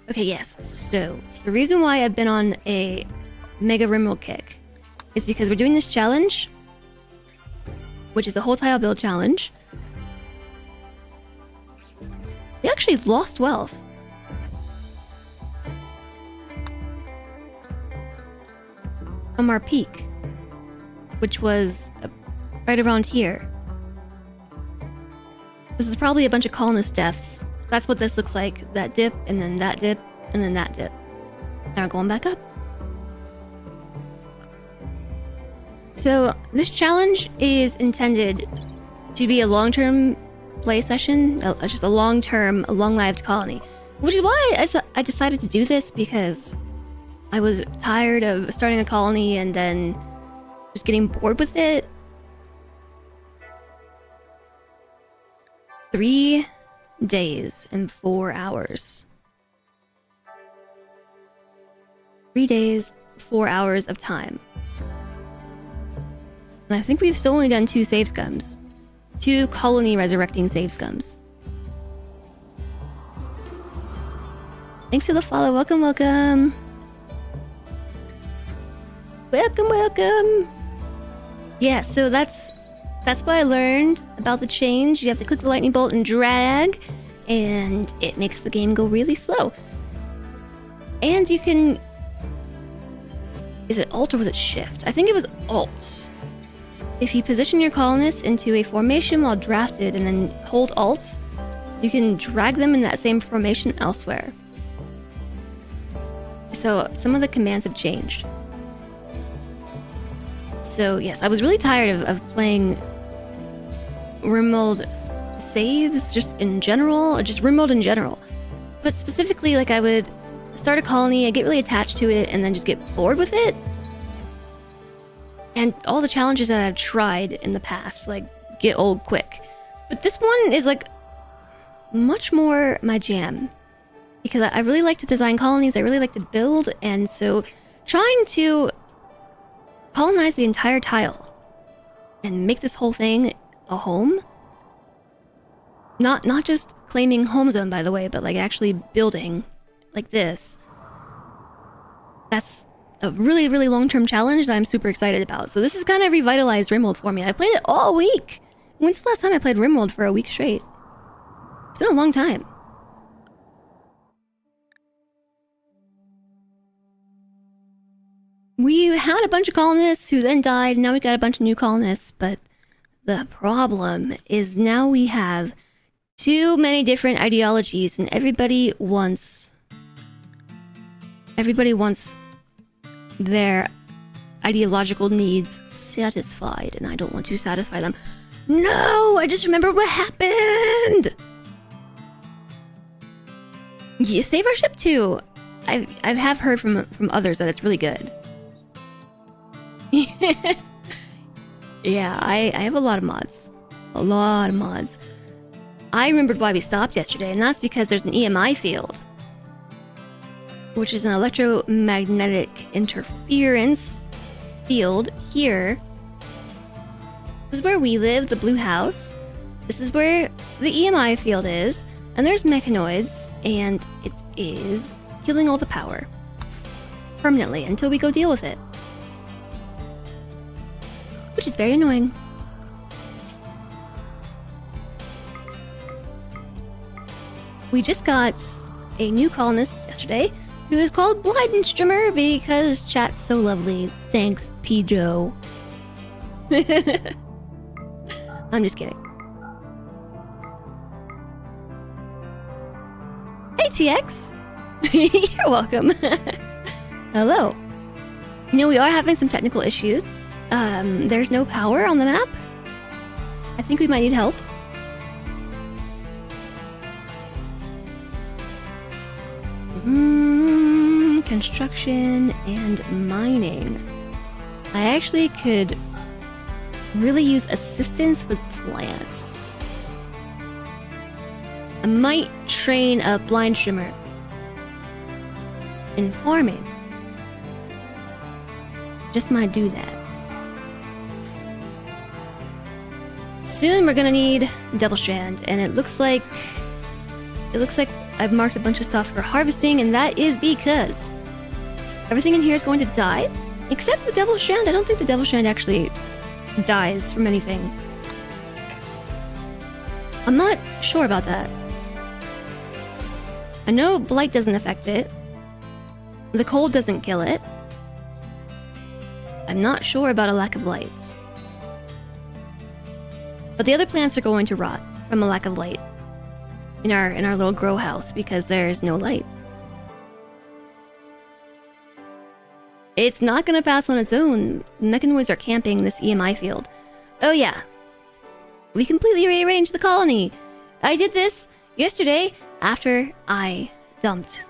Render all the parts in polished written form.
Okay, yes. So, the reason why I've been on a mega rimworld kick is because we're doing this challenge, which is a whole tile build challenge. We actually lost wealth. From our peak, which was right around here. This is probably a bunch of colonist deaths. That's what this looks like. That dip, and then that dip, and then that dip. Now we're going back up. So this challenge is intended to be a long-term play session, just a long-term, long-lived colony. Which is why I decided to do this, because I was tired of starting a colony and then just getting bored with it. 3 days and 4 hours. 3 days, 4 hours of time. And I think we've still only done 2 save scums. 2 colony resurrecting save scums. Thanks for the follow. Welcome, welcome. Welcome, welcome. Yeah, so that's what I learned about the change. You have to click the lightning bolt and drag, and it makes the game go really slow. And you can... Is it Alt or was it Shift? I think it was Alt. If you position your colonists into a formation while drafted and then hold Alt, you can drag them in that same formation elsewhere. So some of the commands have changed. So yes, I was really tired of playing rimworld saves just in general, or just rimworld in general. But specifically, like, I would start a colony, I get really attached to it, and then just get bored with it. And all the challenges that I've tried in the past, like, get old quick. But this one is, like, much more my jam. Because I really like to design colonies, I really like to build, and so trying to colonize the entire tile and make this whole thing a home. Not just claiming home zone, by the way, but like actually building like this. That's a really, really long-term challenge that I'm super excited about. So this has kind of revitalized rimworld for me. I played it all week. When's the last time I played rimworld for a week straight? It's been a long time. We had a bunch of colonists who then died, and now we got a bunch of new colonists, but the problem is now we have too many different ideologies, and everybody wants their ideological needs satisfied, and I don't want to satisfy them. No! I just remembered what happened! Yeah, save our ship too. I have heard from others that it's really good. Yeah, I have a lot of mods. A lot of mods. I remembered why we stopped yesterday, and that's because there's an EMI field, which is an electromagnetic interference field here. This is where we live, the blue house. This is where the EMI field is, and there's mechanoids, and it is killing all the power permanently until we go deal with it. Which is very annoying. We just got a new colonist yesterday who is called Blindenstrimmer because chat's so lovely. Thanks, P-Joe. I'm just kidding. Hey, TX! You're welcome. Hello. You know, we are having some technical issues. There's no power on the map. I think we might need help. Construction and mining. I actually could really use assistance with plants. I might train a blind shimmer in farming. Just might do that. Soon we're gonna need double strand, and it looks like I've marked a bunch of stuff for harvesting, and that is because everything in here is going to die, except the Devil's Strand. I don't think the Devil's Strand actually dies from anything. I'm not sure about that. I know blight doesn't affect it. The cold doesn't kill it. I'm not sure about a lack of light. But the other plants are going to rot from a lack of light in our little grow house because there's no light. It's not going to pass on its own. Mechanoids are camping this EMI field. Oh yeah. We completely rearranged the colony. I did this yesterday after I dumped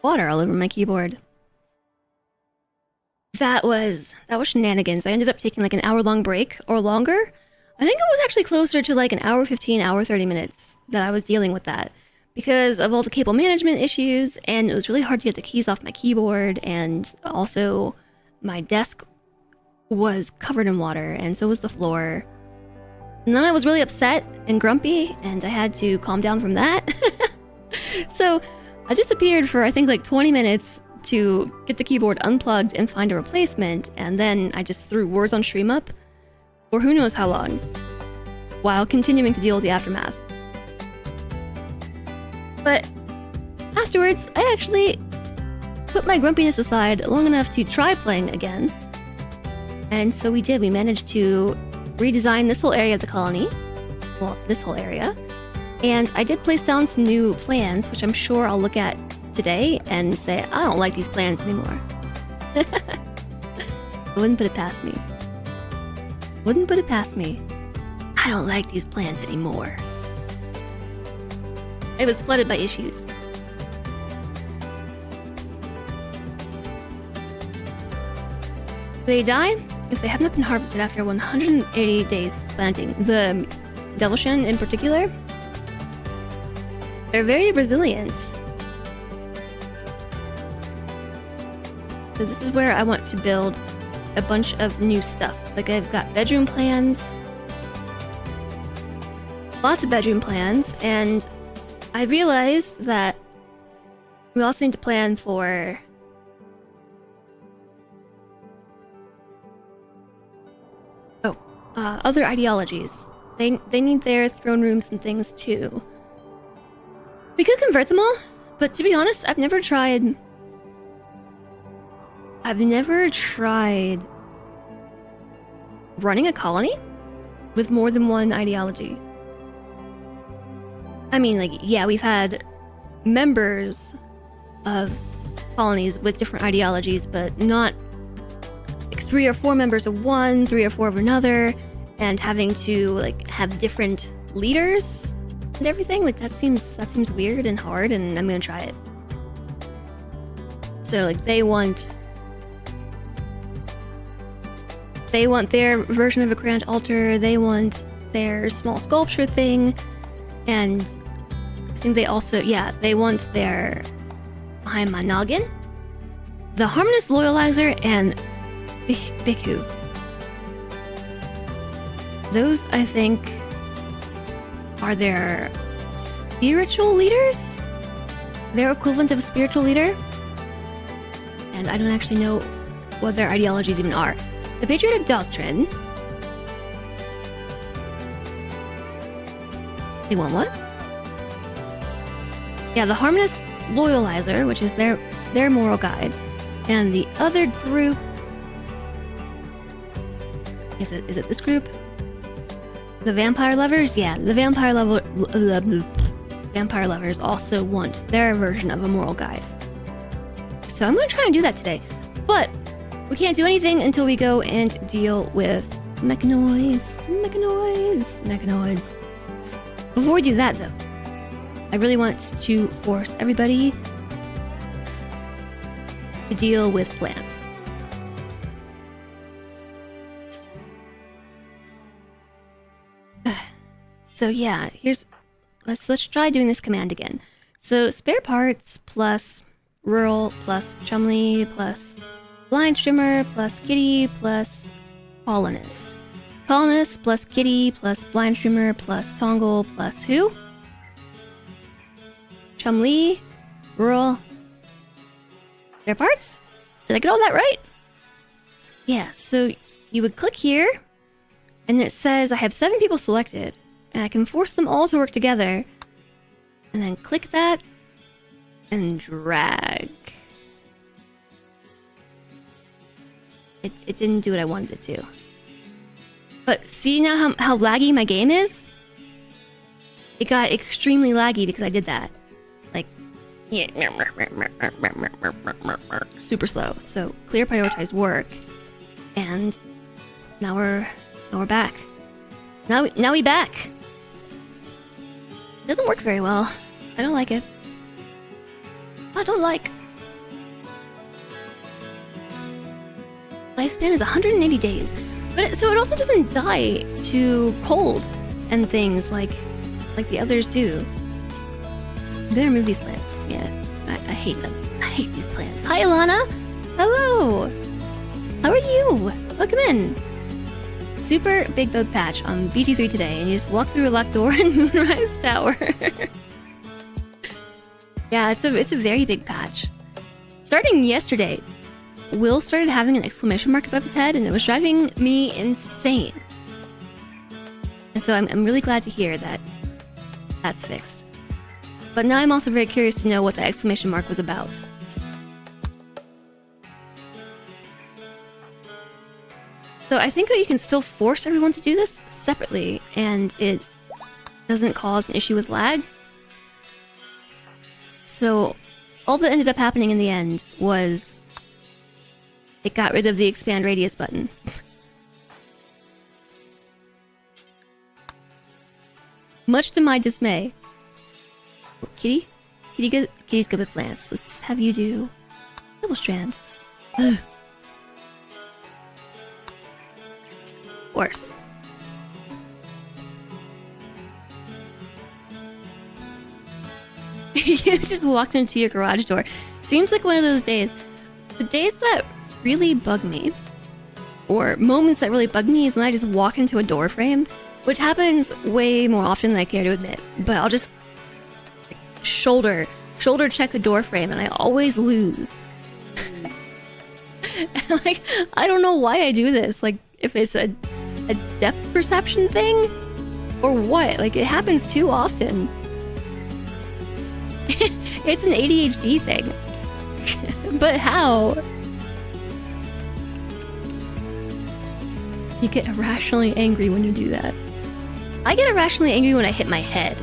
water all over my keyboard. That was shenanigans. I ended up taking like an hour-long break or longer. I think it was actually closer to like an hour 15, hour 30 minutes that I was dealing with that because of all the cable management issues, and it was really hard to get the keys off my keyboard, and also my desk was covered in water and so was the floor. And then I was really upset and grumpy, and I had to calm down from that. So I disappeared for I think like 20 minutes to get the keyboard unplugged and find a replacement, and then I just threw Words on Stream up for who knows how long, while continuing to deal with the aftermath. But afterwards, I actually put my grumpiness aside long enough to try playing again. And so we did. We managed to redesign this whole area of the colony. Well, this whole area. And I did place down some new plans, which I'm sure I'll look at today and say, I don't like these plans anymore. I wouldn't put it past me. Wouldn't put it past me. I don't like these plans anymore. It was flooded by issues. They die if they have not been harvested after 180 days since planting. The Devilshan in particular, they're very resilient. So this is where I want to build a bunch of new stuff. Like I've got bedroom plans, lots of bedroom plans, and I realized that we also need to plan for other ideologies. They need their throne rooms and things too. We could convert them all, but to be honest, I've never tried running a colony with more than one ideology. I mean, like, yeah, we've had members of colonies with different ideologies, but not like 3 or 4 members of one, 3 or 4 of another, and having to like have different leaders and everything. Like that seems weird and hard, and I'm gonna try it. So like they want their version of a grand altar, they want their small sculpture thing, and I think they also, yeah, they want their behind my noggin, the harmonious loyalizer, and Bhikkhu. Those, I think, are their spiritual leaders? Their equivalent of a spiritual leader? And I don't actually know what their ideologies even are. The Patriotic Doctrine. They want what? Yeah, the Harmonious Loyalizer, which is their moral guide. And the other group... Is it this group? The Vampire Lovers? Yeah, the Vampire Lovers also want their version of a moral guide. So I'm going to try and do that today. But we can't do anything until we go and deal with mechanoids. Before we do that, though, I really want to force everybody to deal with plants. So yeah, let's try doing this command again. So spare parts plus rural plus Chumley plus blind streamer plus kitty plus colonist. Colonist plus kitty plus blind streamer plus Tongle plus who? Chumlee, rural. Spare parts? Did I get all that right? Yeah, so you would click here, and it says I have 7 people selected, and I can force them all to work together. And then click that, and drag. It didn't do what I wanted it to. But see now how laggy my game is? It got extremely laggy because I did that. Like, yeah, super slow. So clear prioritize work, and now we're back. Now we back. It doesn't work very well. I don't like it. I don't like. Lifespan is 180 days, but so it also doesn't die to cold and things like the others do. I'm gonna remove these plants. Yeah, I hate them. I hate these plants. Hi, Alana. Hello. How are you? Welcome in. Super big bug patch on BT3 today, and you just walk through a locked door in Moonrise Tower. Yeah, it's a very big patch. Starting yesterday, Will started having an exclamation mark above his head, and it was driving me insane. And so I'm really glad to hear that that's fixed. But now I'm also very curious to know what the exclamation mark was about. So I think that you can still force everyone to do this separately, and it doesn't cause an issue with lag. So all that ended up happening in the end was it got rid of the expand radius button. Much to my dismay. Oh, kitty? Kitty's good with plants. Let's have you do double strand. Ugh. Worse. You just walked into your garage door. Seems like one of those days. The days that really bug me, or moments that really bug me, is when I just walk into a door frame, which happens way more often than I care to admit. But I'll just shoulder check the door frame, and I always lose. And, like, I don't know why I do this. Like, if it's a depth perception thing, or what? Like, it happens too often. It's an ADHD thing. But how? You get irrationally angry when you do that. I get irrationally angry when I hit my head.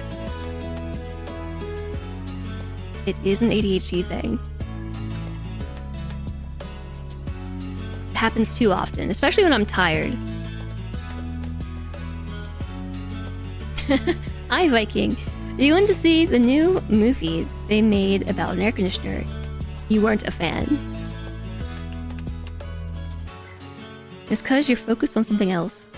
It is an ADHD thing. It happens too often, especially when I'm tired. Hi, Viking. You went to see the new movie they made about an air conditioner. You weren't a fan. It's because you're focused on something else.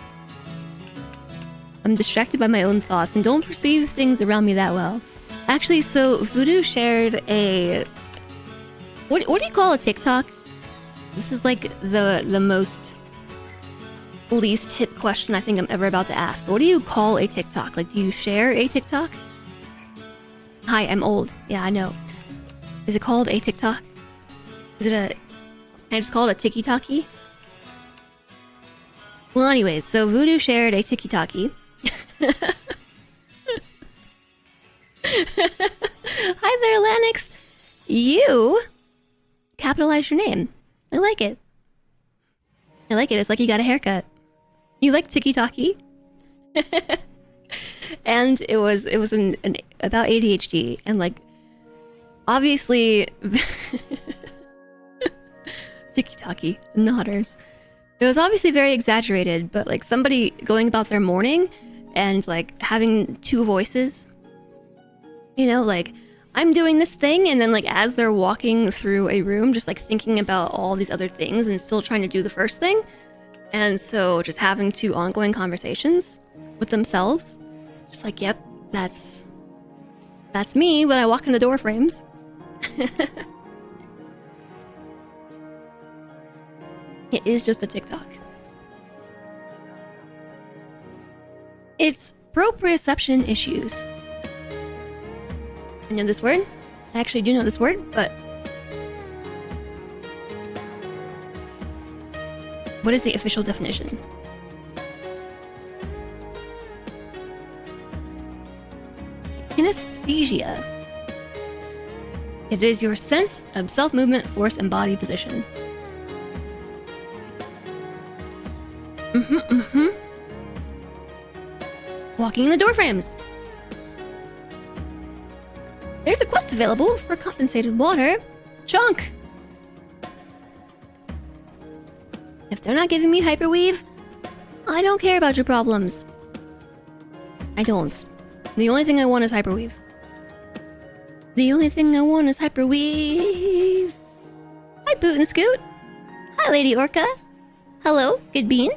I'm distracted by my own thoughts and don't perceive things around me that well. Actually, so Voodoo shared a... What do you call a TikTok? This is like the most least hip question I think I'm ever about to ask. What do you call a TikTok? Like, do you share a TikTok? Hi, I'm old. Yeah, I know. Is it called a TikTok? Is it a... Can I just call it a Tiki-Taki? Well, anyways, so Voodoo shared a Tiki-Taki. Hi there, Lanix. You capitalized your name. I like it. I like it. It's like you got a haircut. You like Tiki-Taki? And it was about ADHD, and like obviously Tiki-Taki nodders. It was obviously very exaggerated, but like somebody going about their morning and like having two voices. You know, like I'm doing this thing, and then like as they're walking through a room, just like thinking about all these other things and still trying to do the first thing. And so just having two ongoing conversations with themselves. Just like, yep, that's me when I walk in the door frames. It is just a TikTok. It's proprioception issues. I know this word. I actually do know this word, but what is the official definition? Kinesthesia. It is your sense of self-movement, force, and body position. Walking in the door frames. There's a quest available for compensated water. Chunk! If they're not giving me hyperweave, I don't care about your problems. I don't. The only thing I want is hyperweave. The only thing I want is hyperweave. Hi, Boot and Scoot. Hi, Lady Orca. Hello, Good Bean.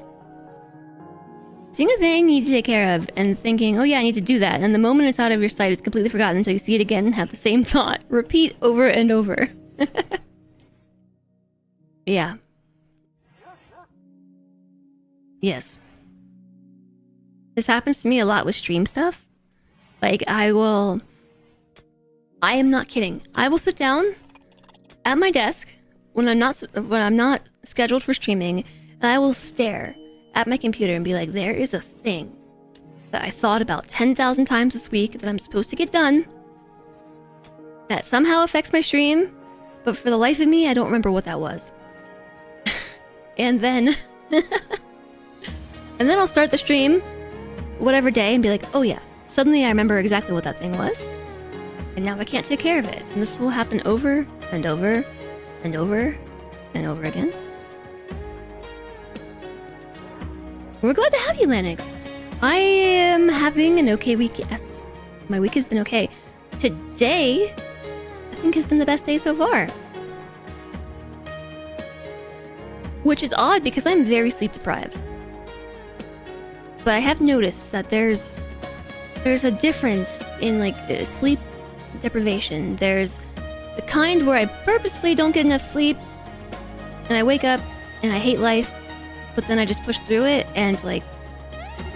Seeing a thing you need to take care of and thinking, oh yeah, I need to do that, and the moment it's out of your sight, it's completely forgotten until you see it again and have the same thought. Repeat over and over. Yeah. Yes. This happens to me a lot with stream stuff. Like, I am not kidding. I will sit down at my desk when I'm not scheduled for streaming, and I will stare at my computer and be like, there is a thing that I thought about 10,000 times this week that I'm supposed to get done that somehow affects my stream, but for the life of me, I don't remember what that was. And then and then I'll start the stream whatever day and be like, oh yeah, suddenly I remember exactly what that thing was, and now I can't take care of it. And this will happen over and over and over and over again. We're glad to have you, Lennox. I am having an okay week, yes. My week has been okay. Today, I think, has been the best day so far. Which is odd because I'm very sleep deprived. But I have noticed that there's a difference in like sleep deprivation. There's the kind where I purposefully don't get enough sleep and I wake up and I hate life, but then I just push through it and like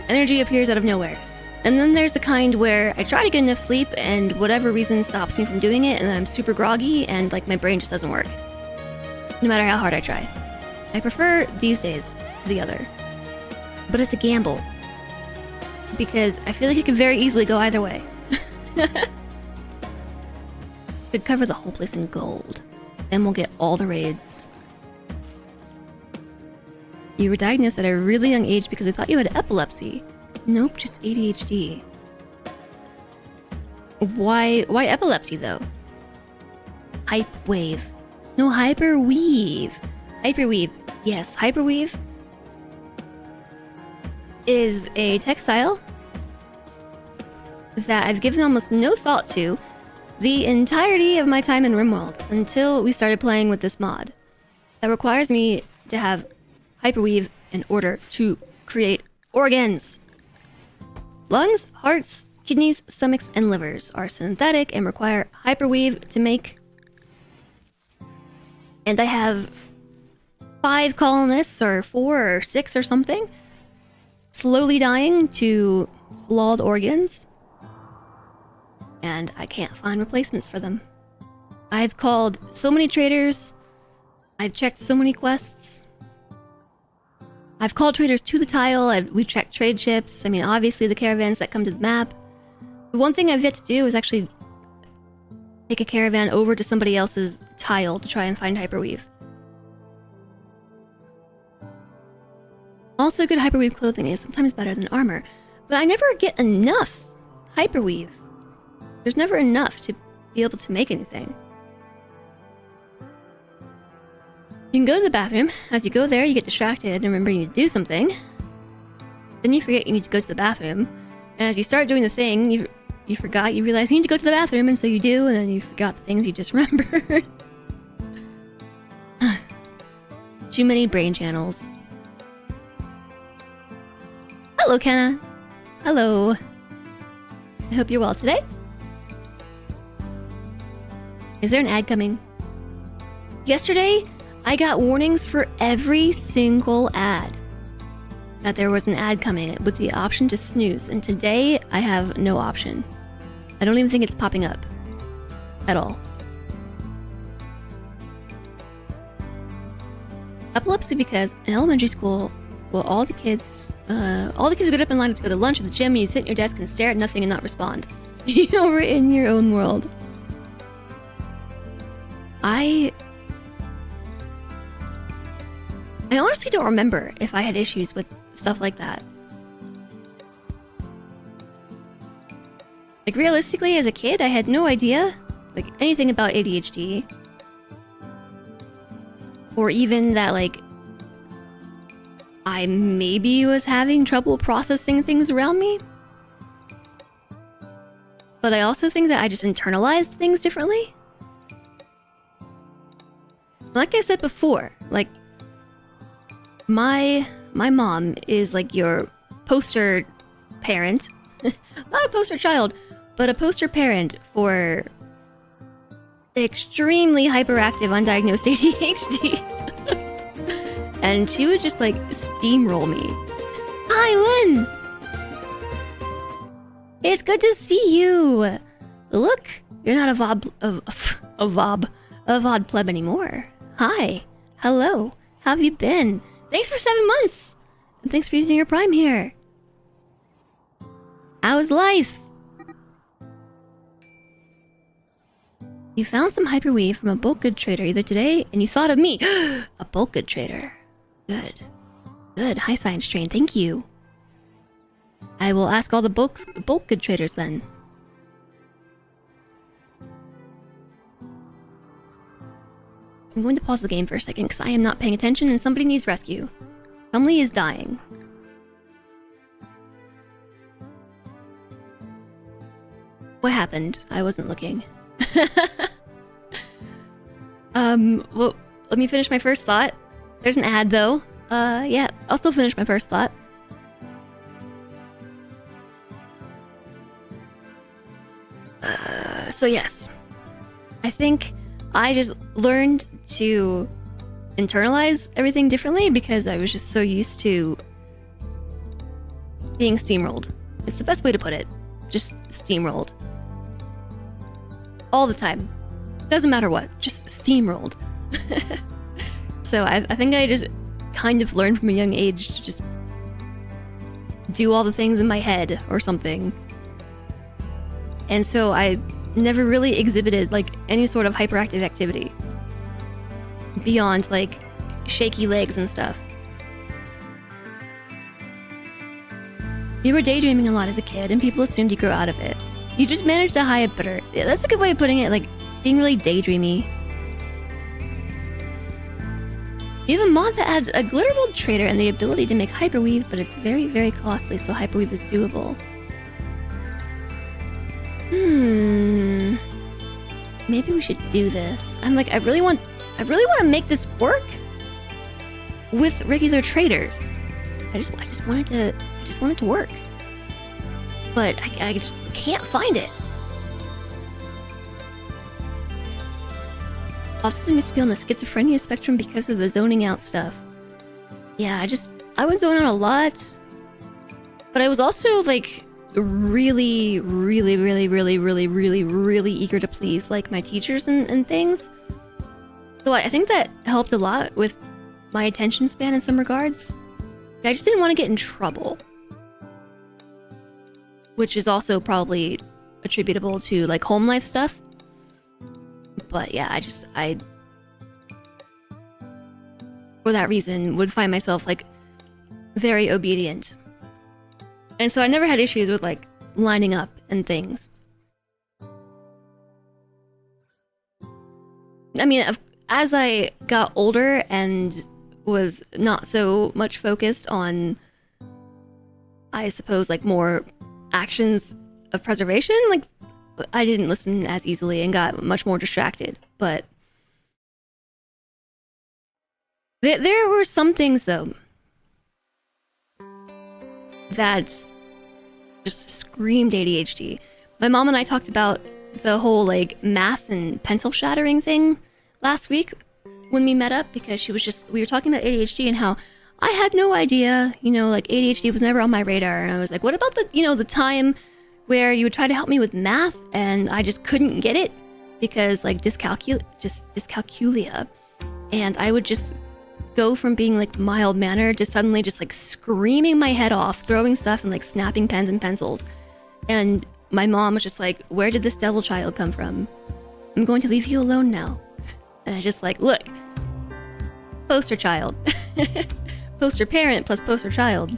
energy appears out of nowhere. And then there's the kind where I try to get enough sleep and whatever reason stops me from doing it, and then I'm super groggy and like my brain just doesn't work, no matter how hard I try. I prefer these days to the other, but it's a gamble because I feel like it could very easily go either way. Could cover the whole place in gold, and we'll get all the raids. You were diagnosed at a really young age because they thought you had epilepsy. Nope, just ADHD. Why epilepsy though? Hype wave. No, hyperweave. Hyperweave. Yes, hyperweave is a textile that I've given almost no thought to the entirety of my time in Rimworld until we started playing with this mod that requires me to have hyperweave in order to create organs. Lungs, hearts, kidneys, stomachs, and livers are synthetic and require hyperweave to make. And I have 5 colonists, or 4 or 6 or something, slowly dying to flawed organs. And I can't find replacements for them. I've called so many traders. I've checked so many quests. I've called traders to the tile. We've checked trade ships. I mean, obviously the caravans that come to the map. The one thing I've yet to do is actually take a caravan over to somebody else's tile to try and find hyperweave. Also, good hyperweave clothing is sometimes better than armor, but I never get enough hyperweave. There's never enough to be able to make anything. You can go to the bathroom. As you go there, you get distracted and remember you need to do something. Then you forget you need to go to the bathroom. And as you start doing the thing, you forgot, you realize you need to go to the bathroom, and so you do, and then you forgot the things you just remembered. Too many brain channels. Hello, Kenna. Hello. I hope you're well today. Is there an ad coming? Yesterday, I got warnings for every single ad that there was an ad coming with the option to snooze, and today I have no option. I don't even think it's popping up. at all. Epilepsy because in elementary school, well, all the kids would get up and line up to go to lunch or the gym, and you sit at your desk and stare at nothing and not respond. You're in your own world. I honestly don't remember if I had issues with stuff like that. Like, realistically, as a kid, I had no idea, like, anything about ADHD. Or even that, like, I maybe was having trouble processing things around me. But I also think that I just internalized things differently. Like I said before, like, my mom is like your poster parent. Not a poster child, but a poster parent for extremely hyperactive undiagnosed ADHD. And she would just like steamroll me. Hi, Lynn! It's good to see you! Look, you're not a VOD pleb anymore. Hi. Hello. How have you been? Thanks for 7 months! And thanks for using your Prime here. How's life? You found some hyperweave from a bulk good trader either today, and you thought of me. A bulk good trader. Good. Good. High science train. Thank you. I will ask all the bulk good traders then. I'm going to pause the game for a second because I am not paying attention and somebody needs rescue. Chumley is dying. What happened? I wasn't looking. Well, let me finish my first thought. There's an ad though. Yeah, I'll still finish my first thought. So yes. I think I just learned to internalize everything differently because I was just so used to being steamrolled. It's the best way to put it. Just steamrolled. All the time. Doesn't matter what, just steamrolled. So I think I just kind of learned from a young age to just do all the things in my head or something. And so I never really exhibited like any sort of hyperactive activity beyond like shaky legs and stuff. You were daydreaming a lot as a kid and people assumed you grew out of it. You just managed to hide it better. Yeah, that's a good way of putting it, like being really daydreamy. You have a mod that adds a glitter world trader and the ability to make hyperweave, but it's very, very costly, so hyperweave is doable. Maybe we should do this. I'm like, I really want to make this work with regular traders. I just want it to work. But I just can't find it. Autism used to be on the schizophrenia spectrum because of the zoning out stuff. Yeah, I would zone out a lot. But I was also like really, really, really, really, really, really, really eager to please like my teachers and things. So I think that helped a lot with my attention span in some regards. I just didn't want to get in trouble. Which is also probably attributable to like home life stuff. But yeah, I for that reason would find myself like very obedient. And so I never had issues with like lining up and things. I mean, as I got older and was not so much focused on, I suppose, like more actions of preservation, like I didn't listen as easily and got much more distracted. But there were some things though that just screamed ADHD. My mom and I talked about the whole like math and pencil shattering thing last week when we met up, because we were talking about ADHD and how I had no idea, like ADHD was never on my radar. And I was like, what about the time where you would try to help me with math and I just couldn't get it? because like dyscalculia, and I would just go from being like mild mannered to suddenly just like screaming my head off, throwing stuff and like snapping pens and pencils. And my mom was just like, where did this devil child come from? I'm going to leave you alone now. And I just like, look, poster child. Poster parent plus poster child.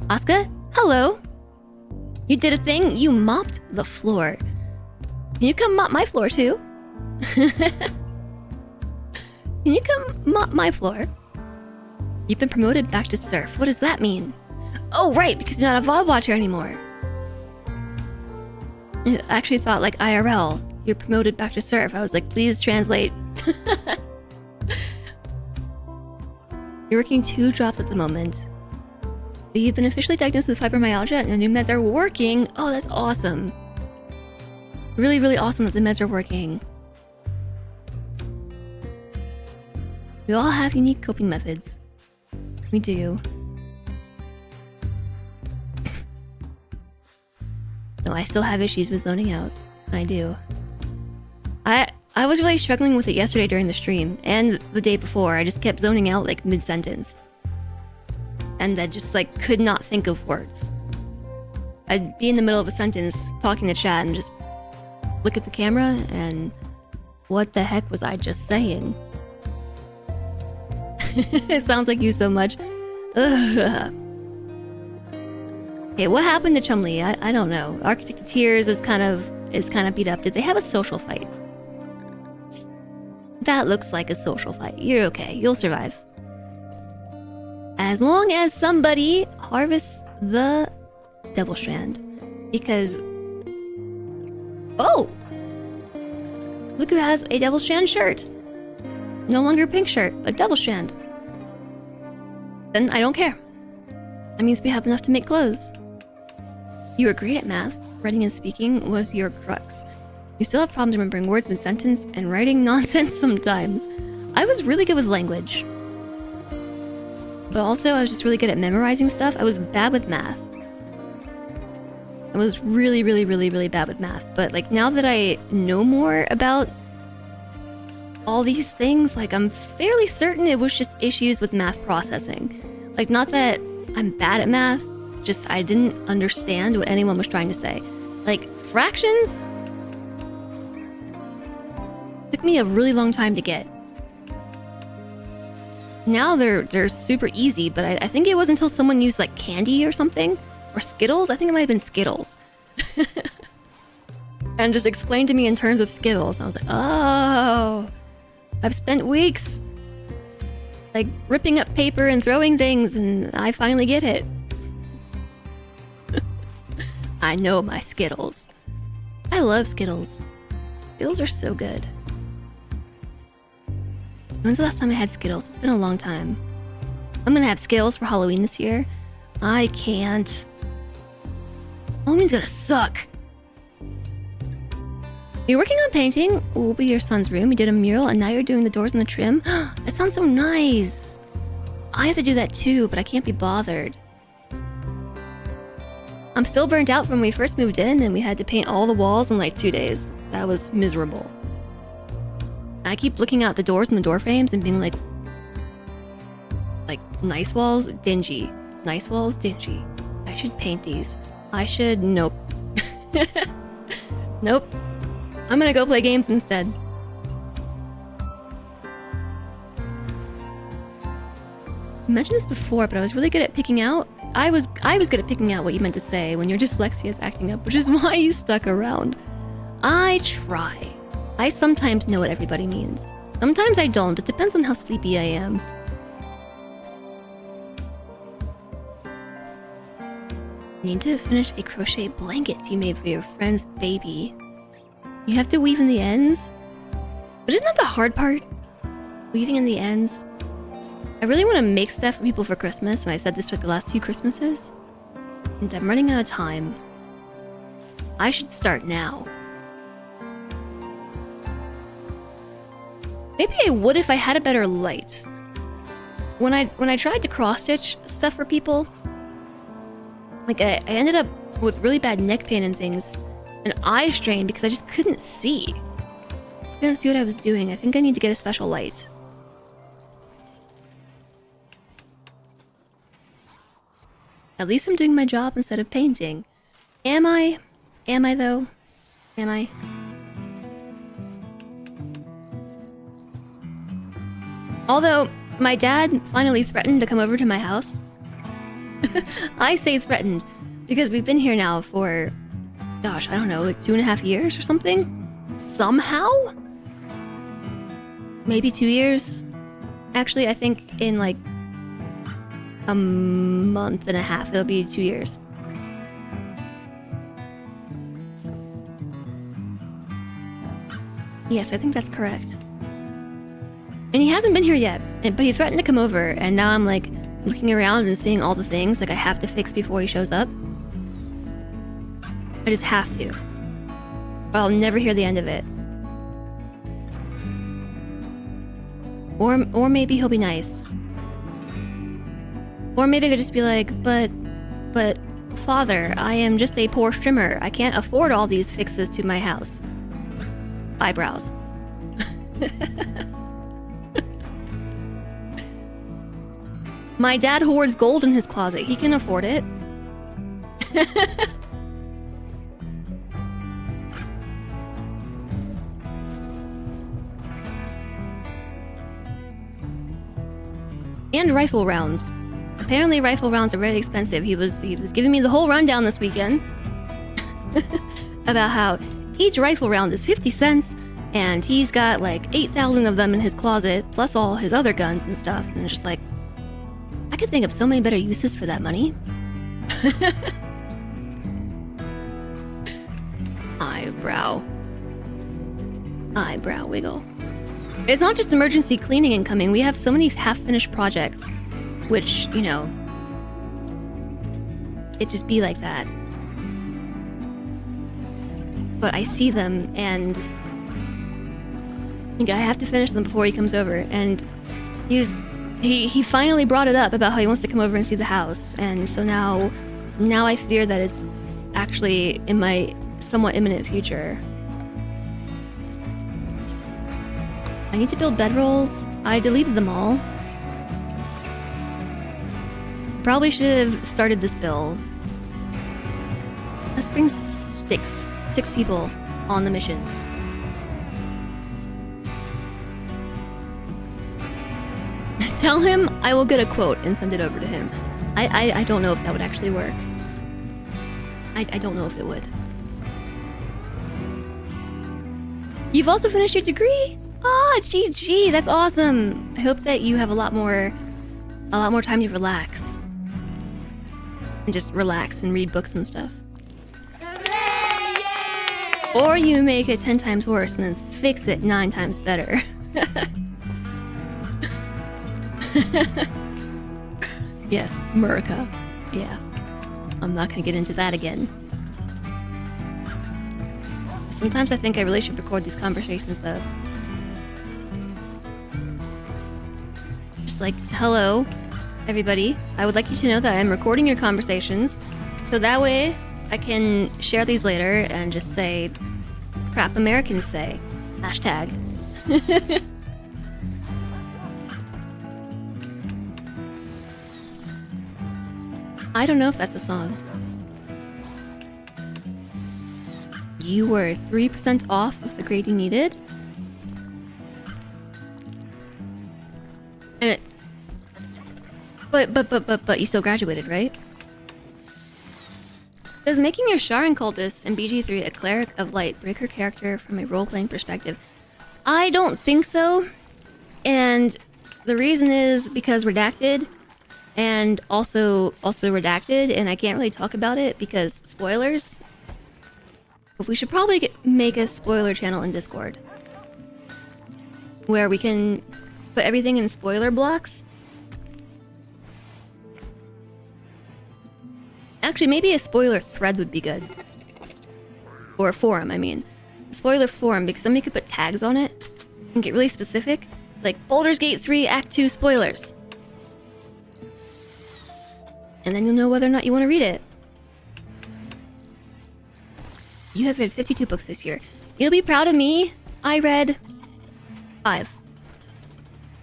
Asuka, hello. You did a thing, you mopped the floor. Can you come mop my floor too? Can you come mop my floor? You've been promoted back to surf. What does that mean? Oh, right, because you're not a VOD watcher anymore. I actually thought like IRL. You're promoted back to surf. I was like, please translate. You're working 2 jobs at the moment. But you've been officially diagnosed with fibromyalgia and the new meds are working. Oh, that's awesome. Really, really awesome that the meds are working. We all have unique coping methods. We do. No, I still have issues with zoning out. I do. I was really struggling with it yesterday during the stream, and the day before. I just kept zoning out like mid-sentence. And I just like could not think of words. I'd be in the middle of a sentence talking to chat and just look at the camera and what the heck was I just saying? It sounds like you so much. Ugh. Okay, what happened to Chumley? I don't know. Architect of Tears is kind of beat up. Did they have a social fight? That looks like a social fight. You're okay. You'll survive. As long as somebody harvests the Devil Strand. Because... Oh! Look who has a Devil Strand shirt. No longer a pink shirt, but Devil Strand. Then I don't care. That means we have enough to make clothes. You were great at math. Writing and speaking was your crux. You still have problems remembering words mid-sentence and writing nonsense sometimes. I was really good with language. But also, I was just really good at memorizing stuff. I was bad with math. I was really, really, really, really bad with math. But like now that I know more about all these things, like I'm fairly certain it was just issues with math processing. Like not that I'm bad at math, just I didn't understand what anyone was trying to say. Like fractions took me a really long time to get. Now they're super easy, but I think it was until someone used like candy or something, or Skittles. I think it might have been Skittles. And just explained to me in terms of Skittles. I was like, oh, I've spent weeks like ripping up paper and throwing things, and I finally get it. I know my Skittles. I love Skittles. Skittles are so good. When's the last time I had Skittles? It's been a long time. I'm gonna have Skittles for Halloween this year. I can't. Halloween's gonna suck. You're working on painting? What will be your son's room? You did a mural and now you're doing the doors and the trim? That sounds so nice. I have to do that too, but I can't be bothered. I'm still burnt out from when we first moved in and we had to paint all the walls in like 2 days. That was miserable. I keep looking at the doors and the door frames and being like, nice walls, dingy. Nice walls, dingy. I should paint these. I should... Nope. Nope. I'm gonna go play games instead. I mentioned this before, but I was really good at picking out... I was good at picking out what you meant to say when your dyslexia is acting up, which is why you stuck around. I try. I sometimes know what everybody means. Sometimes I don't. It depends on how sleepy I am. You need to finish a crochet blanket you made for your friend's baby. You have to weave in the ends? But isn't that the hard part? Weaving in the ends? I really want to make stuff for people for Christmas, and I've said this for the last 2 Christmases. And I'm running out of time. I should start now. Maybe I would if I had a better light. When I tried to cross-stitch stuff for people, like I ended up with really bad neck pain and things, an eye strain because I just couldn't see. Couldn't see what I was doing. I think I need to get a special light. At least I'm doing my job instead of painting. Am I? Am I though? Am I? Although, my dad finally threatened to come over to my house. I say threatened because we've been here now for, gosh, I don't know, like 2.5 years or something? Somehow? Maybe 2 years? Actually, I think in like a month and a half, it'll be 2 years. Yes, I think that's correct. And he hasn't been here yet, but he threatened to come over, and now I'm like looking around and seeing all the things like I have to fix before he shows up. I just have to. Or I'll never hear the end of it. Or maybe he'll be nice. Or maybe I could just be like, but father, I am just a poor streamer. I can't afford all these fixes to my house. Eyebrows. My dad hoards gold in his closet. He can afford it. And rifle rounds. Apparently rifle rounds are very expensive. He was giving me the whole rundown this weekend about how each rifle round is 50 cents and he's got like 8,000 of them in his closet plus all his other guns and stuff, and it's just like, I could think of so many better uses for that money. Eyebrow. Eyebrow wiggle. It's not just emergency cleaning incoming. We have so many half-finished projects, which, you know, it just be like that. But I see them, and I think I have to finish them before he comes over. And he finally brought it up about how he wants to come over and see the house, and so now I fear that it's actually in my somewhat imminent future. I need to build bedrolls. I deleted them all. Probably should have started this build. Let's bring six people on the mission. Tell him I will get a quote and send it over to him. I don't know if that would actually work. I don't know if it would. You've also finished your degree? Ah, GG, that's awesome. I hope that you have a lot more time to relax. And just relax and read books and stuff. Or you make it 10 times worse and then fix it 9 times better. Yes, Murica. Yeah. I'm not gonna get into that again. Sometimes I think I really should record these conversations though. Just like, hello, everybody. I would like you to know that I'm recording your conversations, so that way I can share these later and just say crap Americans say. Hashtag. I don't know if that's a song. You were 3% off of the grade you needed? And it... But you still graduated, right? Does making your Sharon cultist in BG3 a cleric of light break her character from a role-playing perspective? I don't think so. And the reason is because redacted. And also redacted, and I can't really talk about it because spoilers. But we should probably make a spoiler channel in Discord where we can put everything in spoiler blocks. Actually, maybe a spoiler thread would be good. Or a forum, I mean. A spoiler forum, because then we could put tags on it and get really specific. Like, Baldur's Gate 3 Act 2 spoilers. And then you'll know whether or not you want to read it. You have read 52 books this year. You'll be proud of me. I read 5.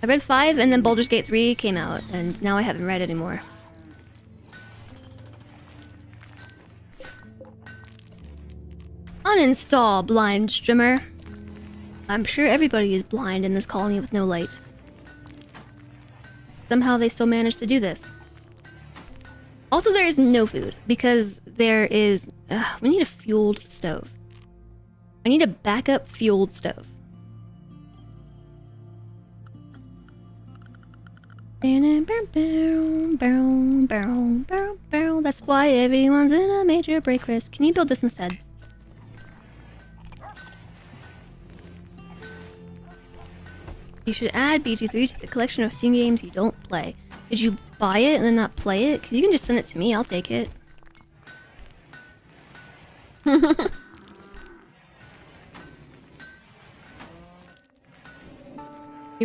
I read 5 and then Baldur's Gate 3 came out, and now I haven't read anymore. Uninstall, blind streamer. I'm sure everybody is blind in this colony with no light. Somehow they still managed to do this. Also, there is no food, because there is... we need a fueled stove. I need a backup fueled stove. That's why everyone's in a major break risk. Can you build this instead? You should add BG3 to the collection of Steam games you don't play. Did you buy it and then not play it? Because you can just send it to me, I'll take it. You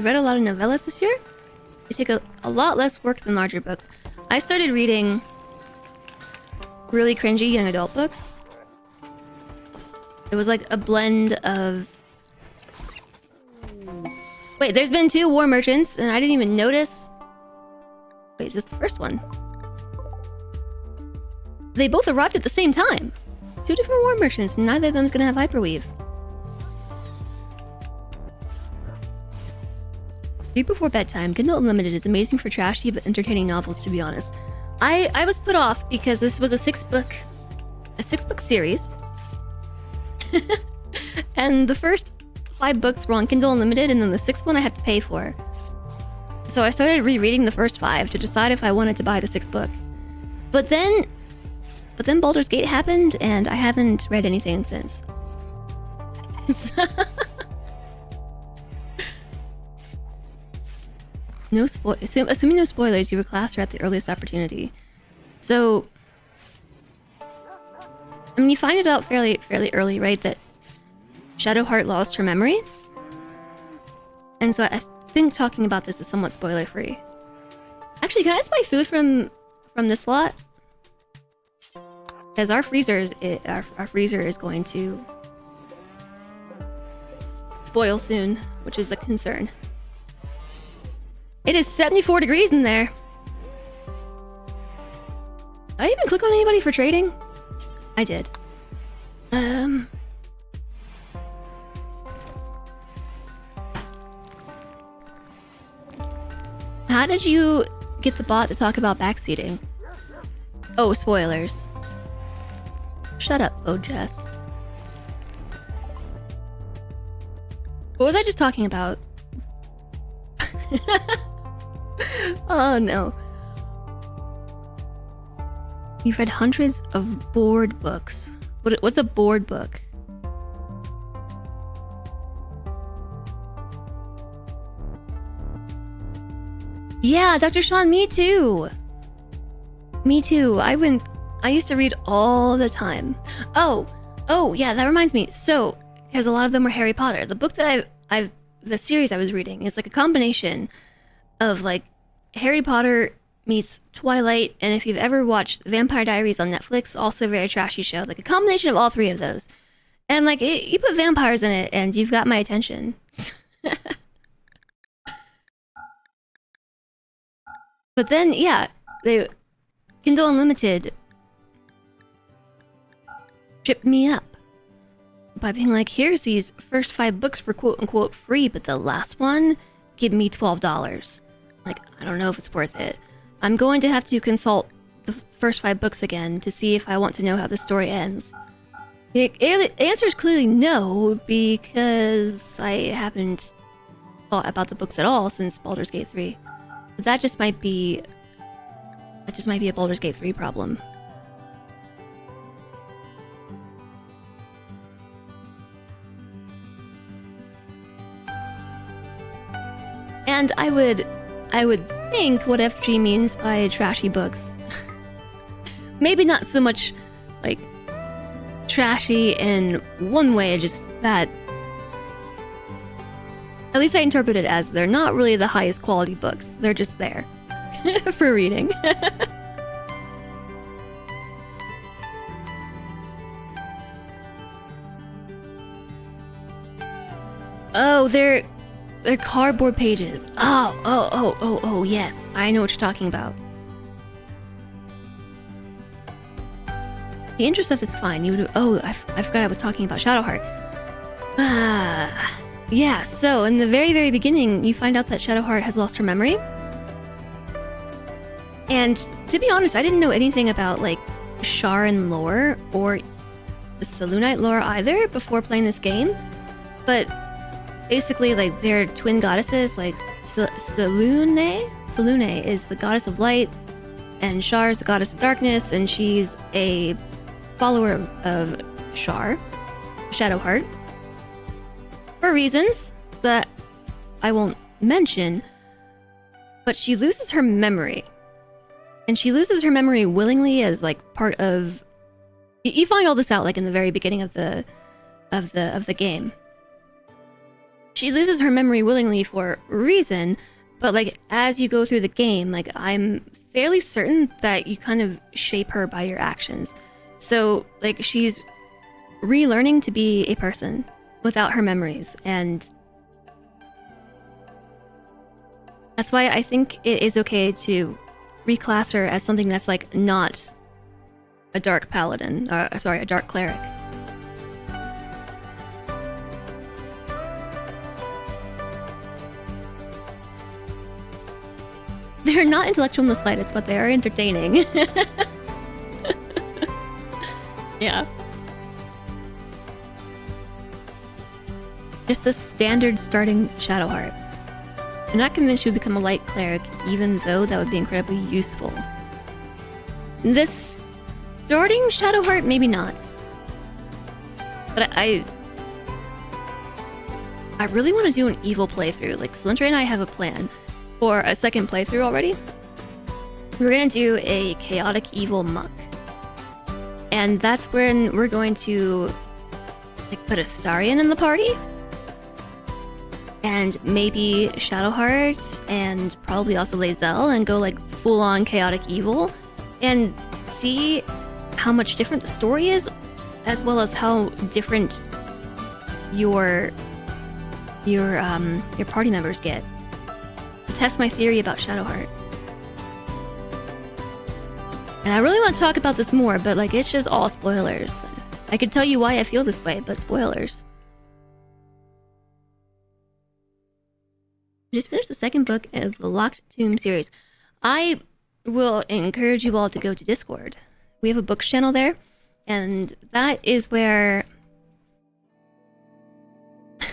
read a lot of novellas this year? They take a lot less work than larger books. I started reading really cringy young adult books. It was like a blend of... Wait, there's been 2 war merchants and I didn't even notice. Wait, is this the first one? They both arrived at the same time. 2 different war merchants, and neither of them's gonna have hyperweave. Read before bedtime. Kindle Unlimited is amazing for trashy but entertaining novels, to be honest. I was put off because this was a 6-book series. And the first 5 books were on Kindle Unlimited, and then the 6th one I had to pay for. So I started rereading the first 5 to decide if I wanted to buy the 6th book. But then Baldur's Gate happened, and I haven't read anything since. Assuming no spoilers, you were classed at the earliest opportunity. So, I mean, you find it out fairly early, right? That Shadowheart lost her memory, and so I think talking about this is somewhat spoiler-free. Actually, can I just buy food from this slot? Because our freezer is going to spoil soon, which is the concern. It is 74 degrees in there. Did I even click on anybody for trading? I did. How did you get the bot to talk about backseating? Oh, spoilers. Shut up, woahhjess. What was I just talking about? Oh no. You've read hundreds of board books. What's a board book? Yeah, Dr. Sean, me too. Me too. I used to read all the time. Oh, yeah, that reminds me. So, because a lot of them were Harry Potter. The book that the series I was reading is like a combination of like Harry Potter meets Twilight, and if you've ever watched Vampire Diaries on Netflix, also a very trashy show, like a combination of all 3 of those. And like you put vampires in it and you've got my attention. But then, yeah, Kindle Unlimited tripped me up by being like, here's these first 5 books for quote-unquote free, but the last one, give me $12. Like, I don't know if it's worth it. I'm going to have to consult the first 5 books again to see if I want to know how the story ends. The answer is clearly no, because I haven't thought about the books at all since Baldur's Gate 3. But that just might be a Baldur's Gate 3 problem. And I would think what FG means by trashy books. Maybe not so much like trashy in one way, just that at least I interpret it as they're not really the highest quality books. They're just there for reading. Oh, they're cardboard pages. Oh, yes. I know what you're talking about. The intro stuff is fine. You would. Oh, I forgot I was talking about Shadowheart. Yeah. So in the very, very beginning, you find out that Shadowheart has lost her memory. And to be honest, I didn't know anything about like Sharan lore or the Selûnite lore either before playing this game. But basically, like they're twin goddesses. Like Selûne is the goddess of light, and Shar is the goddess of darkness, and she's a follower of Shar, Shadowheart, for reasons that I won't mention. But she loses her memory, and she loses her memory willingly as like part of. You find all this out like in the very beginning of the game. She loses her memory willingly for a reason, but like as you go through the game, like I'm fairly certain that you kind of shape her by your actions. So like she's relearning to be a person without her memories, and that's why I think it is okay to reclass her as something that's like not a dark paladin, a dark cleric. They're not intellectual in the slightest, but they are entertaining. Yeah. Just a standard starting Shadowheart. I'm not convinced you would become a light cleric, even though that would be incredibly useful. This starting Shadowheart, maybe not. But I really want to do an evil playthrough. Like, Slyntera and I have a plan for a second playthrough already. We're gonna do a chaotic evil monk. And that's when we're going to like put Astarion in the party. And maybe Shadowheart, and probably also Lae'zel, and go like full-on chaotic evil, and see how much different the story is, as well as how different your party members get. To test my theory about Shadowheart. And I really want to talk about this more, but like it's just all spoilers. I could tell you why I feel this way, but spoilers. I just finished the second book of the Locked Tomb series. I will encourage you all to go to Discord. We have a books channel there, and that is where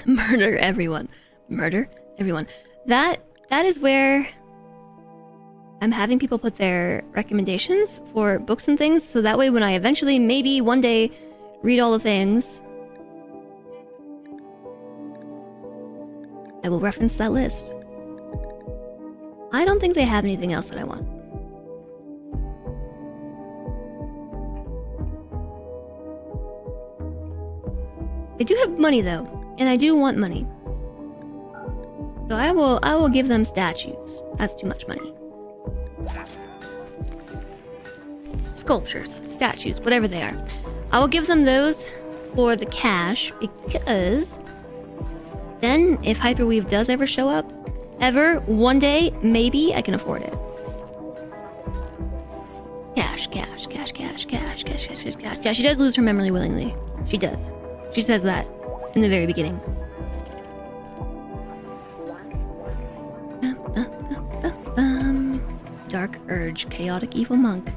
murder everyone. That is where I'm having people put their recommendations for books and things, so that way when I eventually, maybe one day, read all the things, I will reference that list. I don't think they have anything else that I want. I do have money though, and I do want money. So I will give them statues. That's too much money. Sculptures, statues, whatever they are. I will give them those for the cash, because then if Hyperweave does ever show up, one day, maybe I can afford it. Cash. Yeah, she does lose her memory willingly. She does. She says that in the very beginning. Dark Urge, Chaotic Evil Monk.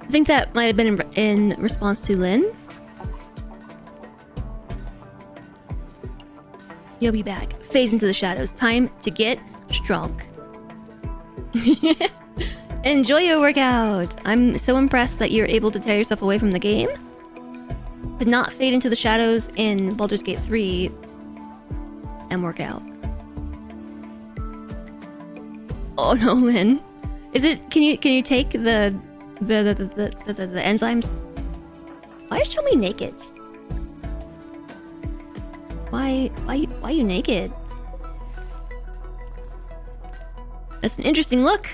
I think that might have been in response to Lynn. You'll be back. Phase into the shadows. Time to get strong. Enjoy your workout. I'm so impressed that you're able to tear yourself away from the game. To not fade into the shadows in Baldur's Gate 3 and work out. Oh no, Lynn. Is it? Can you take the enzymes? Why is Chumley naked? Why are you naked? That's an interesting look.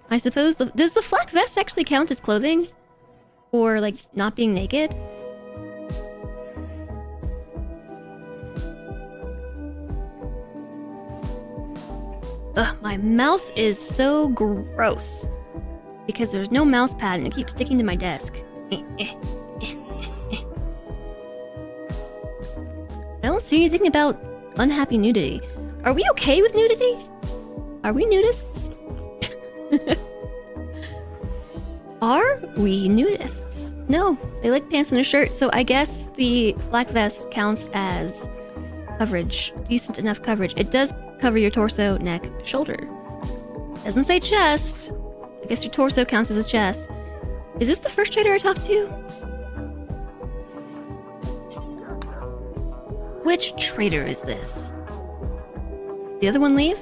I suppose. Does the flak vest actually count as clothing? Or like not being naked? Ugh, my mouse is so gross. Because there's no mouse pad and it keeps sticking to my desk. I don't see anything about unhappy nudity. Are we okay with nudity? Are we nudists? Are we nudists? No, they like pants and a shirt, so I guess the black vest counts as coverage. Decent enough coverage. It does cover your torso, neck, shoulder. Doesn't say chest. I guess your torso counts as a chest. Is this the first trader I talked to? Which trader is this? The other one leave?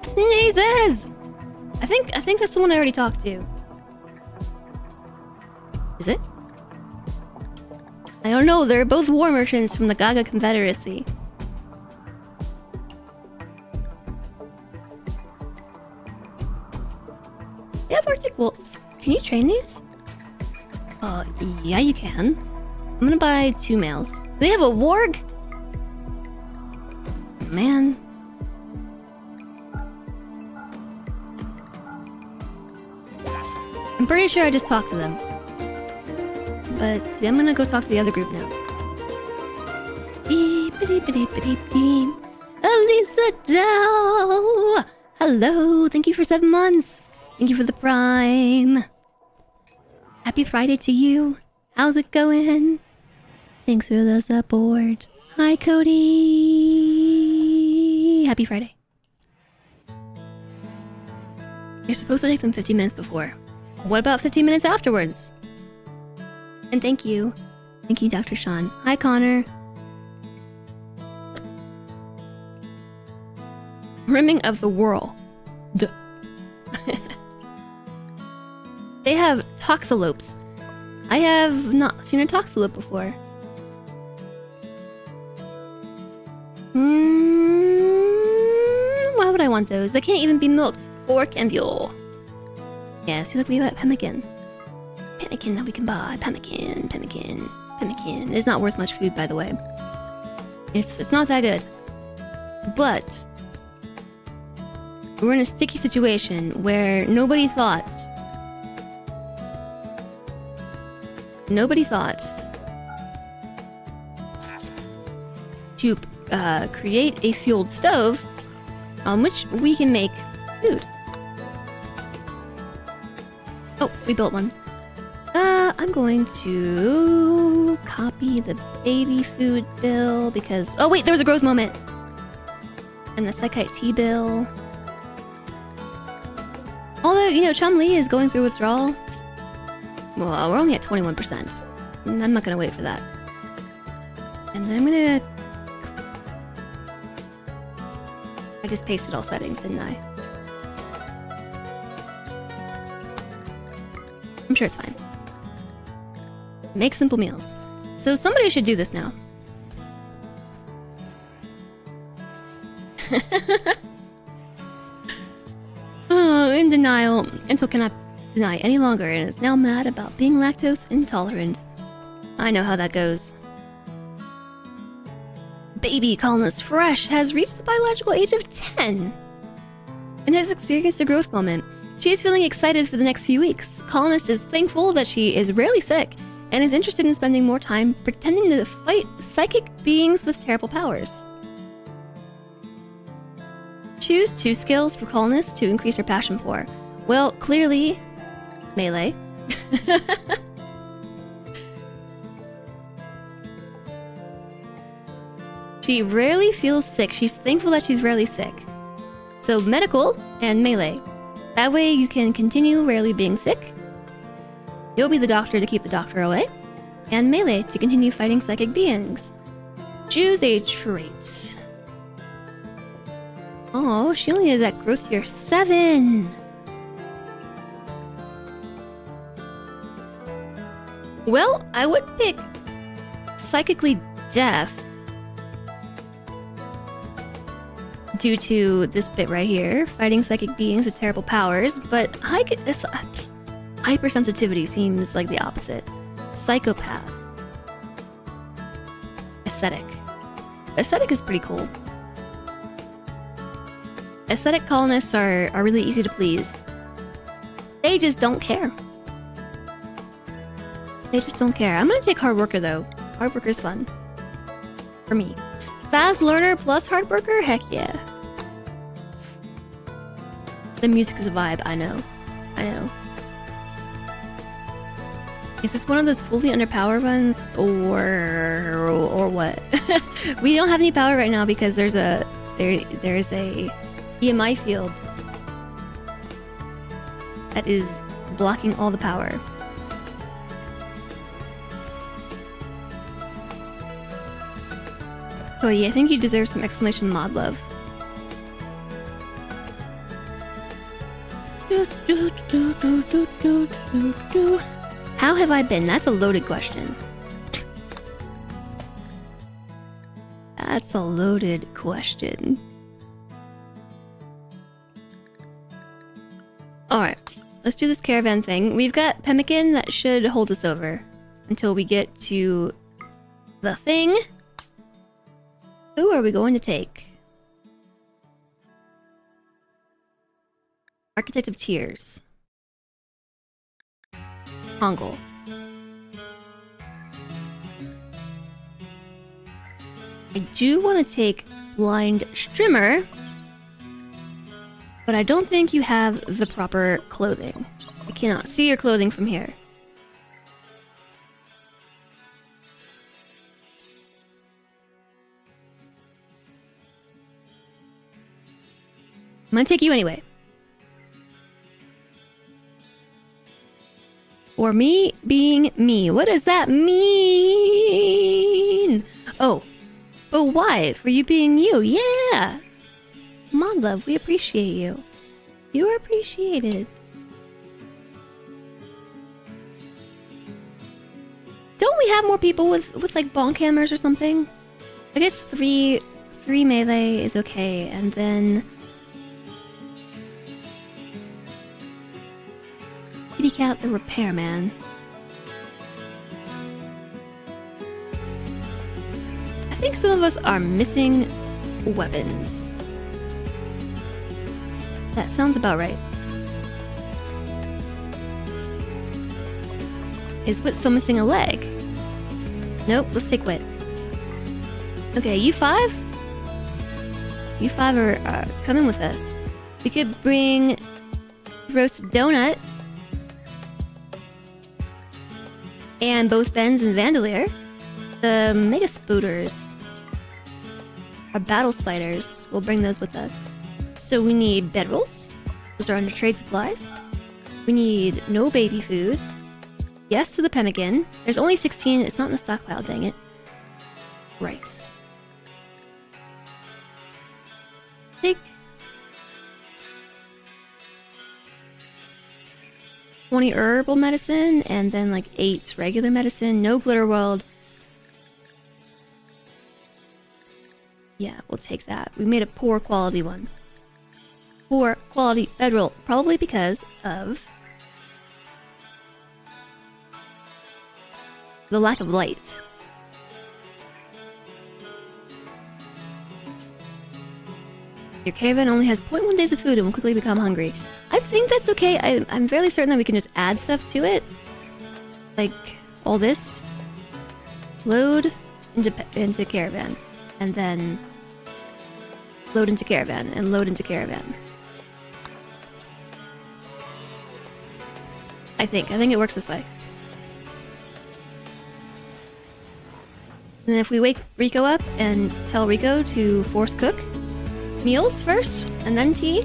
Sneezes! I think that's the one I already talked to. Is it? I don't know, they're both war merchants from the Gaga Confederacy. They have Arctic wolves. Can you train these? Yeah, you can. I'm gonna buy 2 males. They have a warg? Man. I'm pretty sure I just talked to them. But I'm gonna go talk to the other group now. Elisa Dow! Hello, thank you for 7 months. Thank you for the Prime. Happy Friday to you. How's it going? Thanks for the support. Hi, Cody. Happy Friday. You're supposed to take them 15 minutes before. What about 15 minutes afterwards? And thank you. Thank you, Dr. Sean. Hi, Connor. Rimming of the whirl. Duh. They have toxalopes. I have not seen a toxalope before. Why would I want those? They can't even be milked. Fork and fuel. Yeah, see, look, we got pemmican. Pemmican that we can buy. Pemmican. It's not worth much food, by the way. It's not that good. But we're in a sticky situation where nobody thought to create a fueled stove on which we can make food. Oh, we built one. I'm going to copy the baby food bill because... Oh wait, there was a growth moment! And the Psychite tea bill. Although, you know, Chum-Li is going through withdrawal. Well, we're only at 21%. I'm not gonna wait for that. And then I'm gonna... I just pasted all settings, didn't I? I'm sure it's fine. Make simple meals. So somebody should do this now. Oh, in denial. Intel cannot deny any longer and is now mad about being lactose intolerant. I know how that goes. Baby colonist Fresh has reached the biological age of 10 and has experienced a growth moment. She is feeling excited for the next few weeks. Colonist is thankful that she is rarely sick and is interested in spending more time pretending to fight psychic beings with terrible powers. Choose 2 skills for Colonist to increase her passion for. Well, clearly, melee. She rarely feels sick. She's thankful that she's rarely sick. So medical and melee. That way you can continue rarely being sick. You'll be the doctor to keep the doctor away. And melee to continue fighting psychic beings. Choose a trait. Oh, she only is at growth tier 7. Well, I would pick psychically deaf due to this bit right here, fighting psychic beings with terrible powers, but high Hypersensitivity seems like the opposite. Psychopath. Aesthetic. Aesthetic is pretty cool. Aesthetic colonists are really easy to please. They just don't care. They just don't care. I'm gonna take hard worker though. Hard worker's fun. For me. Fast learner plus hard worker? Heck yeah. The music is a vibe, I know. I know. Is this one of those fully underpowered ones? Or what? We don't have any power right now because there's a EMI field that is blocking all the power. Oh yeah, I think you deserve some exclamation mod love. How have I been? That's a loaded question. That's a loaded question. Alright, let's do this caravan thing. We've got pemmican that should hold us over until we get to the thing. Who are we going to take? Architect of Tears. Hongol. I do want to take Blind Strimmer, but I don't think you have the proper clothing. I cannot see your clothing from here. I'm gonna take you anyway. For me being me. What does that mean? Oh. But why? For you being you. Yeah. Mod love, we appreciate you. You are appreciated. Don't we have more people with like bonk hammers or something? I guess three melee is okay, and then Kitty Cat the Repairman. I think some of us are missing weapons. That sounds about right. Is Wit still missing a leg? Nope, let's take Wit. Okay, you five? You five are coming with us. We could bring Roasted Donut and both Benz and Vandalier. The Mega Spooters are battle spiders. We'll bring those with us. So we need bedrolls. Those are under trade supplies. We need no baby food. Yes to the pemmican. There's only 16. It's not in the stockpile, dang it. Rice. Take 20 herbal medicine and then like 8 regular medicine. No glitter world. Yeah, we'll take that. We made a poor quality one. Poor quality bedroll. Probably because of the lack of light. Your caravan only has 0.1 days of food and will quickly become hungry. I think that's okay. I'm fairly certain that we can just add stuff to it. Like all this. Load into caravan. And then load into caravan and load into caravan. I think it works this way. And if we wake Rico up and tell Rico to force cook meals first and then tea.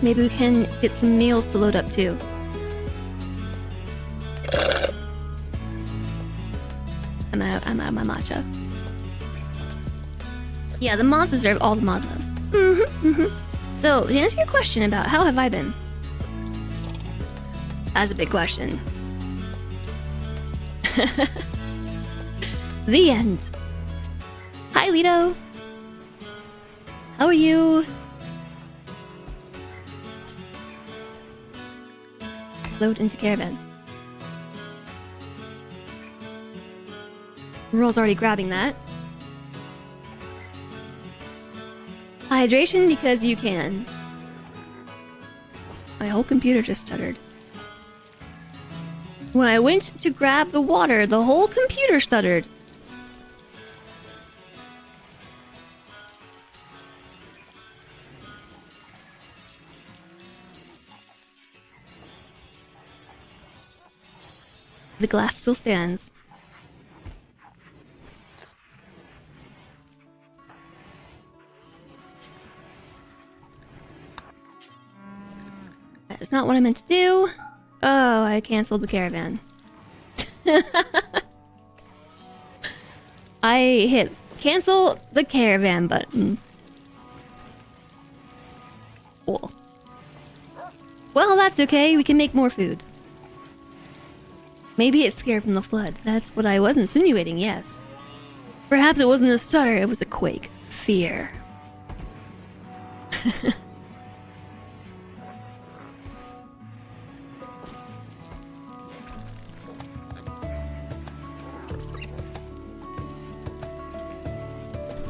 Maybe we can get some meals to load up too. I'm out of my matcha. Yeah, the mods deserve all the mod love. So, to answer your question about how have I been? That's a big question. The end. Hi, Lito. How are you? Load into caravan. Roll's already grabbing that. Hydration because you can. My whole computer just stuttered. When I went to grab the water, the whole computer stuttered. The glass still stands. That is not what I meant to do. Oh, I canceled the caravan. I hit cancel the caravan button. Cool. Well, that's okay. We can make more food. Maybe it's scared from the flood. That's what I was insinuating, yes. Perhaps it wasn't a stutter, it was a quake. Fear.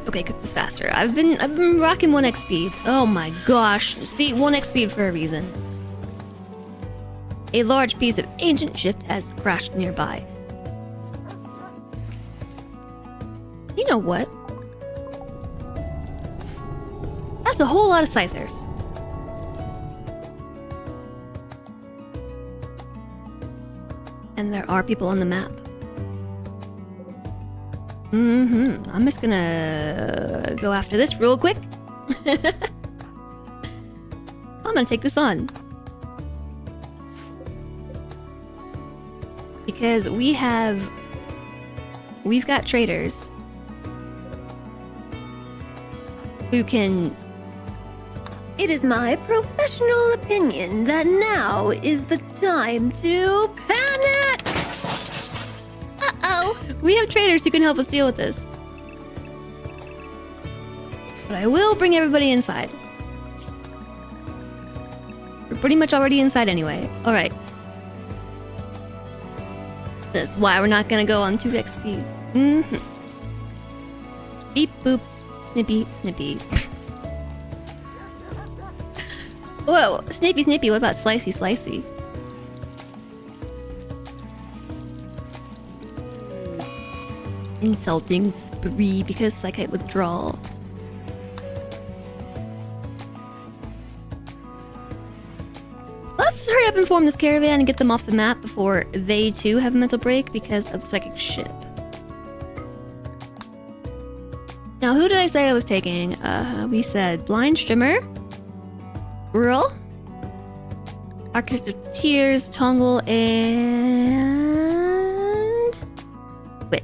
Okay, cook this faster. I've been rocking 1x speed. Oh my gosh. See, 1x speed for a reason. A large piece of ancient ship has crashed nearby. You know what? That's a whole lot of scythers. And there are people on the map. I'm just gonna go after this real quick. I'm gonna take this on. Because we've got traders who can... It is my professional opinion that now is the time to panic! Uh-oh! We have traders who can help us deal with this. But I will bring everybody inside. We're pretty much already inside anyway. Alright. That's why we're not gonna go on 2x speed. Beep boop. Snippy, snippy. Whoa, snippy, snippy. What about slicey, slicey? Insulting spree because psychite withdrawal. Let's hurry up and form this caravan and get them off the map before they too have a mental break because of the psychic ship. Now, who did I say I was taking? We said Blind Shimmer, Rural, Architect of Tears, Tongle, and... Wait.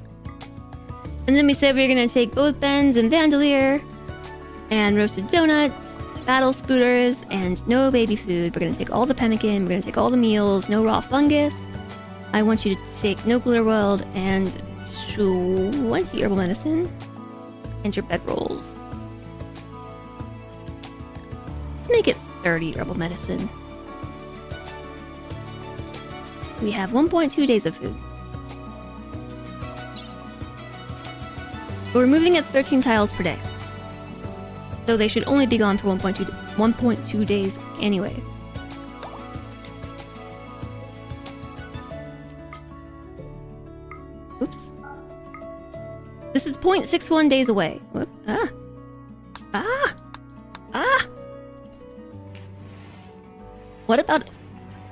And then we said we were gonna take both Bends and Vandalier, and Roasted Donut, Battle Spooters, and no baby food. We're gonna take all the pemmican, we're gonna take all the meals, no raw fungus. I want you to take no glitter world and 20 herbal medicine. And your bedrolls. Let's make it 30 herbal medicine. We have 1.2 days of food. But we're moving at 13 tiles per day. So they should only be gone for 1.2 days anyway. Oops. This is 0.61 days away. Whoop. Ah. Ah. Ah. What about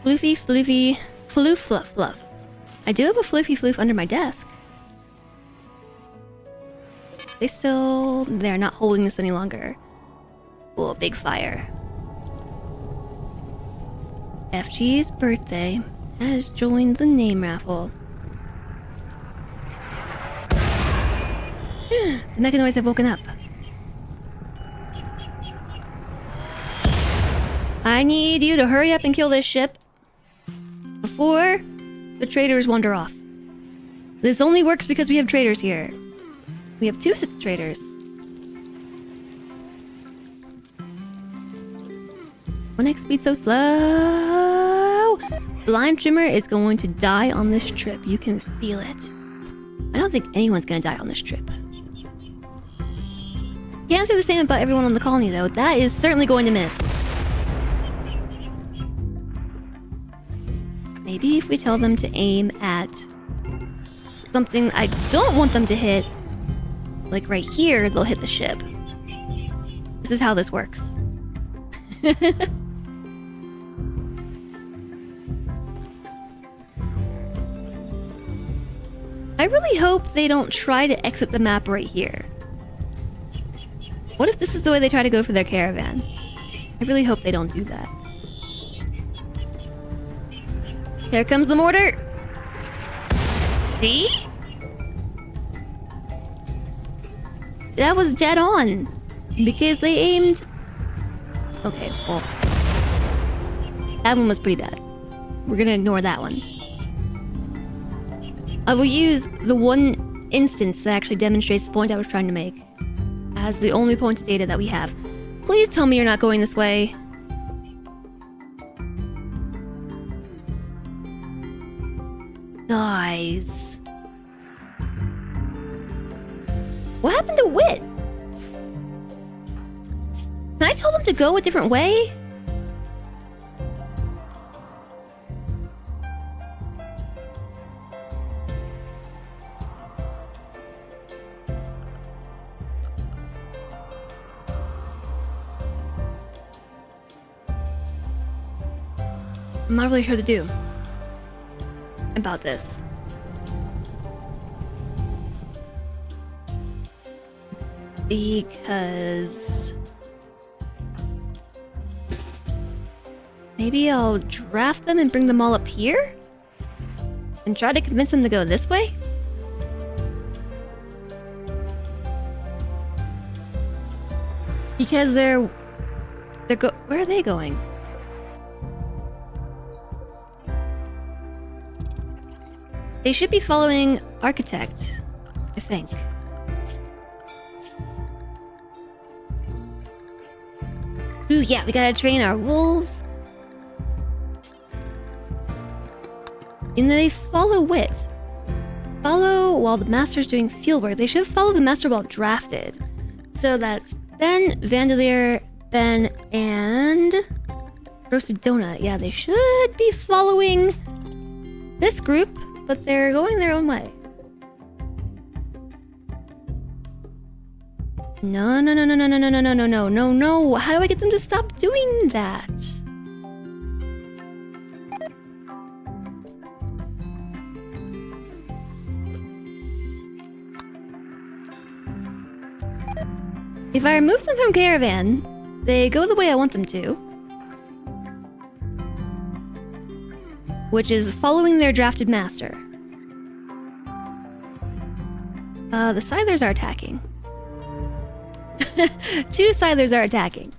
Floofy, Floofy, Floof, Fluff, Fluff? I do have a Floofy Floof under my desk. They're not holding this any longer. Oh, big fire. FG's birthday has joined the name raffle. The mechanoids have woken up. I need you to hurry up and kill this ship before the traders wander off. This only works because we have traders here. We have 2 sets of traders. One X speed so slow. Blind Trimmer is going to die on this trip. You can feel it. I don't think anyone's gonna die on this trip. Can't say the same about everyone on the colony though. That is certainly going to miss. Maybe if we tell them to aim at something I don't want them to hit, like right here, they'll hit the ship. This is how this works. I really hope they don't try to exit the map right here. What if this is the way they try to go for their caravan? I really hope they don't do that. Here comes the mortar! See? That was dead on. Because they aimed... Okay, well... That one was pretty bad. We're gonna ignore that one. I will use the one instance that actually demonstrates the point I was trying to make as the only point of data that we have. Please tell me you're not going this way. Guys. What happened to Wit? Can I tell them to go a different way? I'm not really sure to do about this. Because maybe I'll draft them and bring them all up here? And try to convince them to go this way? Because they're where are they going? They should be following Architect, I think. Ooh, yeah, we gotta train our wolves. And they follow Wit. Follow while the master's doing fieldwork. They should follow the master while drafted. So that's Ben, Vandalier, Ben, and Roasted Donut. Yeah, they should be following this group, but they're going their own way. No, no, no, no, no, no, no, no, no, no, no, no, no. How do I get them to stop doing that? If I remove them from Caravan, they go the way I want them to. Which is following their drafted master. The Scythers are attacking. 2 Scythers are attacking.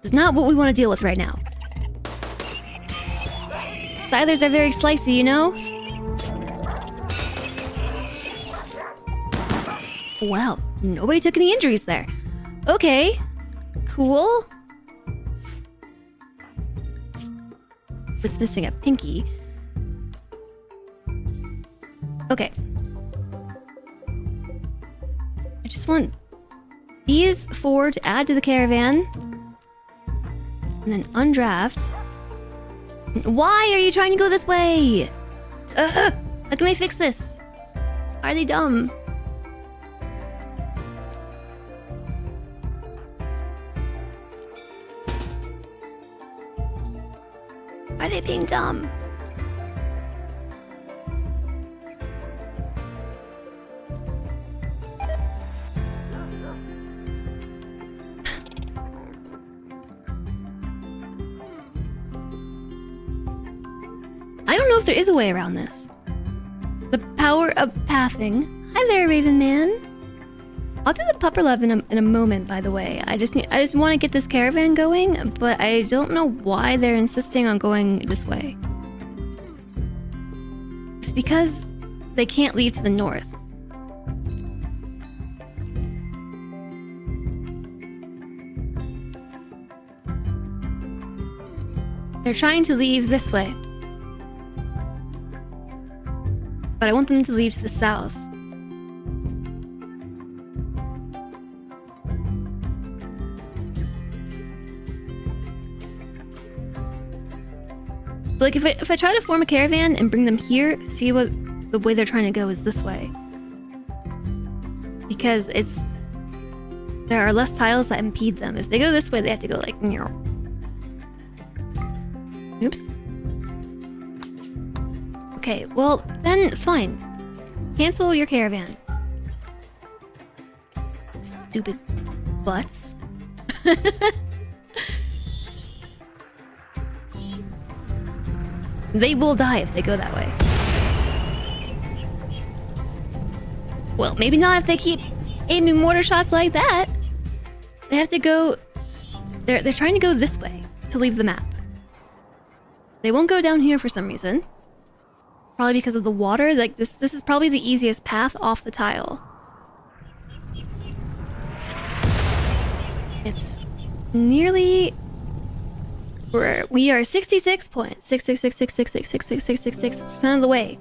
This is not what we want to deal with right now. Scythers are very slicey, you know? Wow, nobody took any injuries there. Okay, cool. It's missing a pinky. Okay. I just want these 4 to add to the caravan. And then undraft. Why are you trying to go this way? How can I fix this? Are they dumb? Are they being dumb? I don't know if there is a way around this. The power of pathing. Hi there, Raven Man. I'll do the pupper love in a moment, by the way. I just want to get this caravan going, but I don't know why they're insisting on going this way. It's because they can't leave to the north. They're trying to leave this way. But I want them to leave to the south. Like if I try to form a caravan and bring them here, see what the way they're trying to go is this way. Because there are less tiles that impede them. If they go this way, they have to go like near. Oops. Okay, well, then fine. Cancel your caravan. Stupid butts. They will die if they go that way. Well, maybe not if they keep aiming mortar shots like that. They have to go... They're trying to go this way to leave the map. They won't go down here for some reason. Probably because of the water. Like this is probably the easiest path off the tile. It's nearly... We are 66.666666666% of the way.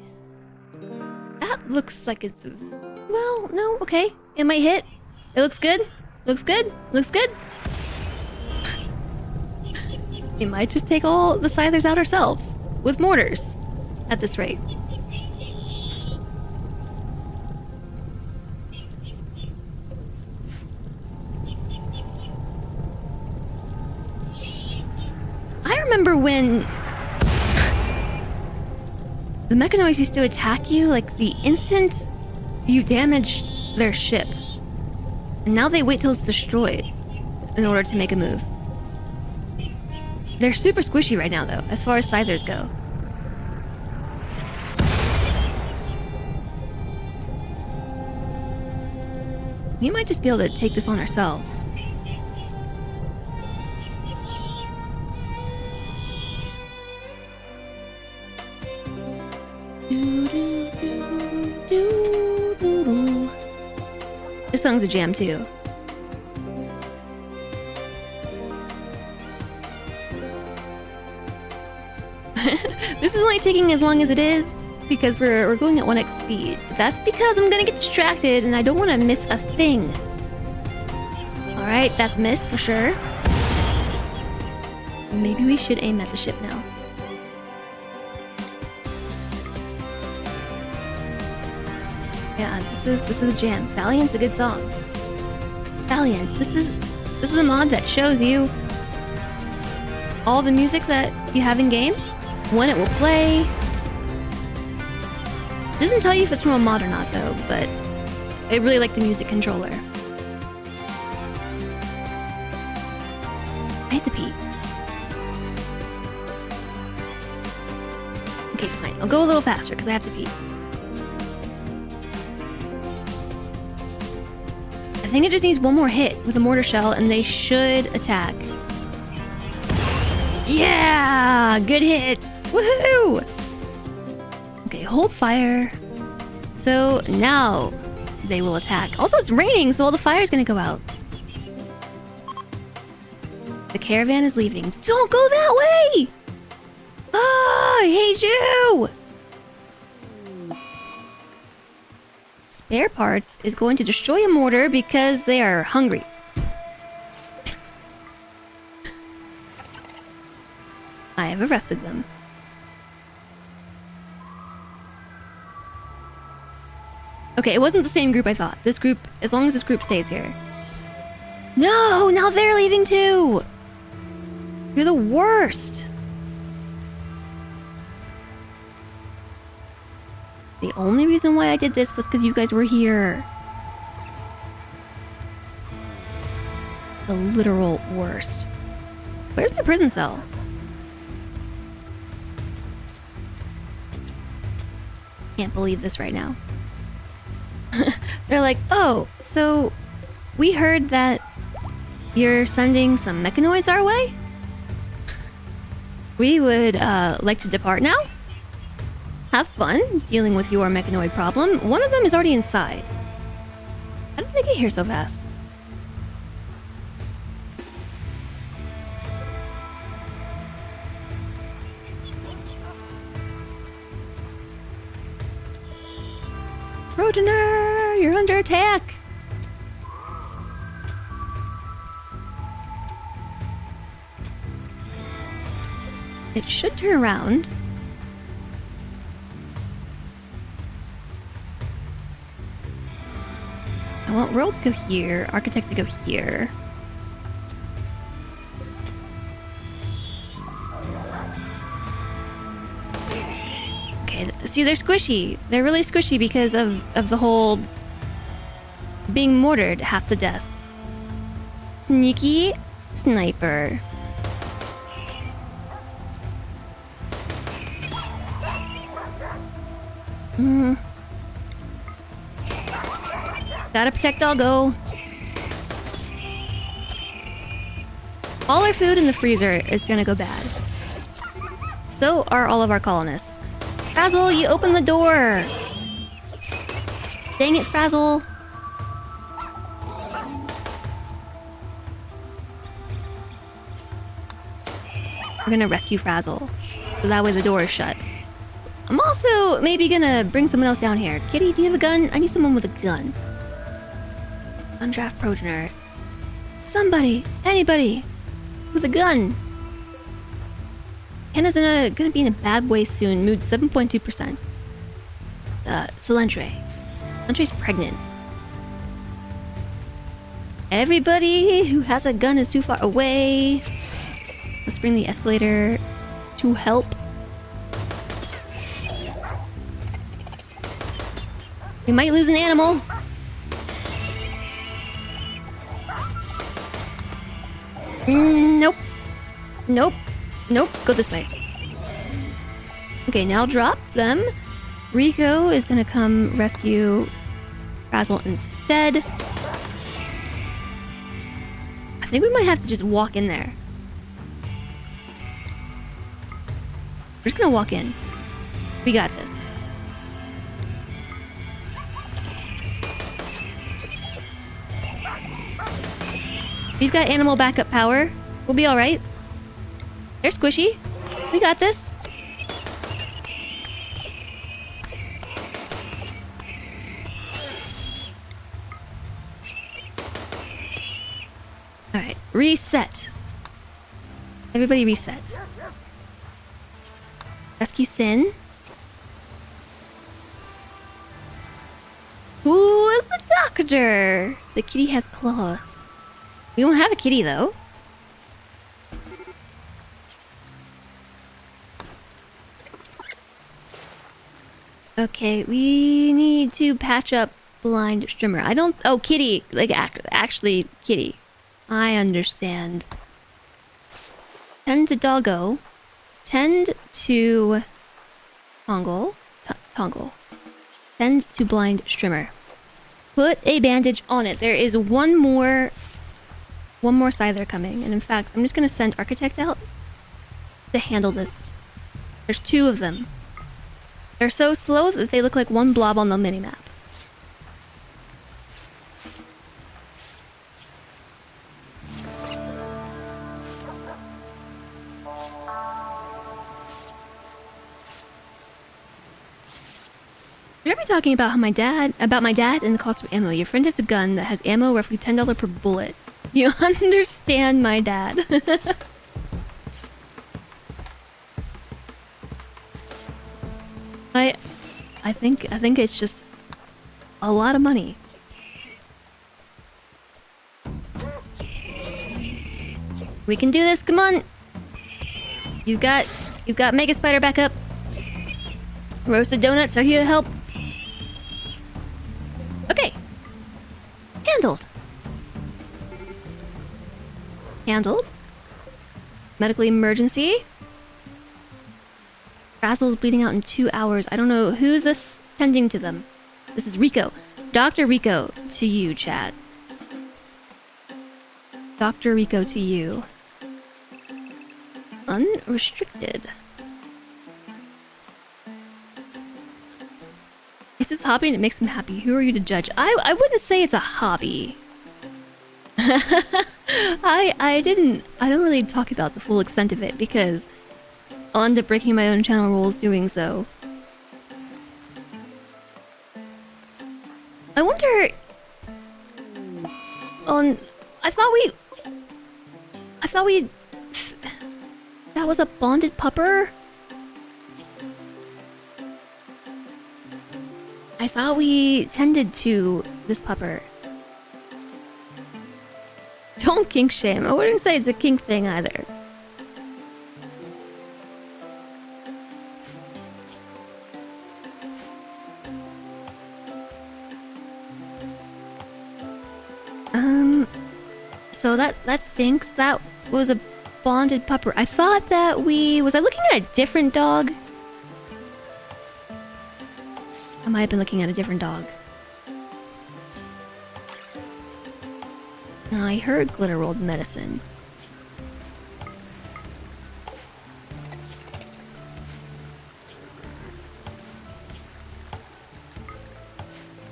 That looks like it's... Well, no, okay. It might hit. It looks good. Looks good. Looks good. We might just take all the scythers out ourselves. With mortars. At this rate. I remember when the Mechanoids used to attack you like the instant you damaged their ship. And now they wait till it's destroyed in order to make a move. They're super squishy right now though, as far as scythers go. We might just be able to take this on ourselves. This song's a jam too. This is only taking as long as it is because we're going at 1x speed. But that's because I'm gonna get distracted and I don't want to miss a thing. Alright, that's a miss for sure. Maybe we should aim at the ship now. Yeah, this is a jam. Valiant's a good song. Valiant, this is a mod that shows you all the music that you have in game, when it will play. It doesn't tell you if it's from a mod or not though, but I really like the music controller. I have to pee. Okay, fine. I'll go a little faster because I have to pee. I think it just needs one more hit with a mortar shell and they should attack. Yeah! Good hit! Woohoo! Okay, hold fire. So now they will attack. Also, it's raining, so all the fire's gonna go out. The caravan is leaving. Don't go that way! Ah, I hate you! Spare parts is going to destroy a mortar because they are hungry. I have arrested them. Okay, it wasn't the same group I thought. This group, as long as this group stays here. No, now they're leaving too! You're the worst! The only reason why I did this was because you guys were here. The literal worst. Where's my prison cell? Can't believe this right now. They're like, oh, so we heard that you're sending some mechanoids our way. We would like to depart now. Have fun dealing with your mechanoid problem. One of them is already inside. How did they get here so fast? Progenitor, you're under attack. It should turn around. I want World to go here, Architect to go here. Okay, see, they're squishy. They're really squishy because of the whole being mortared half to death. Sneaky sniper. Gotta protect doggo. All our food in the freezer is gonna go bad. So are all of our colonists. Frazzle, you open the door! Dang it, Frazzle! We're gonna rescue Frazzle, so that way the door is shut. I'm also maybe gonna bring someone else down here. Kitty, do you have a gun? I need someone with a gun. Undraft progenitor. Somebody, anybody, with a gun. Kenna's gonna be in a bad way soon. Mood 7.2%. Solentre. Solentre's pregnant. Everybody who has a gun is too far away. Let's bring the escalator to help. We might lose an animal. Nope. Nope. Nope. Go this way. Okay, now drop them. Rico is gonna come rescue Frazzle instead. I think we might have to just walk in there. We're just gonna walk in. We got this. We've got animal backup power. We'll be alright. They're squishy. We got this. Alright, reset. Everybody reset. Rescue Sin. Who is the doctor? The kitty has claws. We don't have a kitty though. Okay, we need to patch up blind strimmer. I don't... Oh, kitty. Like, actually, kitty. I understand. Tend to doggo. Tend to... Tongle. Tongle. Tend to blind strimmer. Put a bandage on it. There is one more scyther coming. And in fact, I'm just going to send Architect out to handle this. There's two of them. They're so slow that they look like one blob on the minimap. You're ever talking about my dad and the cost of ammo. Your friend has a gun that has ammo roughly $10 per bullet. You understand my dad. I think it's just a lot of money. We can do this. Come on. You've got Mega Spider back up. Roasted donuts are here to help. Okay. Handled. Handled. Medical emergency. Frazzle's bleeding out in 2 hours. I don't know who's this tending to them. This is Rico. Dr. Rico to you, Chad. Dr. Rico to you. Unrestricted. It's his hobby and it makes him happy. Who are you to judge? I wouldn't say it's a hobby. I don't really talk about the full extent of it because I'll end up breaking my own channel rules doing so. I wonder... I thought we... That was a bonded pupper? I thought we tended to this pupper. Don't kink shame. I wouldn't say it's a kink thing either. So that stinks. That was a bonded pupper. I thought that was I looking at a different dog? I might have been looking at a different dog. I heard glitter rolled medicine.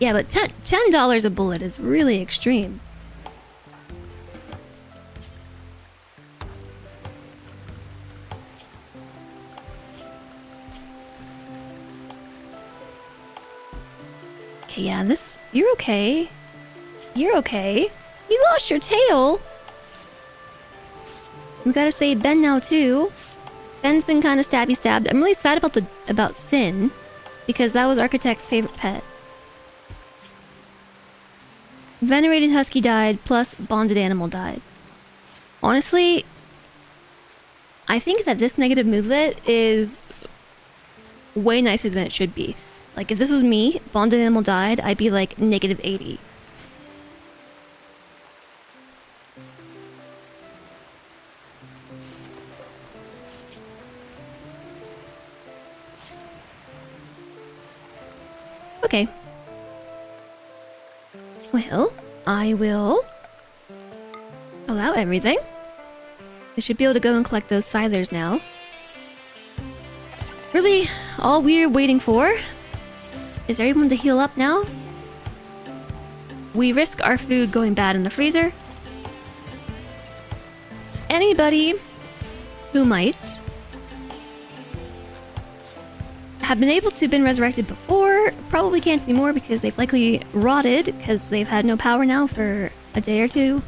Yeah, but $10 a bullet is really extreme. Okay, yeah, you're okay. You're okay. You lost your tail. We gotta say Ben now too. Ben's been kind of stabbed. I'm really sad about Sin, because that was Architect's favorite pet. Venerated Husky died, plus bonded animal died. Honestly, I think that this negative moodlet is way nicer than it should be. Like, if this was me, bonded animal died, I'd be like -80. Okay. Well, I will allow everything. I should be able to go and collect those silers now. Really, all we're waiting for is everyone to heal up now. We risk our food going bad in the freezer. Anybody who might have been able to have been resurrected before probably can't anymore because they've likely rotted because they've had no power now for a day or two.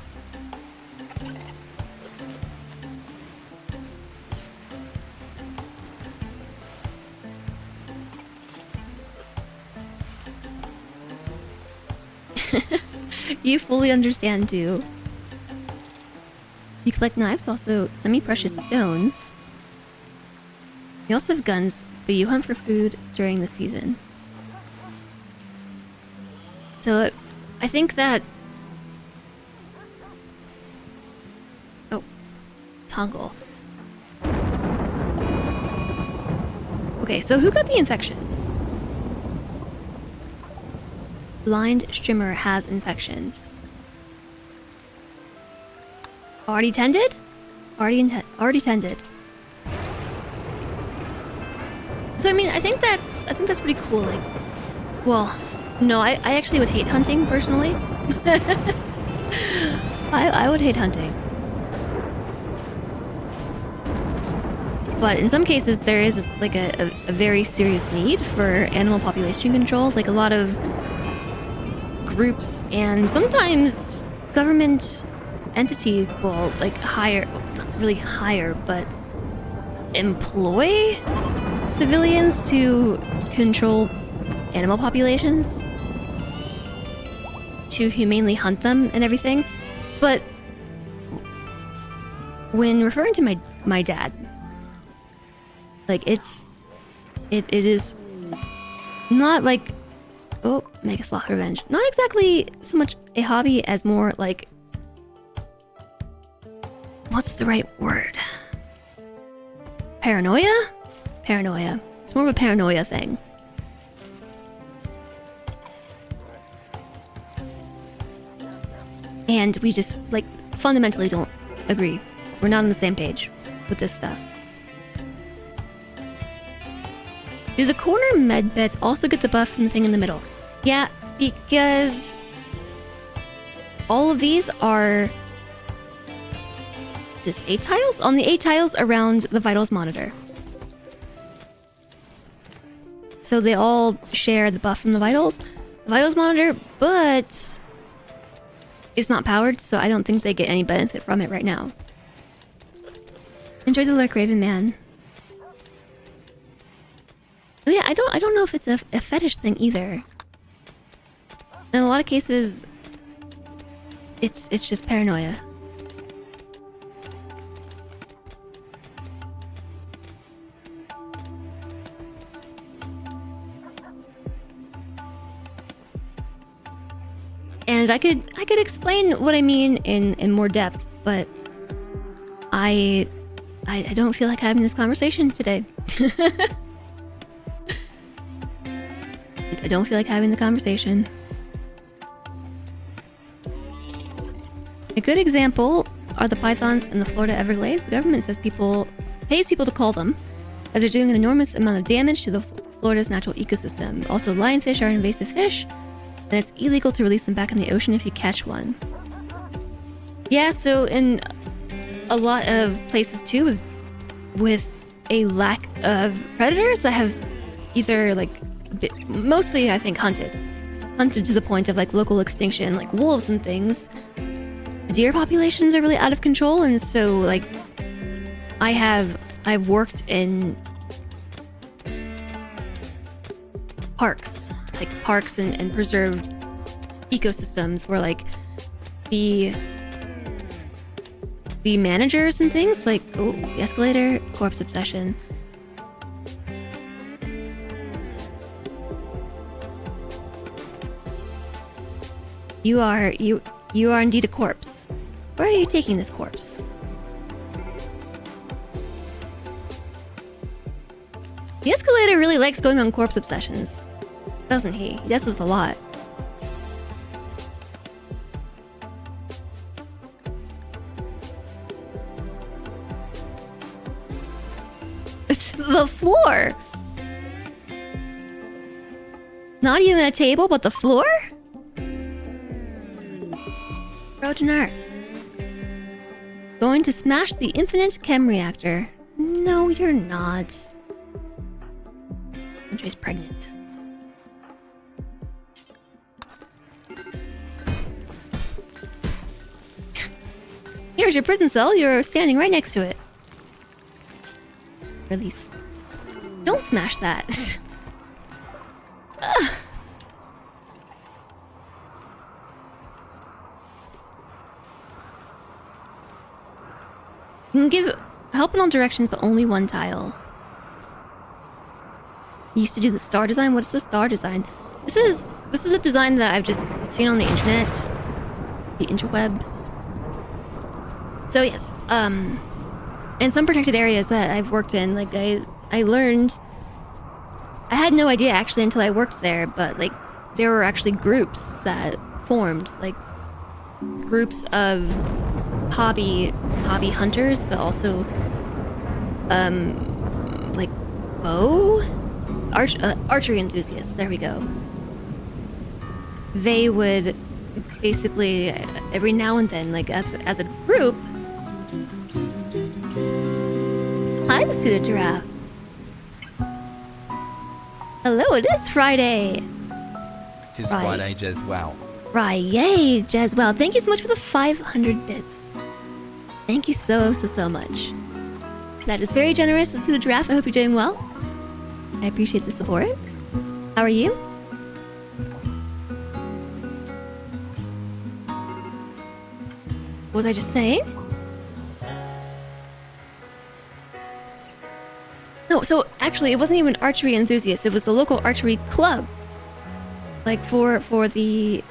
You fully understand too. You collect knives, also semi-precious stones. You also have guns, but you hunt for food during the season. So, I think that... Oh. Toggle. Okay, so who got the infection? Blind Strimmer has infection. Already tended? Already tended. So I mean, I think that's pretty cool. Like, well, no, I actually would hate hunting personally. I would hate hunting. But in some cases, there is like a very serious need for animal population control. Like a lot of groups and sometimes government entities will like hire, well, not really hire, but employ civilians to control animal populations, to humanely hunt them and everything. But when referring to my dad, like it is not like, oh, Mega Sloth Revenge. Not exactly so much a hobby as more like, what's the right word? Paranoia? Paranoia. It's more of a paranoia thing. And we just, like, fundamentally don't agree. We're not on the same page with this stuff. Do the corner med beds also get the buff from the thing in the middle? Yeah, because all of these are just 8 tiles? On the 8 tiles around the vitals monitor. So they all share the buff from the vitals monitor, but it's not powered, so I don't think they get any benefit from it right now. Enjoy the Lurk Raven Man. Oh yeah, I don't know if it's a fetish thing either. In a lot of cases, it's just paranoia. And I could explain what I mean in more depth, but I don't feel like having this conversation today. I don't feel like having the conversation. A good example are the pythons in the Florida Everglades. The government says pays people to call them, as they're doing an enormous amount of damage to the Florida's natural ecosystem. Also, lionfish are invasive fish, and it's illegal to release them back in the ocean if you catch one. Yeah, so in a lot of places too, with a lack of predators that have either like mostly I think hunted to the point of like local extinction, like wolves and things. Deer populations are really out of control, and so like I've worked in parks and preserved ecosystems where like the managers and things like the escalator, corpse obsession. You are indeed a corpse. Where are you taking this corpse? The escalator really likes going on corpse obsessions, doesn't he? He does this a lot. The floor! Not even a table, but the floor? Trojaner. Going to smash the infinite chem reactor. No, you're not. Andre's pregnant. Here's your prison cell. You're standing right next to it. Release. Don't smash that. You can give help in all directions, but only one tile. You used to do the star design. What's the star design? This is a design that I've just seen on the internet, the interwebs. So yes, in some protected areas that I've worked in, like I learned. I had no idea actually until I worked there, but like there were actually groups that formed, like groups of hobby hunters, but also like archery enthusiasts. There we go. They would basically every now and then, like as a group. Hi, the suited giraffe. Hello, it is Friday. It is Friday, Jeswell. Friday, Jeswell. Thank you so much for the 500 bits. Thank you so much. That is very generous, the suited giraffe. I hope you're doing well. I appreciate the support. How are you? What was I just saying? No, so actually it wasn't even archery enthusiasts, it was the local archery club. Like for the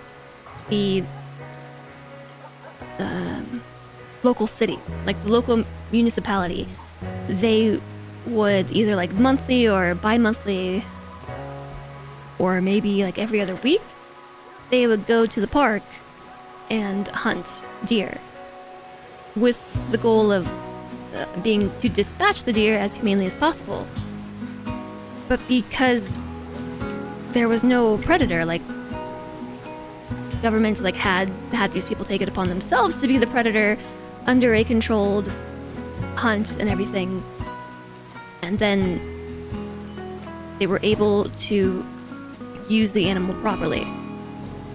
local city, like the local municipality. They would either like monthly or bi-monthly or maybe like every other week, they would go to the park and hunt deer. with the goal of being to dispatch the deer as humanely as possible. But because there was no predator, like government like had these people take it upon themselves to be the predator under a controlled hunt and everything, and then they were able to use the animal properly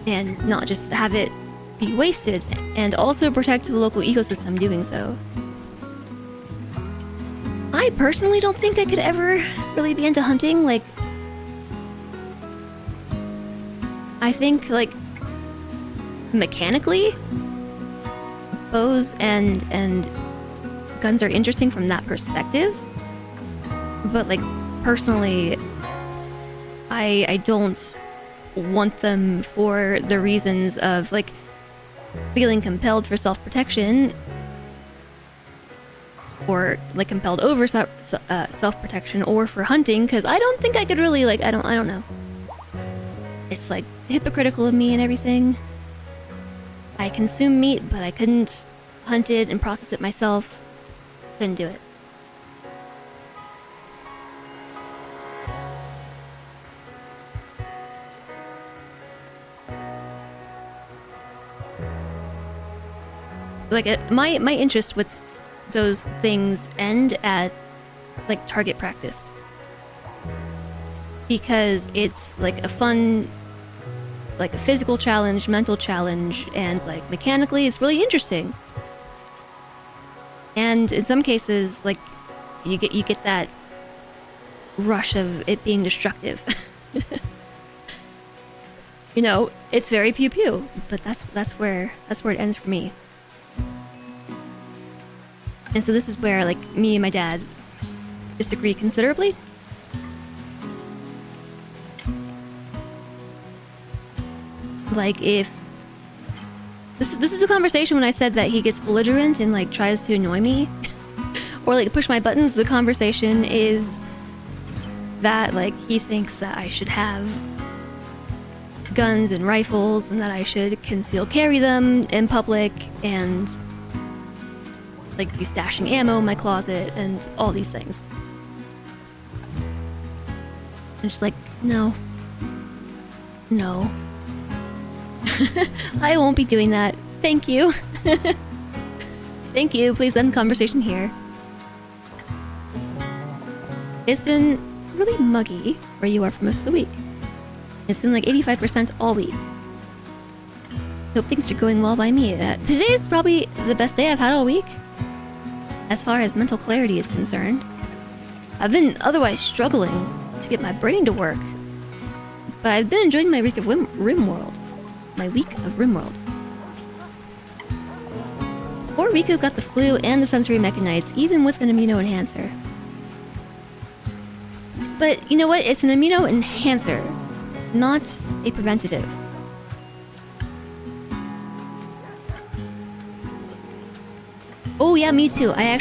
and not just have it be wasted, and also protect the local ecosystem doing so. I personally don't think I could ever really be into hunting. Like, I think like mechanically bows and guns are interesting from that perspective, but like personally I don't want them for the reasons of like feeling compelled for self-protection, or like compelled over self-protection, or for hunting, because I don't think I could really like I don't know. It's like hypocritical of me and everything. I consume meat, but I couldn't hunt it and process it myself. Couldn't do it. Like my interest with those things end at like target practice, because it's like a fun, like a physical challenge, mental challenge, and like mechanically it's really interesting. And in some cases, like you get that rush of it being destructive. You know, it's very pew pew, but that's where it ends for me. And so this is where like me and my dad disagree considerably. Like, if this is a conversation when I said that he gets belligerent and like tries to annoy me or like push my buttons, the conversation is that like he thinks that I should have guns and rifles and that I should conceal carry them in public and like be stashing ammo in my closet and all these things. I'm just like, no. I won't be doing that. Thank you. Thank you. Please end the conversation here. It's been really muggy where you are for most of the week. It's been like 85% all week. Hope things are going well by me. Today is probably the best day I've had all week, as far as mental clarity is concerned. I've been otherwise struggling to get my brain to work, but I've been enjoying my week of rimworld. Poor Riku got the flu and the sensory mechanites, even with an amino enhancer. But you know what? It's an amino enhancer, not a preventative. Oh yeah, me too. I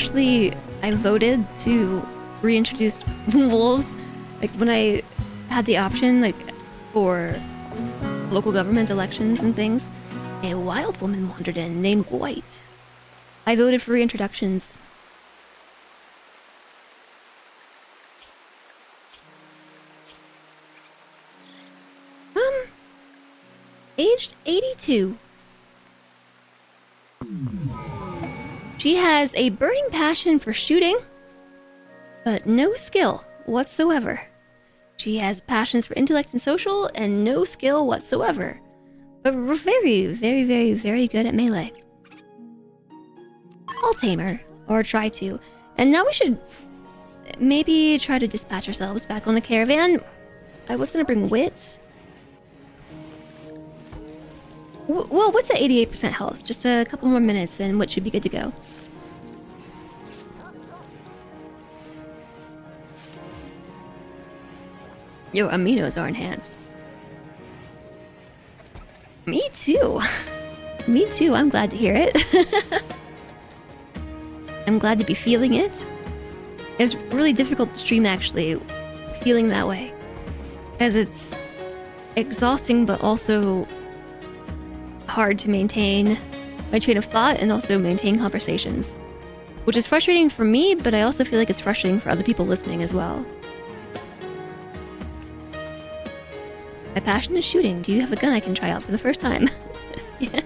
voted to reintroduce wolves, like when I had the option, like for local government elections and things. A wild woman wandered in named White. I voted for reintroductions. Aged 82. She has a burning passion for shooting, but no skill whatsoever. She has passions for intellect and social, and no skill whatsoever. But we're very, very, very, very good at melee. I'll tame her, or try to. And now we should maybe try to dispatch ourselves back on the caravan. I was gonna bring wit. Well, what's at 88% health? Just a couple more minutes and Wit should be good to go. Your aminos are enhanced. Me too. Me too, I'm glad to hear it. I'm glad to be feeling it. It's really difficult to stream actually feeling that way, as it's exhausting but also hard to maintain my train of thought and also maintain conversations. Which is frustrating for me, but I also feel like it's frustrating for other people listening as well. My passion is shooting. Do you have a gun I can try out for the first time? Yeah.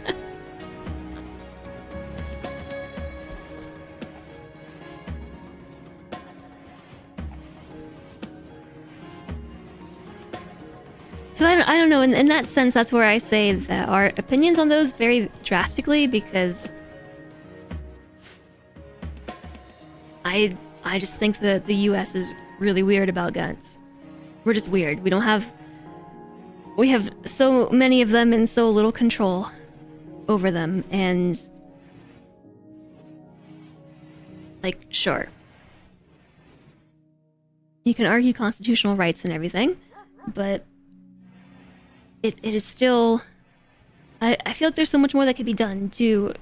So I don't know, in that sense, that's where I say that our opinions on those vary drastically, because I just think that the US is really weird about guns. We're just weird. We have so many of them and so little control over them, and like, sure, you can argue constitutional rights and everything, but it is still... I feel like there's so much more that could be done to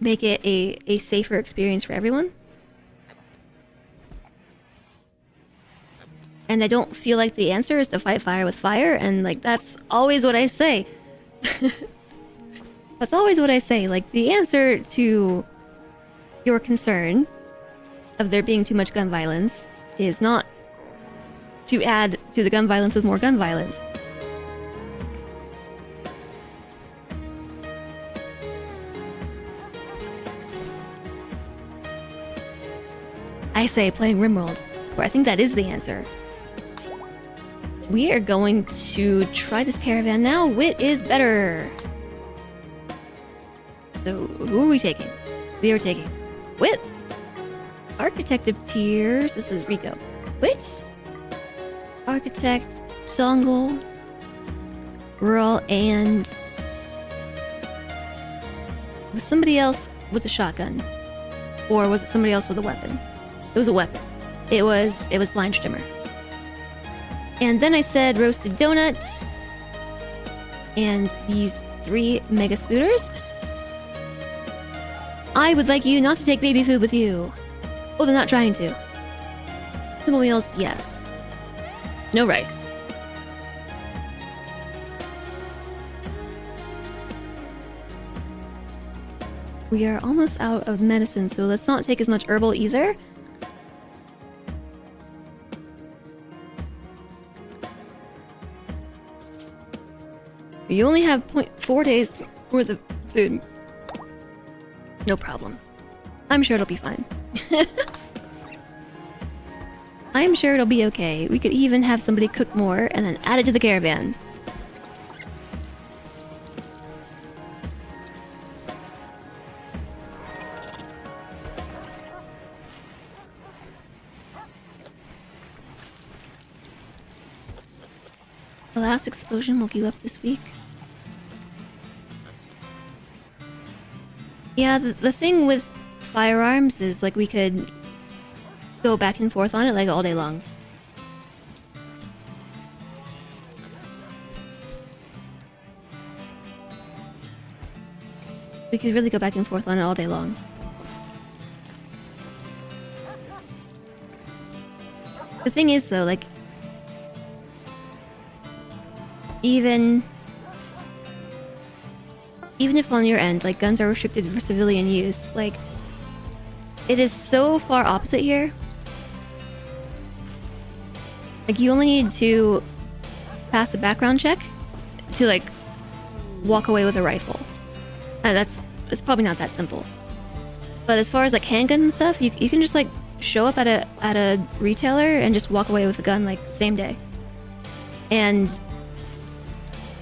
make it a safer experience for everyone. And I don't feel like the answer is to fight fire with fire, and like, that's always what I say. That's always what I say. Like, the answer to your concern of there being too much gun violence is not to add to the gun violence with more gun violence. I say playing Rimworld, where I think that is the answer. We are going to try this caravan now. Wit is better. So, who are we taking? We are taking Wit. Architect of Tears. This is Rico. Wit. Architect. Songle. Rural, and... was somebody else with a shotgun? Or was it somebody else with a weapon? It was a weapon. It was Blind Strimmer. And then I said roasted donut. And these 3 mega scooters. I would like you not to take baby food with you. Oh, they're not trying to. Simple meals, yes. No rice. We are almost out of medicine, so let's not take as much herbal either. You only have 0.4 days worth of food. No problem. I'm sure it'll be fine. I'm sure it'll be okay. We could even have somebody cook more and then add it to the caravan. The last explosion woke you up this week. Yeah, the thing with firearms is, like, we could go back and forth on it, like, all day long. We could really go back and forth on it all day long. The thing is, though, like, even if on your end, like, guns are restricted for civilian use, like, it is so far opposite here. Like, you only need to pass a background check to, like, walk away with a rifle. That's probably not that simple. But as far as, like, handguns and stuff, you can just, like, show up at a retailer and just walk away with a gun, like, same day. And,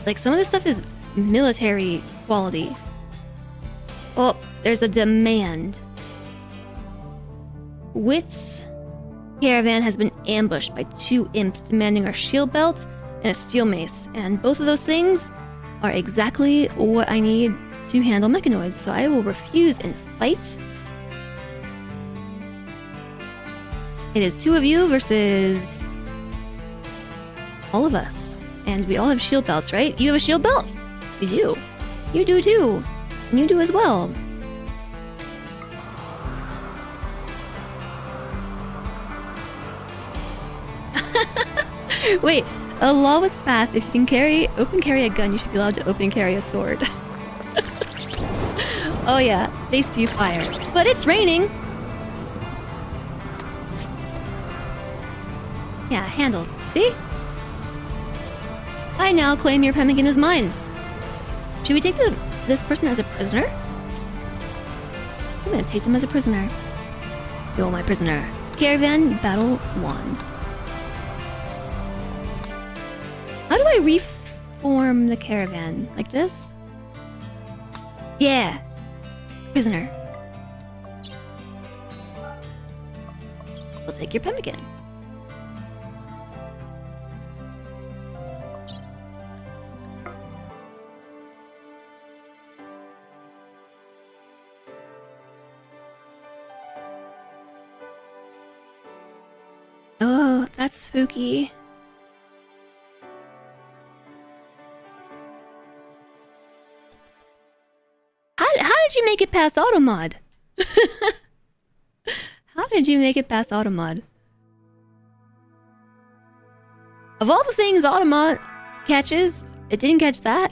like, some of this stuff is military quality. Oh, there's a demand. Wit's caravan has been ambushed by 2 imps demanding our shield belt and a steel mace, and both of those things are exactly what I need to handle mechanoids, so I will refuse and fight. It is 2 of you versus all of us, and we all have shield belts, right? You have a shield belt? You do. You do too. And you do as well. Wait, a law was passed. If you can open carry a gun, you should be allowed to open carry a sword. Oh yeah, they spew fire. But it's raining! Yeah, handled. See? I now claim your pemmican is mine. Should we take this person as a prisoner? I'm gonna take them as a prisoner. You're my prisoner. Caravan battle 1. How do I reform the caravan? Like this? Yeah. Prisoner. We'll take your pemmican. Oh, that's spooky. How did you make it past automod? How did you make it past automod? Of all the things automod catches, it didn't catch that.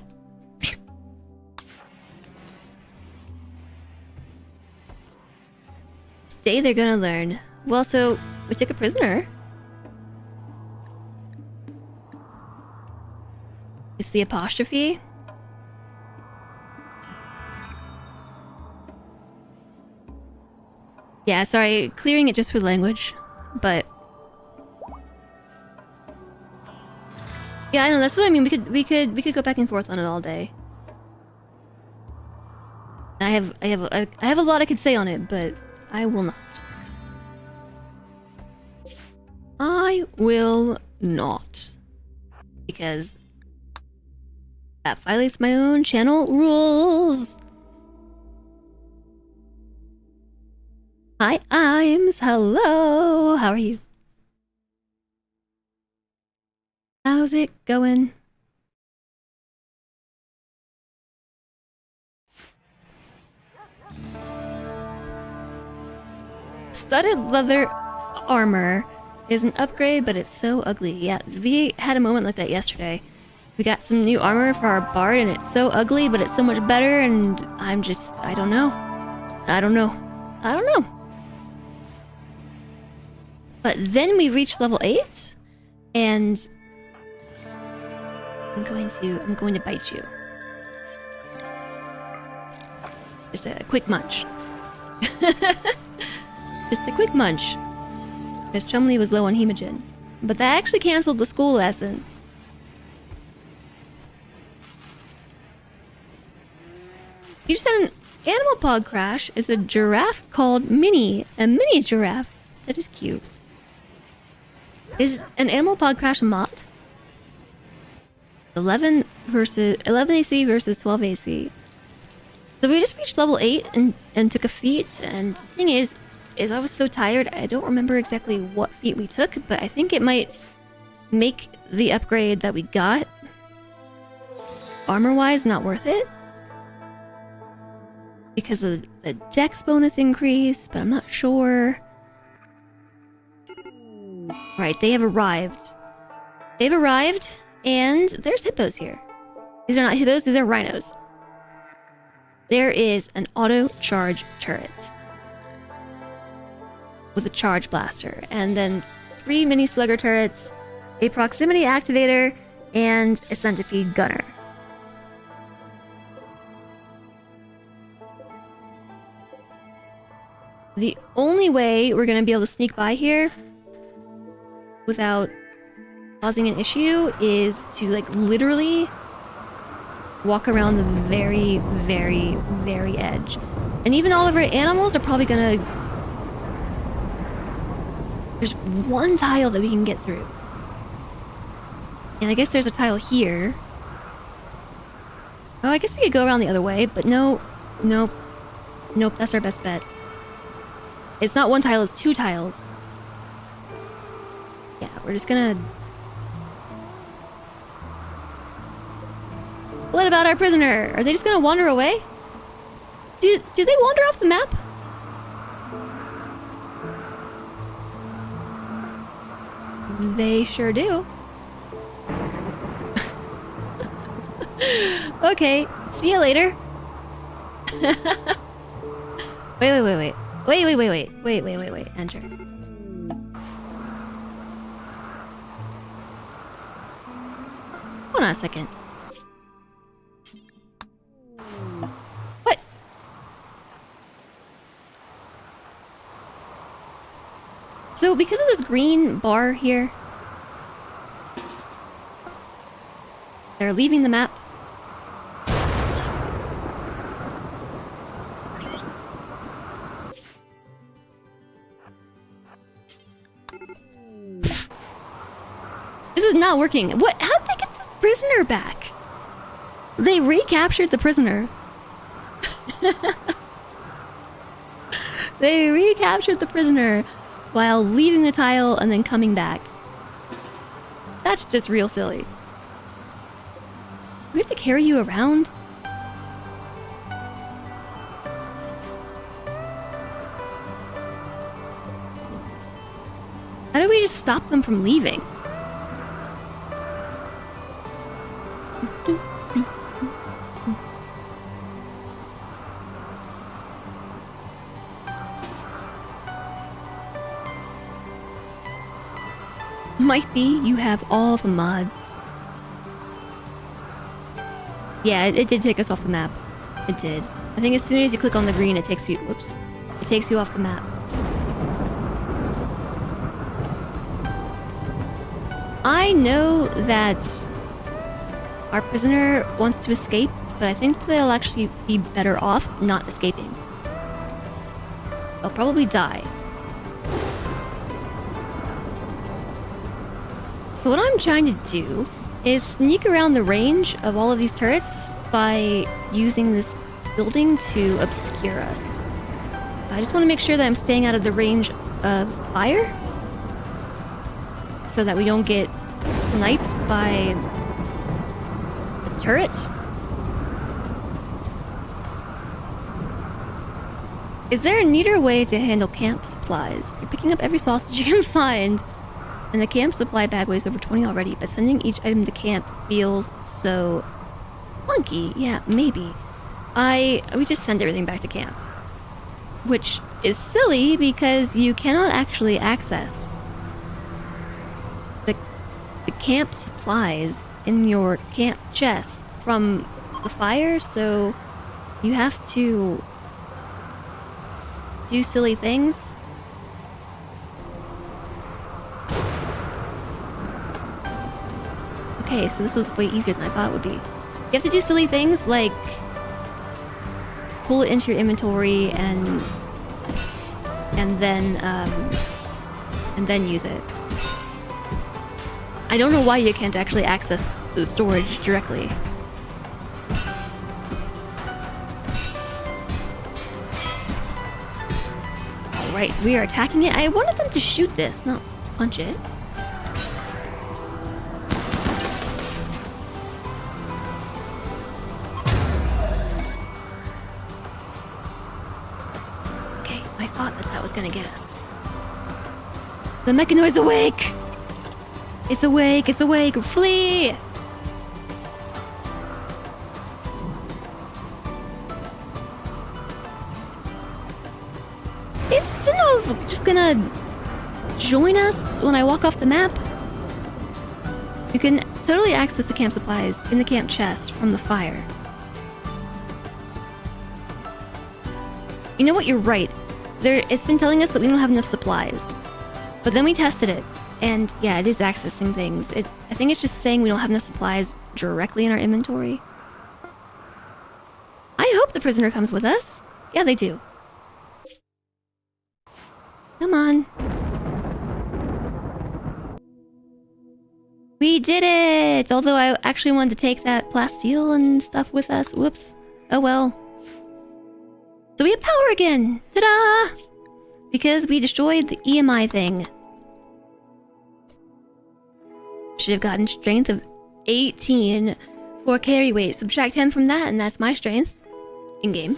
Today they're gonna learn. Well, so we took a prisoner. It's the apostrophe. Yeah, sorry, clearing it just with language, but yeah, I know that's what I mean. We could go back and forth on it all day. I have a lot I could say on it, but I will not. I will not, because that violates my own channel rules. Hi, Imes. Hello. How are you? How's it going? Studded leather armor is an upgrade, but it's so ugly. Yeah, we had a moment like that yesterday. We got some new armor for our bard, and it's so ugly, but it's so much better, and I'm just... I don't know. I don't know. I don't know. But then we reached level 8, and... I'm going to bite you. Just a quick munch. Just a quick munch. Because Chumley was low on hemogen. But that actually canceled the school lesson. You just had an animal pod crash. It's a giraffe called Minnie. A mini giraffe. That is cute. Is an animal pod crash a mod? 11 AC versus 12 AC. So we just reached level 8 and took a feat, and the thing is I was so tired, I don't remember exactly what feat we took, but I think it might make the upgrade that we got armor-wise not worth it. Because of the dex bonus increase, but I'm not sure. Right, they have arrived. They've arrived, and there's hippos here. These are not hippos, these are rhinos. There is an auto-charge turret with a charge blaster, and then 3 mini slugger turrets, a proximity activator, and a centipede gunner. The only way we're gonna be able to sneak by here without causing an issue is to, like, literally walk around the very, very, very edge. And even all of our animals are probably gonna... There's one tile that we can get through. And I guess there's a tile here. Oh, I guess we could go around the other way, but no. Nope. Nope, that's our best bet. It's not one tile, it's 2 tiles. Yeah, we're just gonna... What about our prisoner? Are they just gonna wander away? Do they wander off the map? They sure do. Okay, see you later. Wait. Enter. Hold on a second. What? So because of this green bar here, they're leaving the map. This is not working. What? How'd they get the prisoner back? They recaptured the prisoner. They recaptured the prisoner while leaving the tile and then coming back. That's just real silly. We have to carry you around? How do we just stop them from leaving? Might be you have all the mods. Yeah, it did take us off the map. It did. I think as soon as you click on the green, it takes you... Whoops. It takes you off the map. I know that our prisoner wants to escape, but I think they'll actually be better off not escaping. They'll probably die. So what I'm trying to do is sneak around the range of all of these turrets by using this building to obscure us. I just want to make sure that I'm staying out of the range of fire so that we don't get sniped by the turret. Is there a neater way to handle camp supplies? You're picking up every sausage you can find. And the camp supply bag weighs over 20 already, but sending each item to camp feels so clunky. Yeah, maybe. We just send everything back to camp. Which is silly because you cannot actually access the camp supplies in your camp chest from the fire, so you have to do silly things. Okay, so this was way easier than I thought it would be. You have to do silly things like pull it into your inventory and then use it. I don't know why you can't actually access the storage directly. Alright, we are attacking it. I wanted them to shoot this, not punch it. That was gonna get us. The mechanoid's awake! It's awake, it's awake! Flee! Is Sinov just gonna join us when I walk off the map? You can totally access the camp supplies in the camp chest from the fire. You know what? You're right. It's been telling us that we don't have enough supplies. But then we tested it, and yeah, it is accessing things. I think it's just saying we don't have enough supplies directly in our inventory. I hope the prisoner comes with us. Yeah, they do. Come on. We did it! Although I actually wanted to take that plasteel and stuff with us. Whoops. Oh well. So we have power again! Ta-da! Because we destroyed the EMI thing. Should have gotten strength of 18 for carry weight. Subtract 10 from that, and that's my strength. In-game.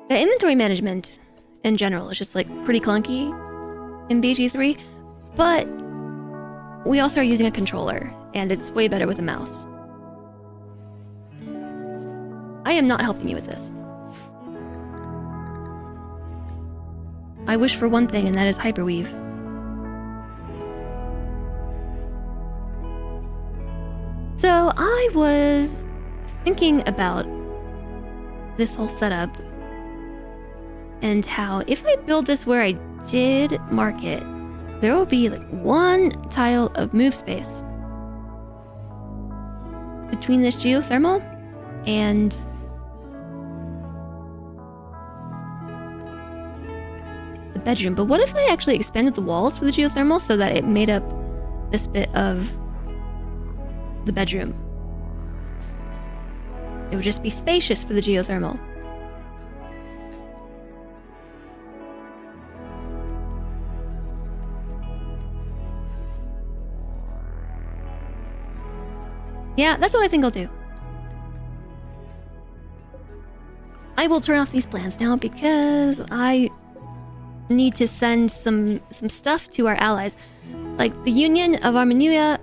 The inventory management, in general, is just, like, pretty clunky in BG3. But we also are using a controller, and it's way better with a mouse. I am not helping you with this. I wish for one thing, and that is hyperweave. So I was thinking about this whole setup and how if I build this where I did mark it, there will be like one tile of move space between this geothermal and the bedroom. But what if I actually expanded the walls for the geothermal so that it made up this bit of the bedroom? It would just be spacious for the geothermal. Yeah, that's what I think I'll do. I will turn off these plans now because I need to send some stuff to our allies. Like the Union of Armenuia,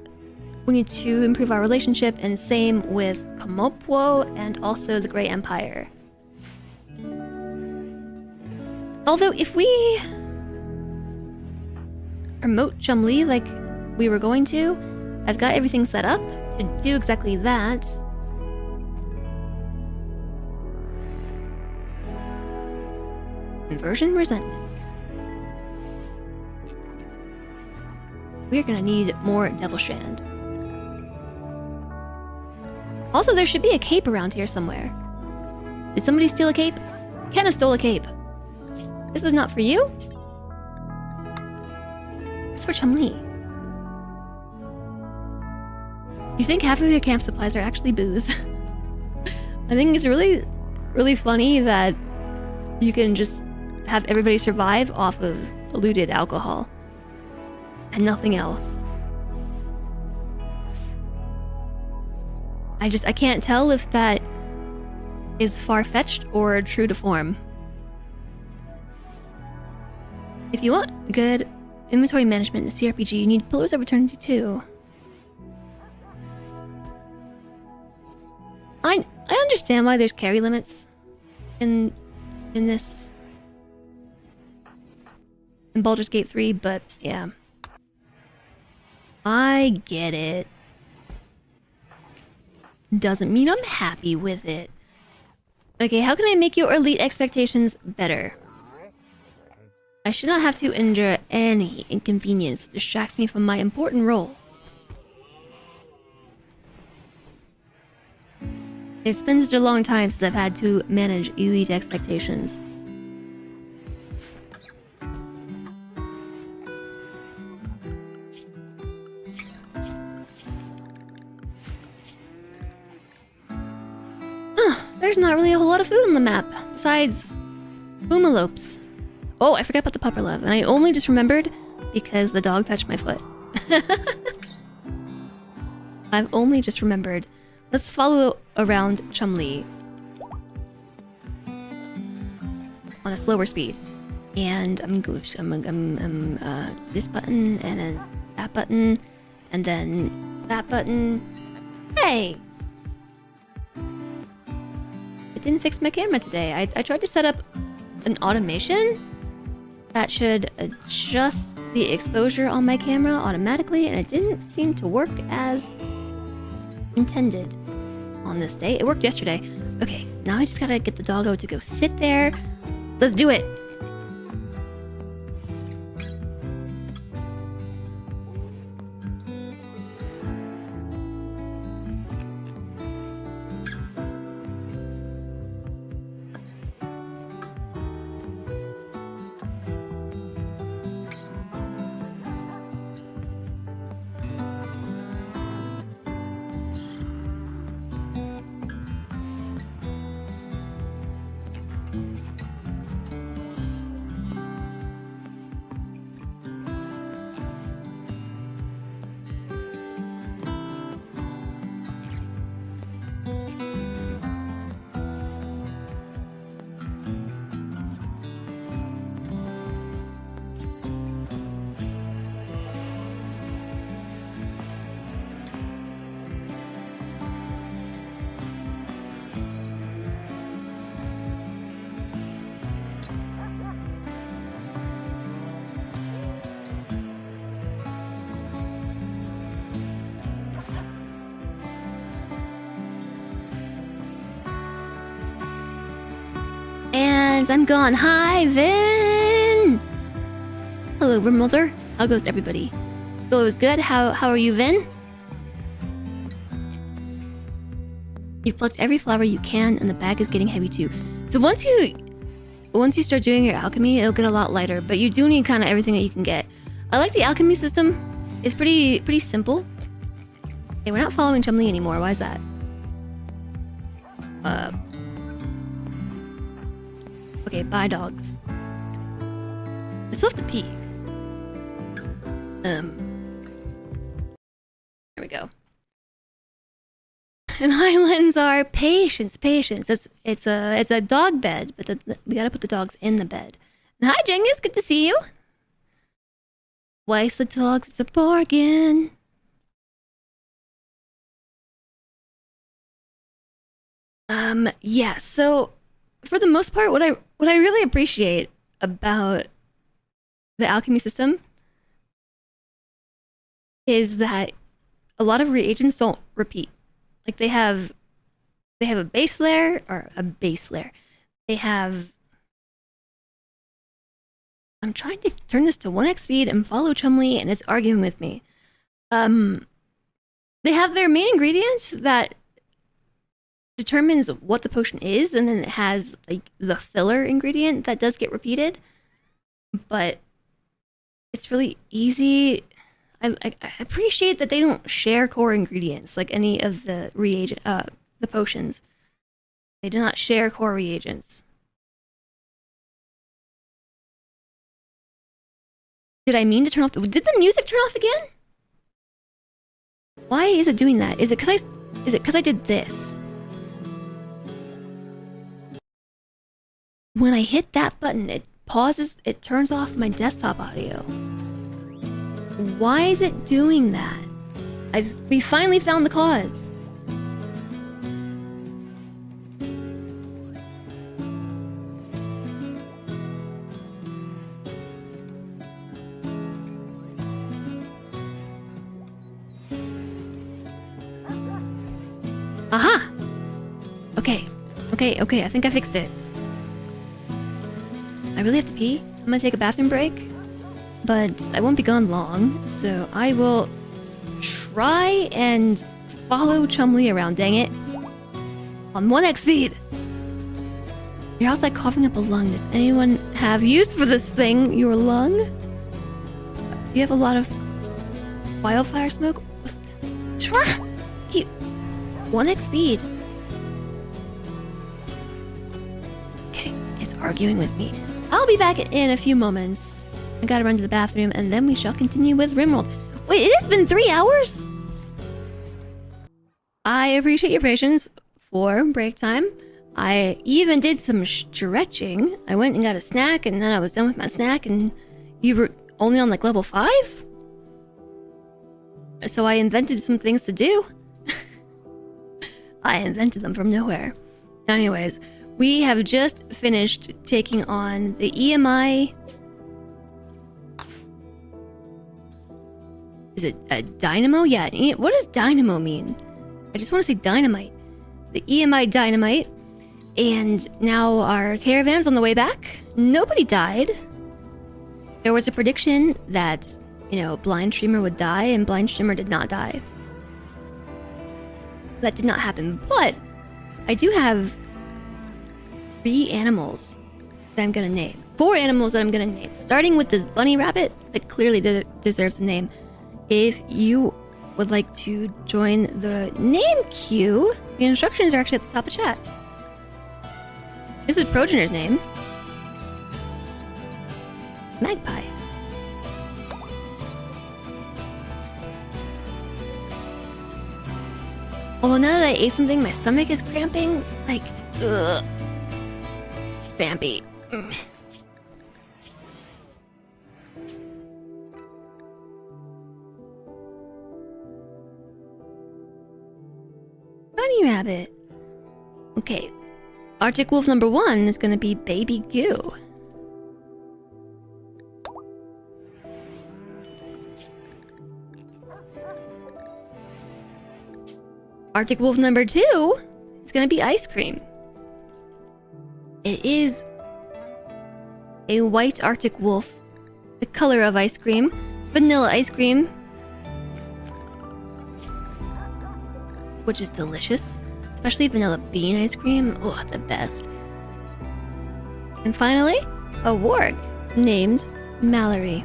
we need to improve our relationship, and same with Komopwo and also the Grey Empire. Although if we promote Chumli like we were going to, I've got everything set up to do exactly that. Conversion resentment. We're gonna need more Devil Shand. Also, there should be a cape around here somewhere. Did somebody steal a cape? Kenna stole a cape. This is not for you? It's for Chumli. You think half of your camp supplies are actually booze? I think it's really, really funny that you can just have everybody survive off of looted alcohol and nothing else. I can't tell if that is far-fetched or true to form. If you want good inventory management in a CRPG, you need Pillars of Eternity too. I understand why there's carry limits in this in Baldur's Gate 3, but yeah. I get it. Doesn't mean I'm happy with it. Okay, how can I make your elite expectations better? I should not have to endure any inconvenience that distracts me from my important role. It's been such a long time since I've had to manage elite expectations. There's not really a whole lot of food on the map, besides boomalopes. Oh, I forgot about the pupperlove, and I only just remembered because the dog touched my foot. I've only just remembered. Let's follow around Chumli on a slower speed, and I'm this button, and then that button, and then that button. Hey. It didn't fix my camera today. I tried to set up an automation that should adjust the exposure on my camera automatically, and it didn't seem to work as intended on this day. It worked yesterday. Okay, now I just gotta get the doggo to go sit there. Let's do it! means I'm gone. Hi, Vin! Hello, Rimworlder. How goes everybody? Goes good. How are you, Vin? You've plucked every flower you can, and the bag is getting heavy too. So once you start doing your alchemy, it'll get a lot lighter, but you do need kind of everything that you can get. I like the alchemy system. It's pretty simple. Okay, we're not following Chumley anymore. Why is that? Okay, bye dogs. I still have to pee. There we go. And islands are patience. It's a dog bed, but we gotta put the dogs in the bed. And hi, Jengus, good to see you. Twice the dogs, it's a bargain. Yeah. So, for the most part, what I really appreciate about the alchemy system is that a lot of reagents don't repeat. Like they have a base layer or a base layer. They have. I'm trying to turn this to 1x speed and follow Chumley, and it's arguing with me. They have their main ingredient that determines what the potion is, and then it has like the filler ingredient that does get repeated. But it's really easy. I appreciate that they don't share core ingredients like any of the the potions. They do not share core reagents. Did I mean to turn off did the music turn off again? Why is it doing that? Is it because I did this? When I hit that button, it pauses, it turns off my desktop audio. Why is it doing that? We finally found the cause. Aha! Okay, I think I fixed it. I really have to pee. I'm gonna take a bathroom break. But I won't be gone long, so I will try and follow Chumley around, dang it. On 1x speed! You're outside coughing up a lung. Does anyone have use for this thing, your lung? Do you have a lot of wildfire smoke? Keep 1x speed. Okay, it's arguing with me. I'll be back in a few moments. I gotta run to the bathroom, and then we shall continue with Rimworld. Wait, it has been 3 hours? I appreciate your patience for break time. I even did some stretching. I went and got a snack, and then I was done with my snack, and you were only on like level 5? So I invented some things to do. I invented them from nowhere. Anyways, we have just finished taking on the EMI... Is it a dynamo? Yeah, what does dynamo mean? I just want to say dynamite. The EMI dynamite. And now our caravan's on the way back. Nobody died. There was a prediction that, Blind Streamer would die, and Blind Streamer did not die. That did not happen, but I do have 3 animals that I'm gonna name. 4 animals that I'm gonna name. Starting with this bunny rabbit that clearly deserves a name. If you would like to join the name queue, the instructions are actually at the top of chat. This is Progener's name. Magpie. Although now that I ate something, my stomach is cramping. Like, ugh. Vampy. Bunny rabbit. Okay. Arctic wolf number 1 is gonna be Baby Goo. Arctic wolf number 2 is gonna be Ice Cream. It is a white Arctic wolf, the color of ice cream, vanilla ice cream, which is delicious, especially vanilla bean ice cream. Oh, the best. And finally, a warg named Mallory.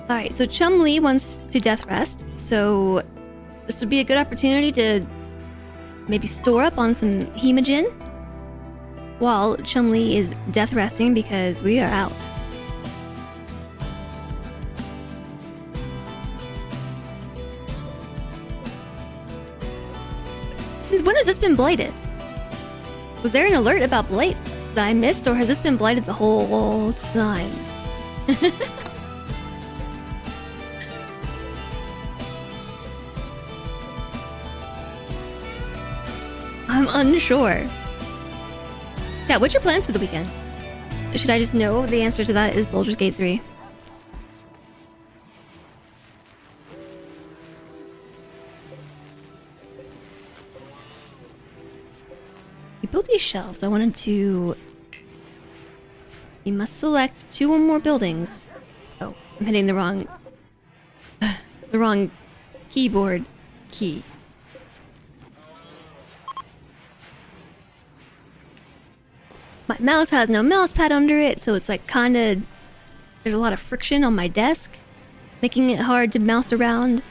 Alright, so Chumlee wants to death rest, so this would be a good opportunity to maybe store up on some hemogen while Chumlee is death resting because we are out. Since when has this been blighted? Was there an alert about blight that I missed, or has this been blighted the whole time? I'm unsure. Yeah, what's your plans for the weekend? Should I just know the answer to that is Baldur's Gate 3? We built these shelves. I wanted to... You must select 2 or more buildings. Oh, I'm hitting the wrong... the wrong keyboard key. My mouse has no mouse pad under it, so it's like kinda... There's a lot of friction on my desk, making it hard to mouse around.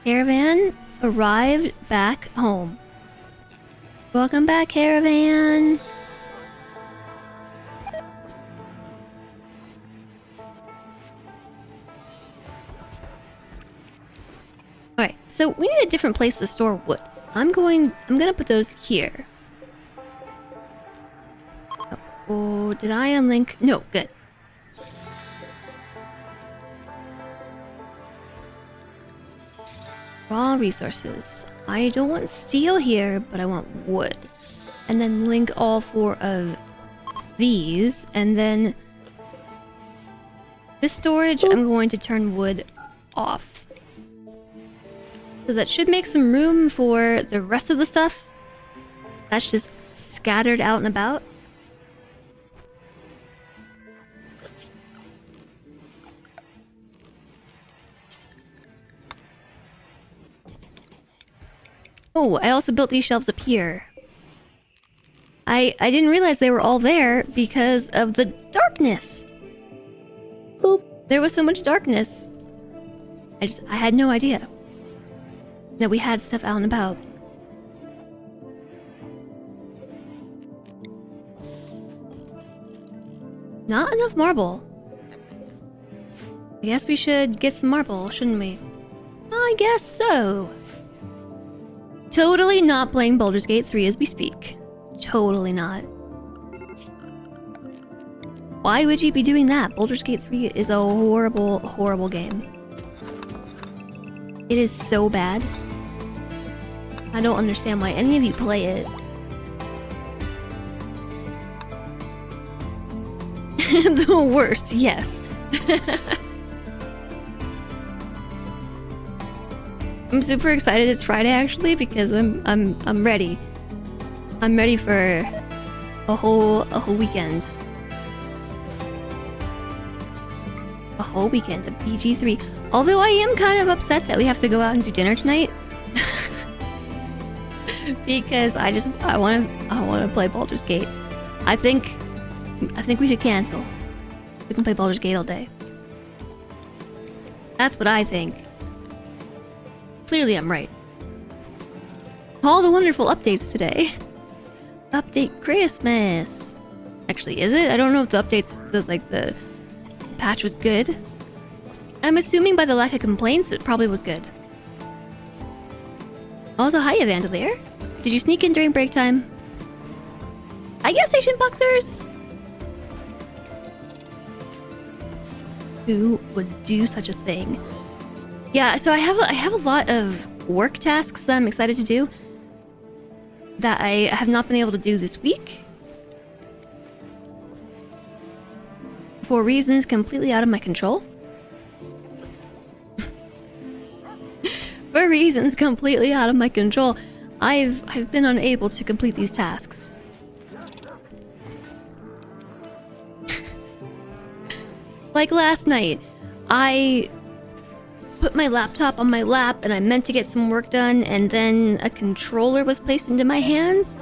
Caravan arrived back home. Welcome back, Caravan! Alright, so we need a different place to store wood. I'm gonna put those here. Oh, did I unlink? No, good. Raw resources. I don't want steel here, but I want wood. And then link all 4 of these, and then this storage, I'm going to turn wood off. So that should make some room for the rest of the stuff that's just scattered out and about. Oh, I also built these shelves up here. I didn't realize they were all there because of the darkness. Boop. There was so much darkness. I had no idea that we had stuff out and about. Not enough marble. I guess we should get some marble, shouldn't we? I guess so. Totally not playing Baldur's Gate 3 as we speak. Totally not. Why would you be doing that? Baldur's Gate 3 is a horrible, horrible game. It is so bad. I don't understand why any of you play it. The worst, yes. I'm super excited it's Friday actually because I'm ready. I'm ready for a whole weekend. A whole weekend of BG3. Although I am kind of upset that we have to go out and do dinner tonight. Because I want to play Baldur's Gate. I think we should cancel. We can play Baldur's Gate all day. That's what I think. Clearly I'm right. All the wonderful updates today. Update Christmas. Actually, is it? I don't know if the updates, the patch was good. I'm assuming by the lack of complaints, it probably was good. Also, hi Evangelier. Did you sneak in during break time? Hi gas station boxers! Who would do such a thing? Yeah, so I have a lot of work tasks that I'm excited to do that I have not been able to do this week. For reasons completely out of my control. For reasons completely out of my control. I've been unable to complete these tasks. Like last night, I put my laptop on my lap and I meant to get some work done, and then a controller was placed into my hands.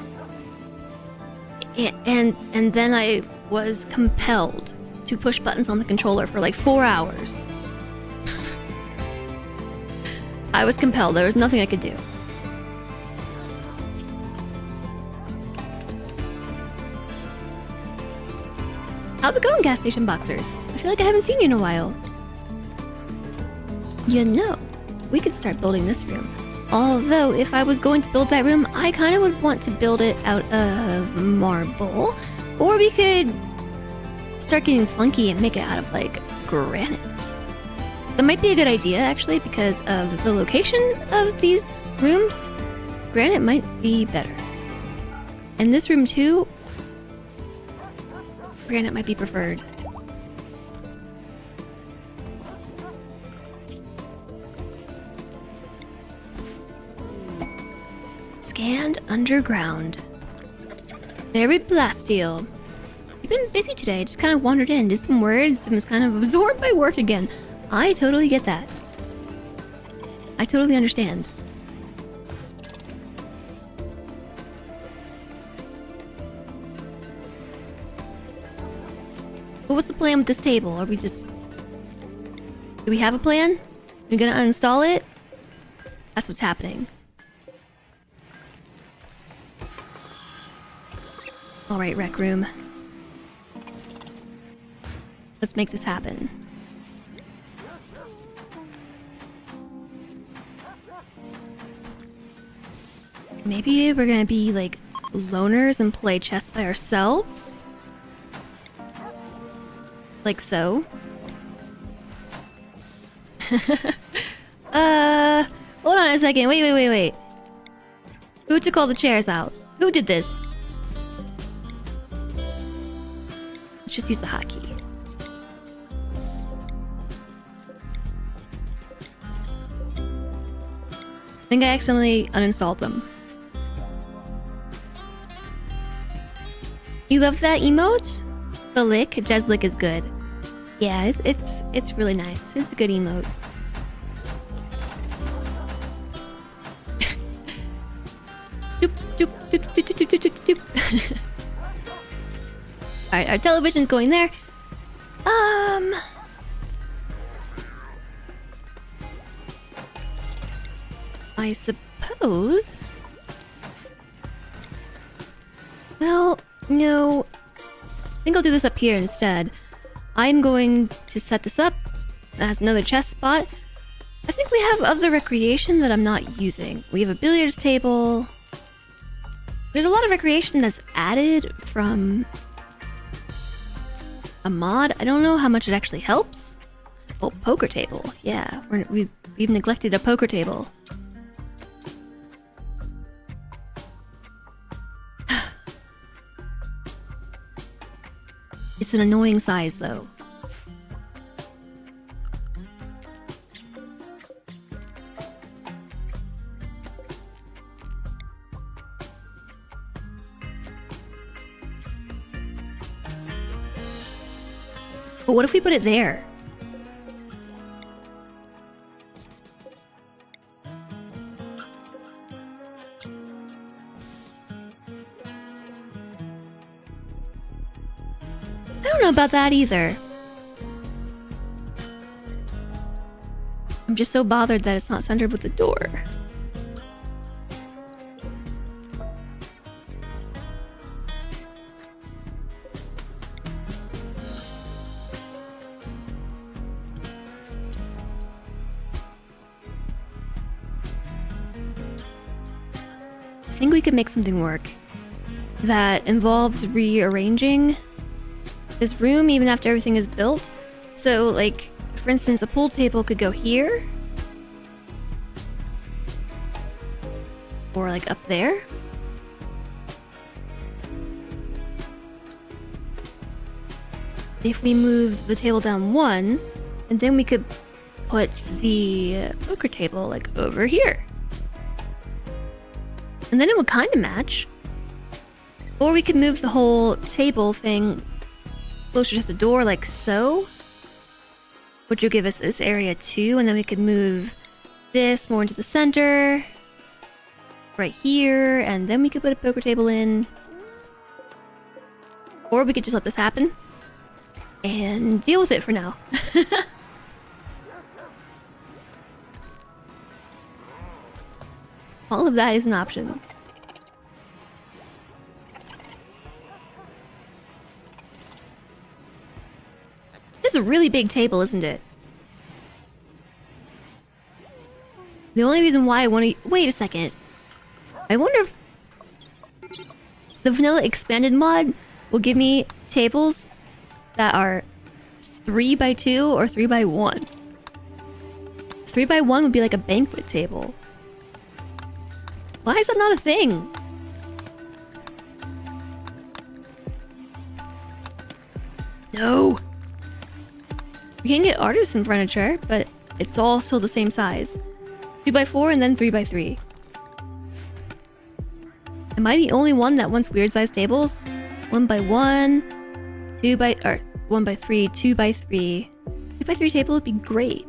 And then I was compelled to push buttons on the controller for like 4 hours. I was compelled. There was nothing I could do. How's it going, gas station boxers? I feel like I haven't seen you in a while. You know, we could start building this room. Although, if I was going to build that room, I kind of would want to build it out of marble. Or we could start getting funky and make it out of, like, granite. That might be a good idea, actually, because of the location of these rooms. Granite might be better. And this room, too, granite might be preferred. Scanned underground. Very plasteel. You've been busy today. Just kind of wandered in, did some words, and was kind of absorbed by work again. I totally get that. I totally understand. But what's the plan with this table? Are we just... Do we have a plan? Are we gonna uninstall it? That's what's happening. Alright, rec room. Let's make this happen. Maybe we're gonna be like loners and play chess by ourselves? Like so? Hold on a second. Wait. Who took all the chairs out? Who did this? Let's just use the hotkey. I think I accidentally uninstalled them. You love that emote? The lick? Jezlick is good. Yeah, it's really nice. It's a good emote. Doop, doop, doop, doop, doop, doop, doop, doop. Alright, our television's going there. I suppose... Well, no. I think I'll do this up here instead. I'm going to set this up as another chess spot. I think we have other recreation that I'm not using. We have a billiards table. There's a lot of recreation that's added from a mod. I don't know how much it actually helps. Oh, poker table. Yeah, we've neglected a poker table. It's an annoying size, though. But what if we put it there? I don't know about that either. I'm just so bothered that it's not centered with the door. I think we could make something work that involves rearranging this room even after everything is built. So, like, for instance, a pool table could go here. Or, like, up there. If we moved the table down one, and then we could put the poker table, like, over here. And then it would kind of match. Or we could move the whole table thing closer to the door like so. Which would give us this area too. And then we could move this more into the center. Right here. And then we could put a poker table in. Or we could just let this happen. And deal with it for now. All of that is an option. This is a really big table, isn't it? The only reason why I want to... Wait a second. I wonder if the vanilla expanded mod will give me tables that are 3x2 or 3x1. 3x1 would be like a banquet table. Why is that not a thing? No. We can get artisan furniture, but it's all still the same size. 2x4 and then 3x3. Am I the only one that wants weird sized tables? 1x1, 1x3, 2x3. 2x3 table would be great.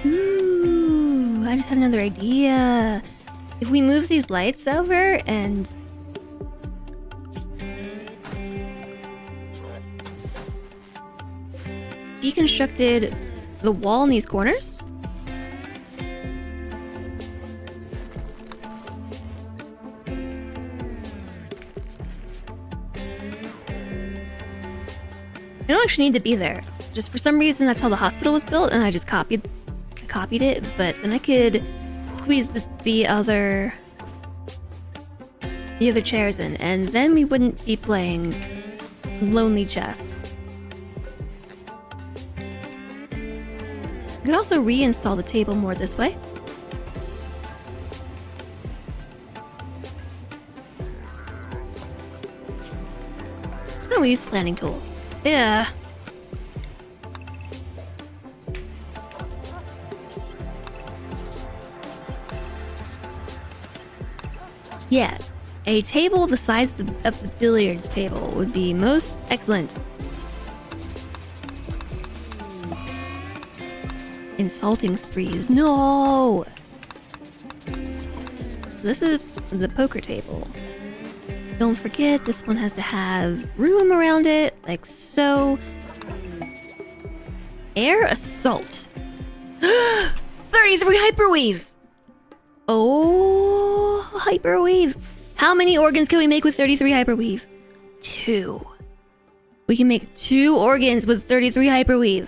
Ooh, I just had another idea. If we move these lights over and deconstructed the wall in these corners? They don't actually need to be there. Just for some reason that's how the hospital was built and I just copied it, but then I could squeeze the other chairs in, and then we wouldn't be playing lonely chess. I could also reinstall the table more this way. Oh, we use the planning tool. Yeah. Yeah, a table the size of the billiards table would be most excellent. Insulting sprees. No! This is the poker table. Don't forget, this one has to have room around it, like so. Air assault. 33 hyperweave! Oh, hyperweave. How many organs can we make with 33 hyperweave? 2. We can make 2 organs with 33 hyperweave.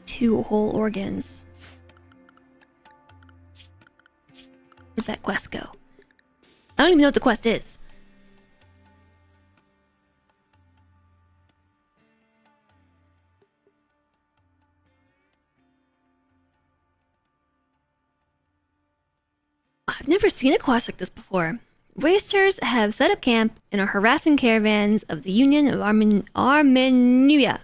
2 whole organs. Where'd that quest go? I don't even know what the quest is. I've never seen a quest like this before. Wasters have set up camp and are harassing caravans of the Union of Armenia.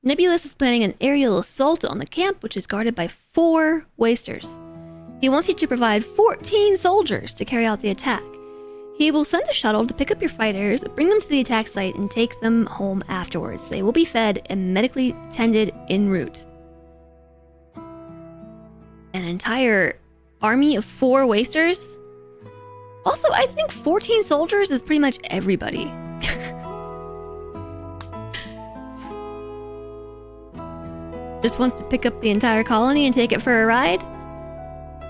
Nebulous is planning an aerial assault on the camp, which is guarded by 4 Wasters. He wants you to provide 14 soldiers to carry out the attack. He will send a shuttle to pick up your fighters, bring them to the attack site, and take them home afterwards. They will be fed and medically tended en route. An entire army of 4 Wasters? Also, I think 14 soldiers is pretty much everybody. Just wants to pick up the entire colony and take it for a ride?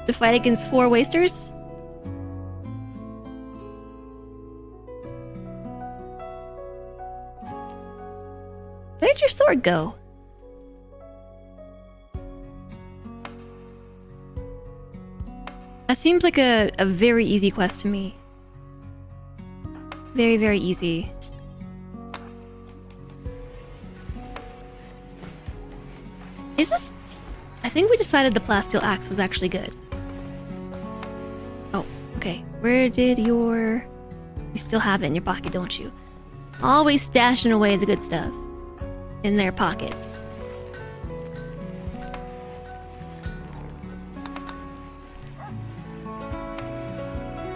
To fight against 4 Wasters? Where'd your sword go? That seems like a very easy quest to me. Very, very easy. Is this... I think we decided the plasteel axe was actually good. Oh, okay. Where did your... You still have it in your pocket, don't you? Always stashing away the good stuff. in their pockets.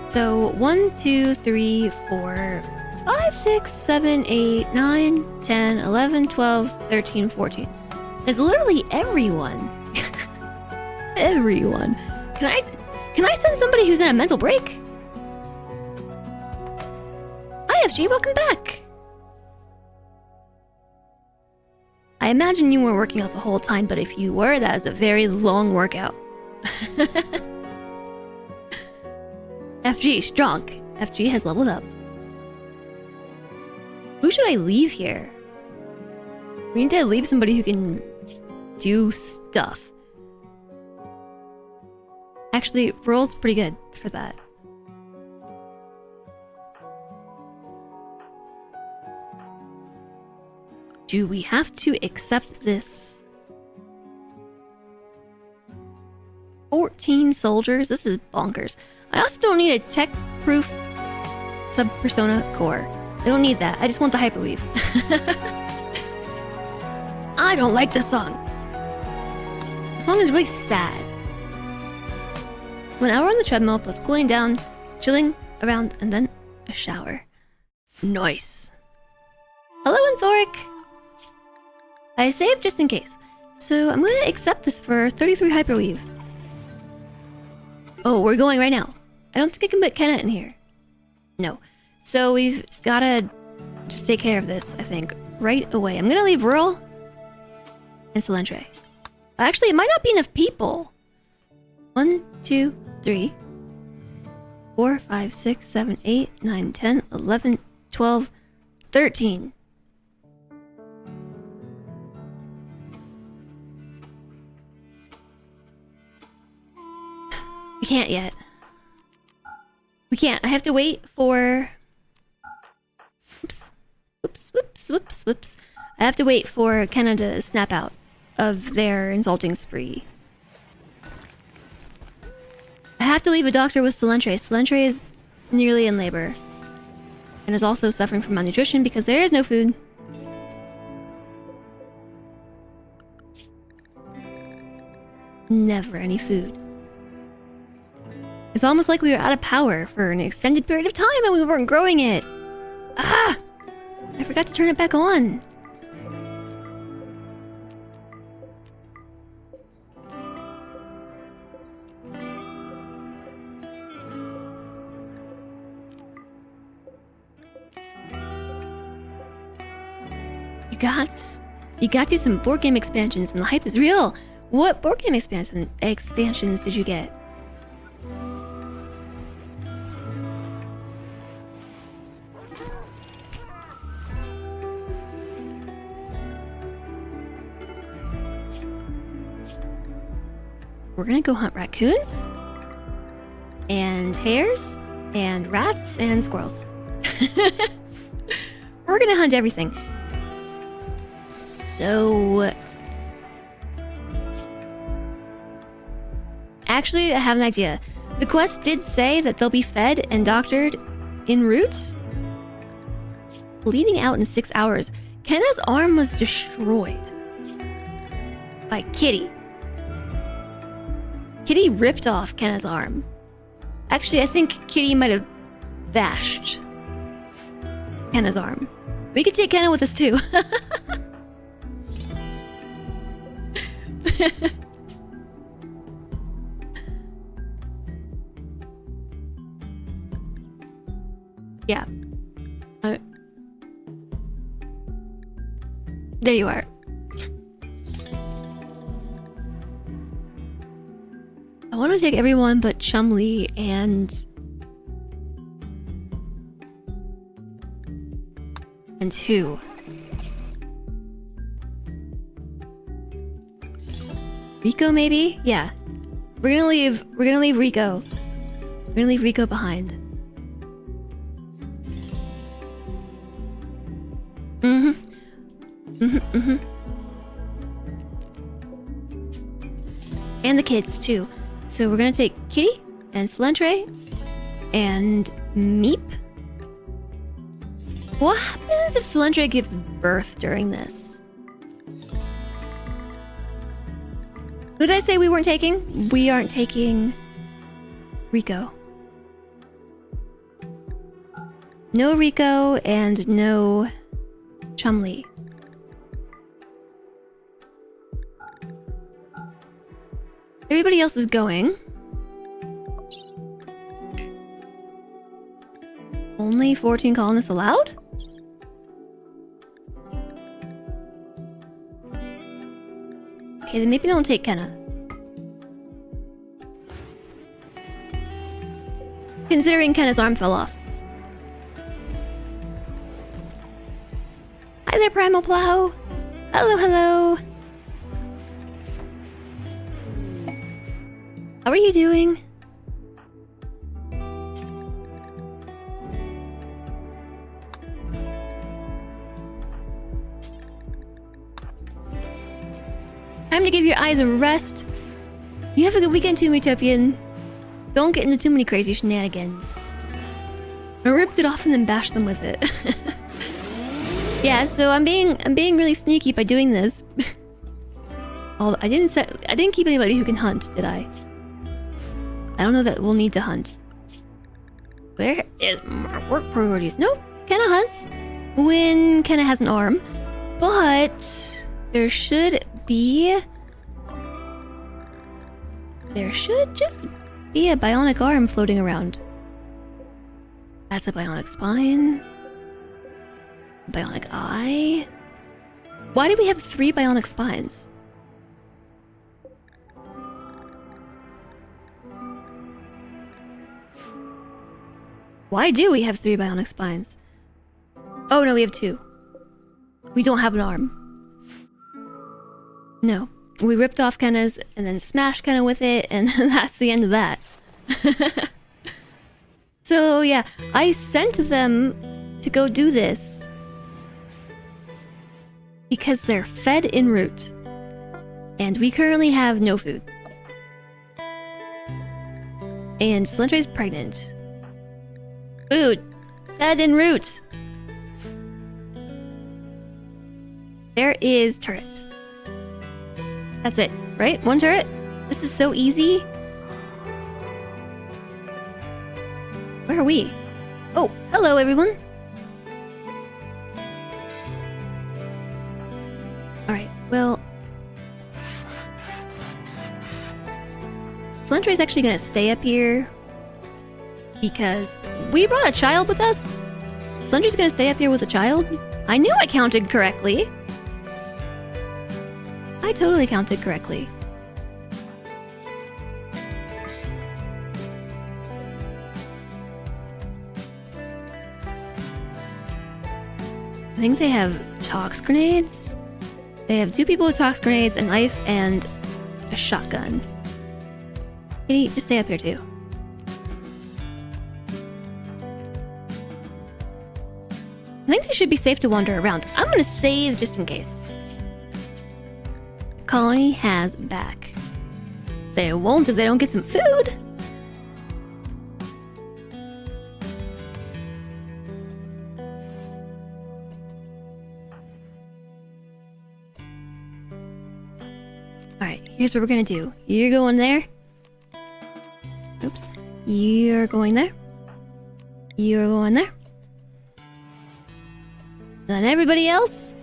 So 1, 2, 3, 4, 5, 6, 7, 8, 9, 10, 11, 12, 13, 14. It's literally everyone. Everyone. Can I send somebody who's in a mental break? Hi FG, welcome back. I imagine you weren't working out the whole time, but if you were, that is a very long workout. FG, strong. FG has leveled up. Who should I leave here? We need to leave somebody who can do stuff. Actually, Roll's pretty good for that. Do we have to accept this? 14 soldiers? This is bonkers. I also don't need a tech-proof sub-persona core. I don't need that. I just want the hyperweave. I don't like this song. The song is really sad. 1 hour on the treadmill plus cooling down, chilling around, and then a shower. Nice. Hello, Anthoric. I saved just in case. So I'm gonna accept this for 33 hyperweave. Oh, we're going right now. I don't think I can put Kenna in here. No. So we've gotta just take care of this, I think, right away. I'm gonna leave Rural and Solentre. Actually, it might not be enough people. 1, 2, 3, 4, 5, 6, 7, 8, 9, 10, 11, 12, 13. We can't yet. We can't. I have to wait for... Oops. Whoops, whoops, whoops, whoops. I have to wait for Kenna to snap out of their insulting spree. I have to leave a doctor with Solentre. Solentre is nearly in labor. And is also suffering from malnutrition because there is no food. Never any food. It's almost like we were out of power for an extended period of time and we weren't growing it. Ah! I forgot to turn it back on. You got you some board game expansions and the hype is real. What board game expansions did you get? We're gonna go hunt raccoons and hares and rats and squirrels. We're gonna hunt everything. So actually, I have an idea. The quest did say that they'll be fed and doctored en route, bleeding out in 6 hours. Kenna's arm was destroyed by Kitty. Kitty ripped off Kenna's arm. Actually, I think Kitty might have bashed Kenna's arm. We could take Kenna with us too. Yeah. There you are. I want to take everyone but Chumley and who? Rico, maybe? Yeah. We're gonna leave Rico. We're gonna leave Rico behind. And the kids too. So we're gonna take Kitty and Solentre and Meep. What happens if Solentre gives birth during this? Who did I say we weren't taking? We aren't taking Rico. No Rico and no Chumley. Everybody else is going. Only 14 colonists allowed? Okay, then maybe don't take Kenna. Considering Kenna's arm fell off. Hi there, Primal Plow! Hello, hello! How are you doing? Time to give your eyes a rest. You have a good weekend too, Utopian. Don't get into too many crazy shenanigans. I ripped it off and then bashed them with it. Yeah, so I'm being really sneaky by doing this. Oh, I didn't keep anybody who can hunt, did I? I don't know that we'll need to hunt. Where is my work priorities? Nope, Kenna hunts when Kenna has an arm, but there should just be a bionic arm floating around. That's a bionic spine. Bionic eye. Why do we have 3 bionic spines? Why do we have 3 bionic spines? Oh no, we have 2. We don't have an arm. No. We ripped off Kenna's and then smashed Kenna with it, and that's the end of that. So yeah, I sent them to go do this because they're fed en route. And we currently have no food. And Celentre's pregnant. Food. Fed en route. There is turret. That's it, right? 1 turret? This is so easy. Where are we? Oh, hello everyone. Alright, well... Celentre's actually gonna stay up here because we brought a child with us. Celentre's gonna stay up here with a child. I knew I counted correctly. I totally counted correctly. I think they have tox grenades. They have 2 people with tox grenades, a knife, and a shotgun. Kitty, just stay up here too. I think they should be safe to wander around. I'm gonna save just in case. Colony has back. They won't if they don't get some food. Alright, here's what we're gonna do. You're going there. Oops. You're going there. You're going there. And everybody else,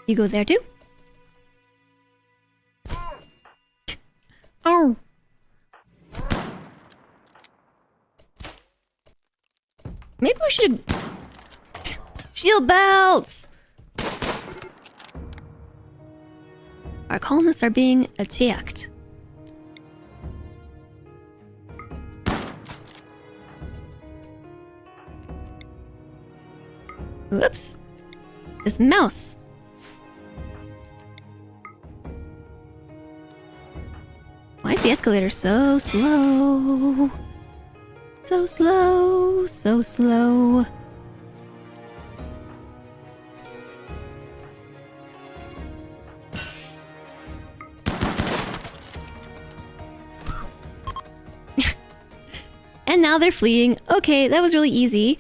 you go there too. Oh. Maybe we should... Shield belts! Our colonists are being attacked. Whoops. This mouse. Why is the escalator so slow? So slow, so slow. And now they're fleeing. Okay, that was really easy.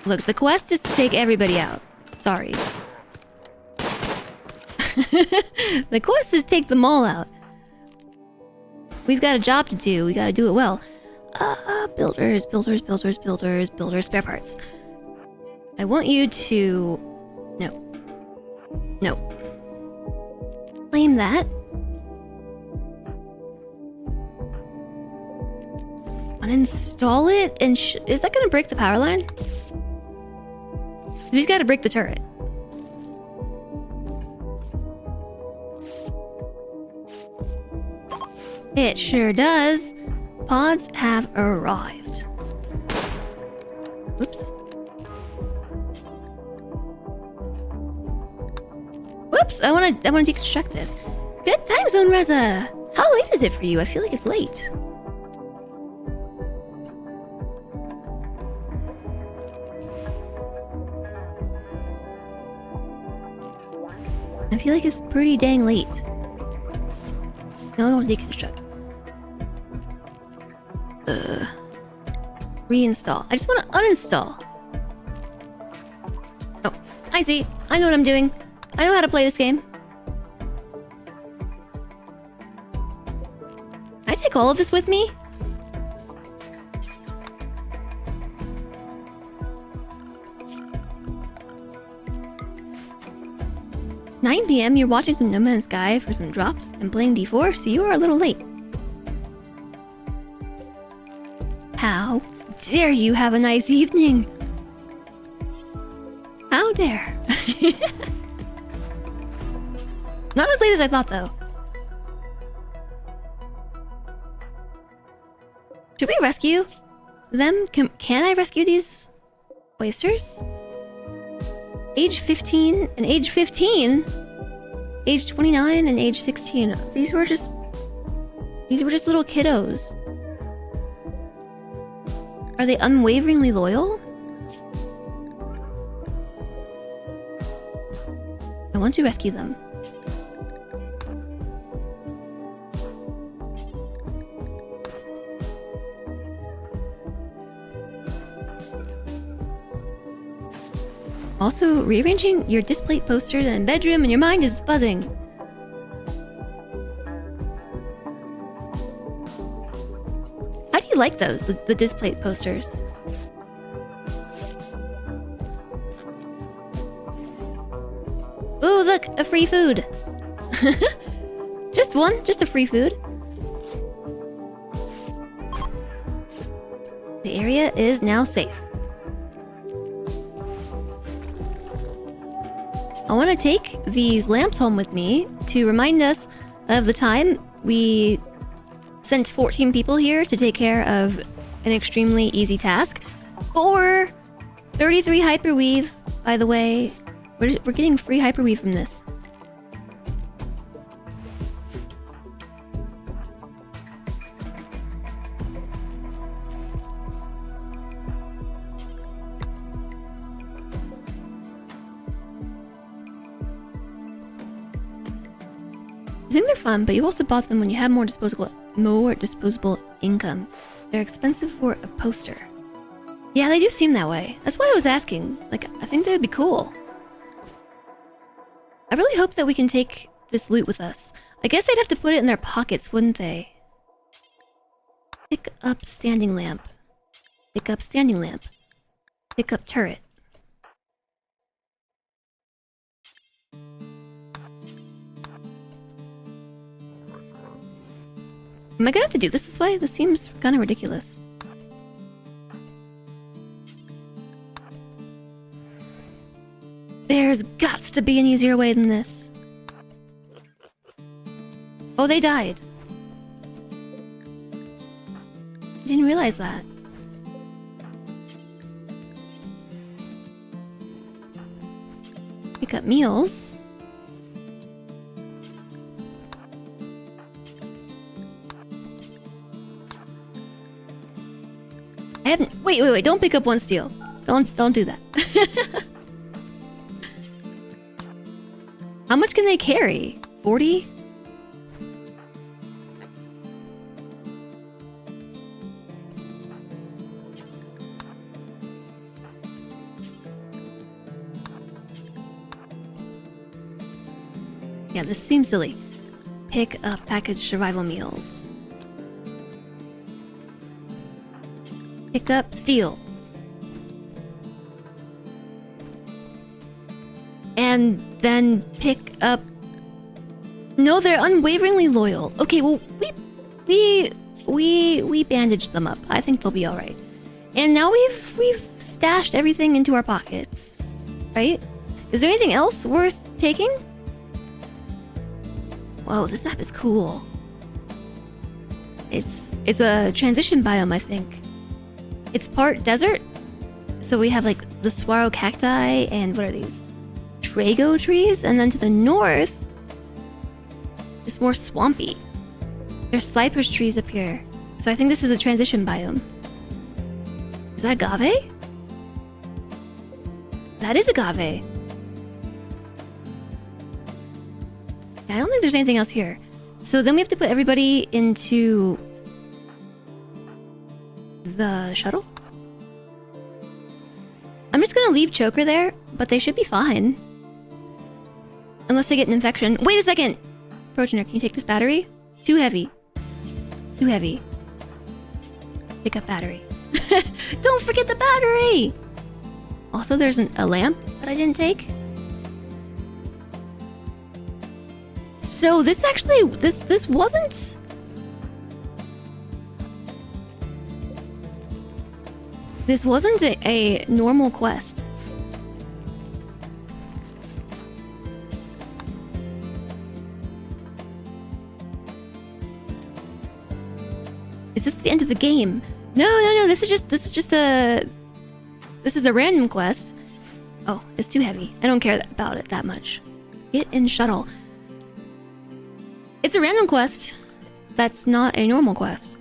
Look, the quest is to take everybody out. Sorry. The quest is to take them all out. We've got a job to do. We gotta do it well. Builders, spare parts. I want you to... No. Claim that. Uninstall it and is that gonna break the power line? We've gotta break the turret. It sure does. Pods have arrived. Oops. Whoops! I wanna deconstruct this. Good time zone, Reza. How late is it for you? I feel like it's late. I feel like it's pretty dang late. No, don't deconstruct. Reinstall. I just want to uninstall. Oh, I see. I know what I'm doing. I know how to play this game. Can I take all of this with me? "9 p.m. You're watching some No Man's Sky for some drops and playing D4, so you are a little late. How dare you have a nice evening? How dare." Not as late as I thought, though. Should we rescue them? Can I rescue these oysters? Age 15 and age 15? Age 29 and age 16. These were just little kiddos. Are they unwaveringly loyal? I want to rescue them. Also, rearranging your display posters in a bedroom and your mind is buzzing. How do you like those, the display posters? Ooh, look, a free food. Just one, just a free food. The area is now safe. I want to take these lamps home with me to remind us of the time we sent 14 people here to take care of an extremely easy task for 33 hyperweave. By the way, we're getting free hyperweave from this. I think they're fun, but you also bought them when you had more disposable income. They're expensive for a poster. Yeah, they do seem that way. That's why I was asking. Like, I think they would be cool. I really hope that we can take this loot with us. I guess they'd have to put it in their pockets, wouldn't they? Pick up standing lamp. Pick up standing lamp. Pick up turret. Am I gonna have to do this way? This seems kind of ridiculous. There's gots to be an easier way than this. Oh, they died. I didn't realize that. Pick up meals. I haven't. Wait! Don't pick up one steel. Don't do that. How much can they carry? 40? Yeah, this seems silly. Pick up packaged survival meals. Pick up steel. And then pick up... No, they're unwaveringly loyal. Okay, well, we bandaged them up. I think they'll be alright. And now we've stashed everything into our pockets. Right? Is there anything else worth taking? Whoa, this map is cool. It's a transition biome, I think. It's part desert. So we have like the saguaro cacti and what are these? Trago trees, and then to the north it's more swampy. There's cypress trees up here. So I think this is a transition biome. Is that agave? That is agave. I don't think there's anything else here. So then we have to put everybody into the shuttle. I'm just gonna leave Choker there, but they should be fine. Unless they get an infection. Wait a second! Progenitor, can you take this battery? Too heavy. Too heavy. Pick up battery. Don't forget the battery! Also, there's a lamp that I didn't take. So this actually, this wasn't... This wasn't a normal quest. Is this the end of the game? No, this is just a random quest. Oh, it's too heavy. I don't care about it that much. Get in shuttle. It's a random quest. That's not a normal quest.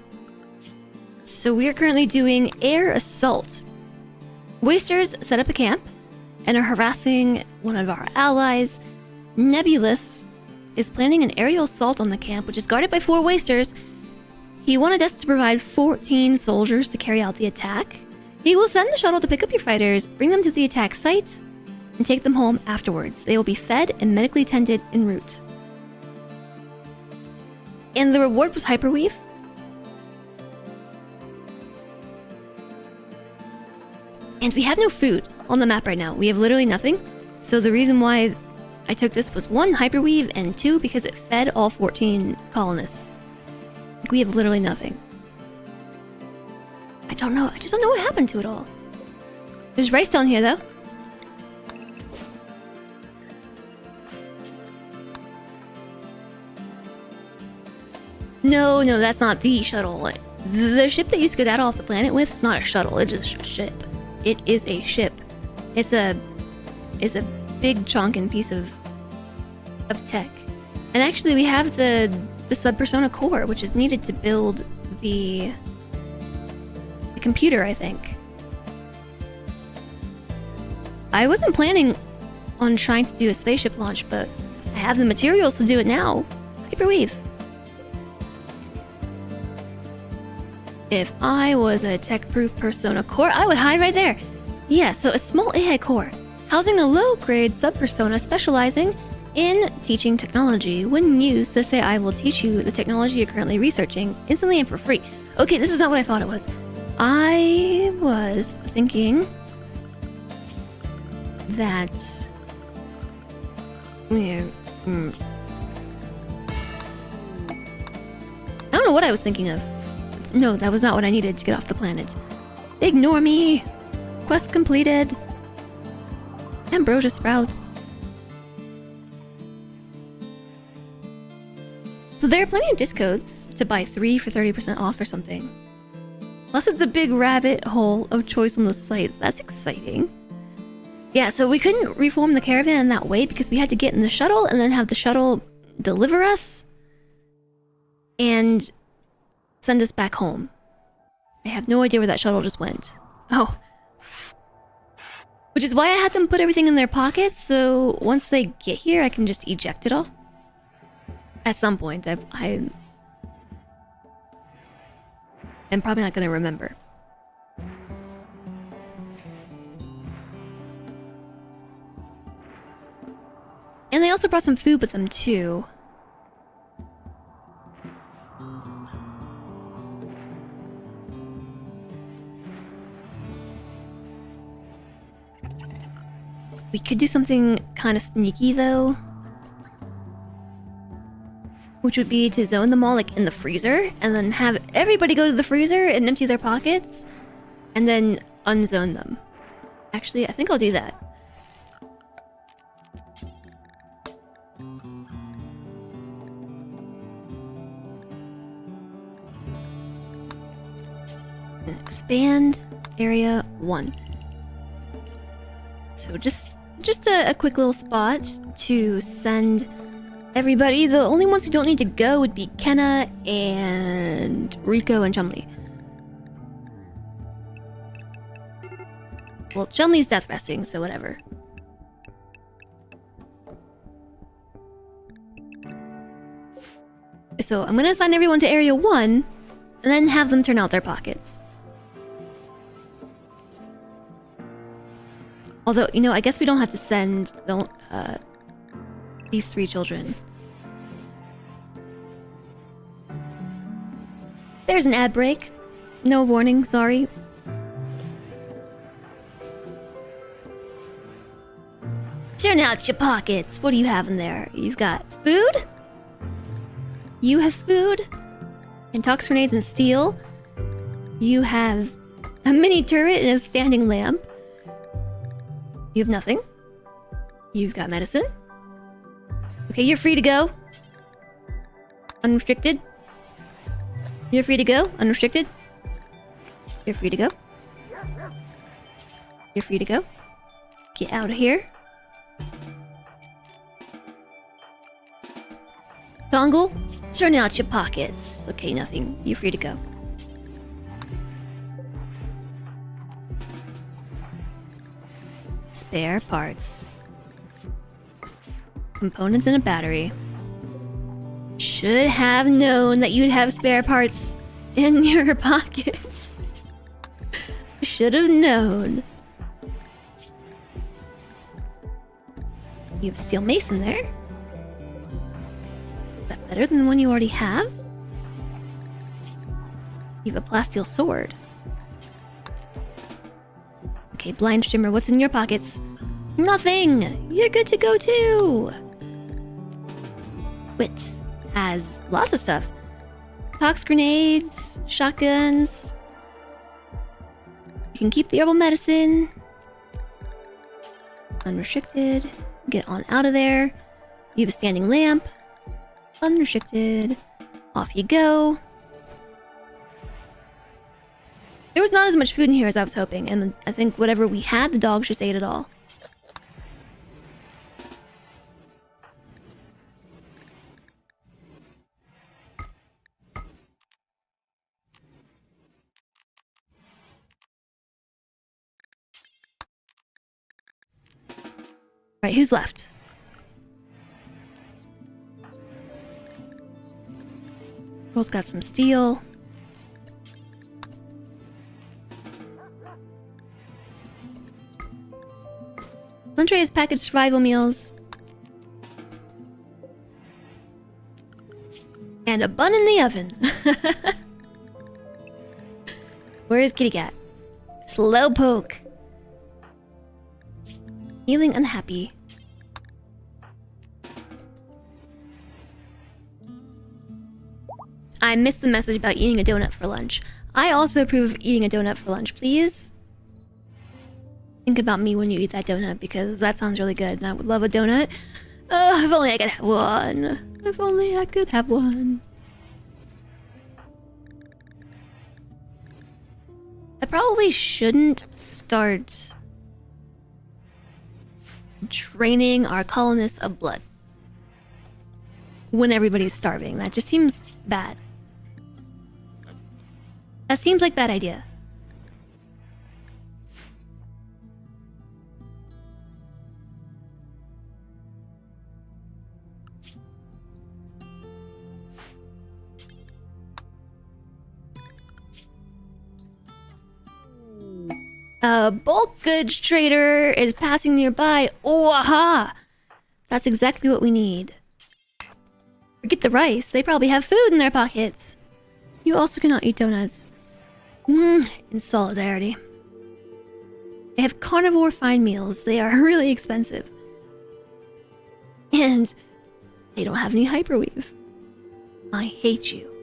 So we are currently doing air assault. Wasters set up a camp and are harassing one of our allies. Nebulous is planning an aerial assault on the camp, which is guarded by 4 wasters. He wanted us to provide 14 soldiers to carry out the attack. He will send the shuttle to pick up your fighters, bring them to the attack site, and take them home afterwards. They will be fed and medically tended en route. And the reward was hyperweave. And we have no food on the map right now. We have literally nothing. So the reason why I took this was 1, hyperweave, and 2, because it fed all 14 colonists. We have literally nothing. I don't know. I just don't know what happened to it all. There's rice down here, though. No, that's not the shuttle. The ship that you skedaddle off the planet with is not a shuttle. It's just a ship. It is a ship. It's a big chonkin' piece of tech. And actually, we have the sub-persona core, which is needed to build the computer, I think. I wasn't planning on trying to do a spaceship launch, but I have the materials to do it now. Hyperweave. If I was a tech-proof persona core, I would hide right there. Yeah, so a small AI core, housing a low-grade sub-persona specializing in teaching technology. When used, this AI will teach you the technology you're currently researching, instantly and for free. Okay, this is not what I thought it was. I was thinking that... I don't know what I was thinking of. No, that was not what I needed to get off the planet. Ignore me! Quest completed. Ambrosia Sprout. So there are plenty of discodes to buy 3 for 30% off or something. Plus it's a big rabbit hole of choice on the site. That's exciting. Yeah, so we couldn't reform the caravan in that way because we had to get in the shuttle and then have the shuttle deliver us and send us back home. I have no idea where that shuttle just went. Oh. Which is why I had them put everything in their pockets, so once they get here, I can just eject it all. At some point, I'm probably not going to remember. And they also brought some food with them too. We could do something kind of sneaky though. Which would be to zone them all like in the freezer and then have everybody go to the freezer and empty their pockets and then unzone them. Actually, I think I'll do that. Expand area 1. So just a quick little spot to send everybody. The only ones who don't need to go would be Kenna and Rico and Chumley. Well, Chumley's death resting, so whatever. So I'm gonna assign everyone to area 1 and then have them turn out their pockets. Although, you know, I guess we don't have to send these 3 children. There's an ad break. No warning, sorry. Turn out your pockets. What do you have in there? You've got food? You have food? And tox grenades and steel. You have a mini turret and a standing lamp. You have nothing. You've got medicine. Okay, you're free to go. Unrestricted. You're free to go. Unrestricted. You're free to go. You're free to go. Get out of here. Dongle, turn out your pockets. Okay, nothing. You're free to go. Spare parts. Components and a battery. Should have known that you'd have spare parts in your pockets. Should have known. You have steel mason there. Is that better than the one you already have? You have a plasteel sword. Okay, blind shimmer, what's in your pockets? Nothing! You're good to go too! Wit has lots of stuff. Tox grenades, shotguns. You can keep the herbal medicine. Unrestricted. Get on out of there. You have a standing lamp. Unrestricted. Off you go. There was not as much food in here as I was hoping, and I think whatever we had, the dogs just ate it all. Alright, who's left? Girl's got some steel. Andre has packaged survival meals. And a bun in the oven. Where's Kitty Cat? Slowpoke. Feeling unhappy. I missed the message about eating a donut for lunch. I also approve of eating a donut for lunch, please. Think about me when you eat that donut, because that sounds really good, and I would love a donut. If only I could have one. If only I could have one. I probably shouldn't start draining our colonists of blood when everybody's starving. That just seems bad. That seems like a bad idea. A bulk goods trader is passing nearby. Oh, aha! That's exactly what we need. Forget the rice. They probably have food in their pockets. You also cannot eat donuts. In solidarity. They have carnivore fine meals. They are really expensive. And they don't have any hyperweave. I hate you.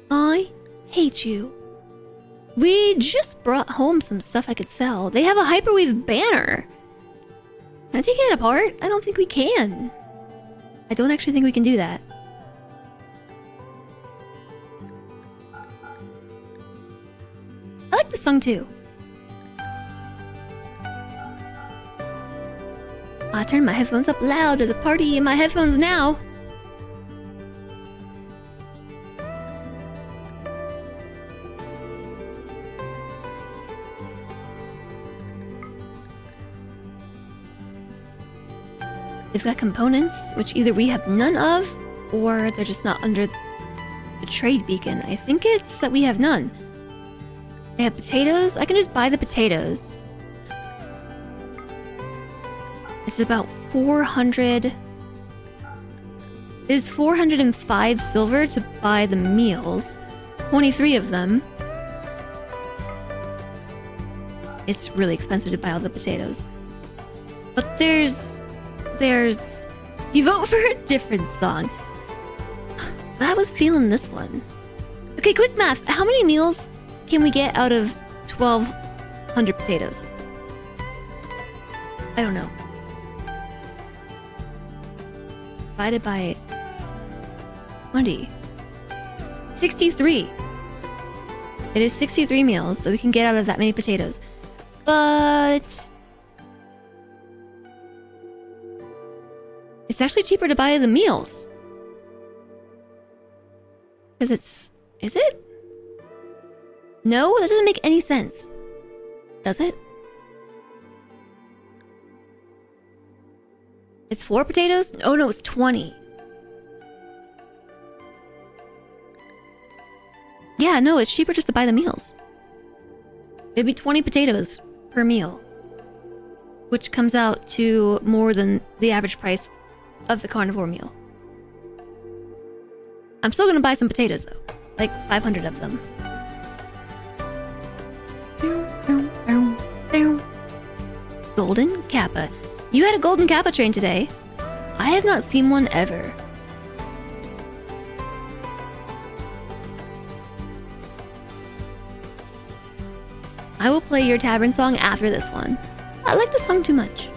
I hate you. We just brought home some stuff I could sell. They have a hyperweave banner. Can I take it apart? I don't think we can. I don't actually think we can do that. I like this song too. I turned my headphones up loud. There's a party in my headphones now. They've got components, which either we have none of, or they're just not under the trade beacon. I think it's that we have none. They have potatoes. I can just buy the potatoes. It's about 400... It is 405 silver to buy the meals. 23 of them. It's really expensive to buy all the potatoes. But there's... You vote for a different song. I was feeling this one. Okay, quick math. How many meals can we get out of 1,200 potatoes? I don't know. Divided by 20. 63. It is 63 meals that we can get out of that many potatoes. But... it's actually cheaper to buy the meals. Because it's... is it? No, that doesn't make any sense. Does it? It's 4 potatoes? Oh no, it's 20. Yeah, no, it's cheaper just to buy the meals. It'd be 20 potatoes per meal. Which comes out to more than the average price of the carnivore meal. I'm still gonna buy some potatoes though. Like 500 of them. Golden Kappa. You had a golden Kappa train today. I have not seen one ever. I will play your tavern song after this one. I like this song too much.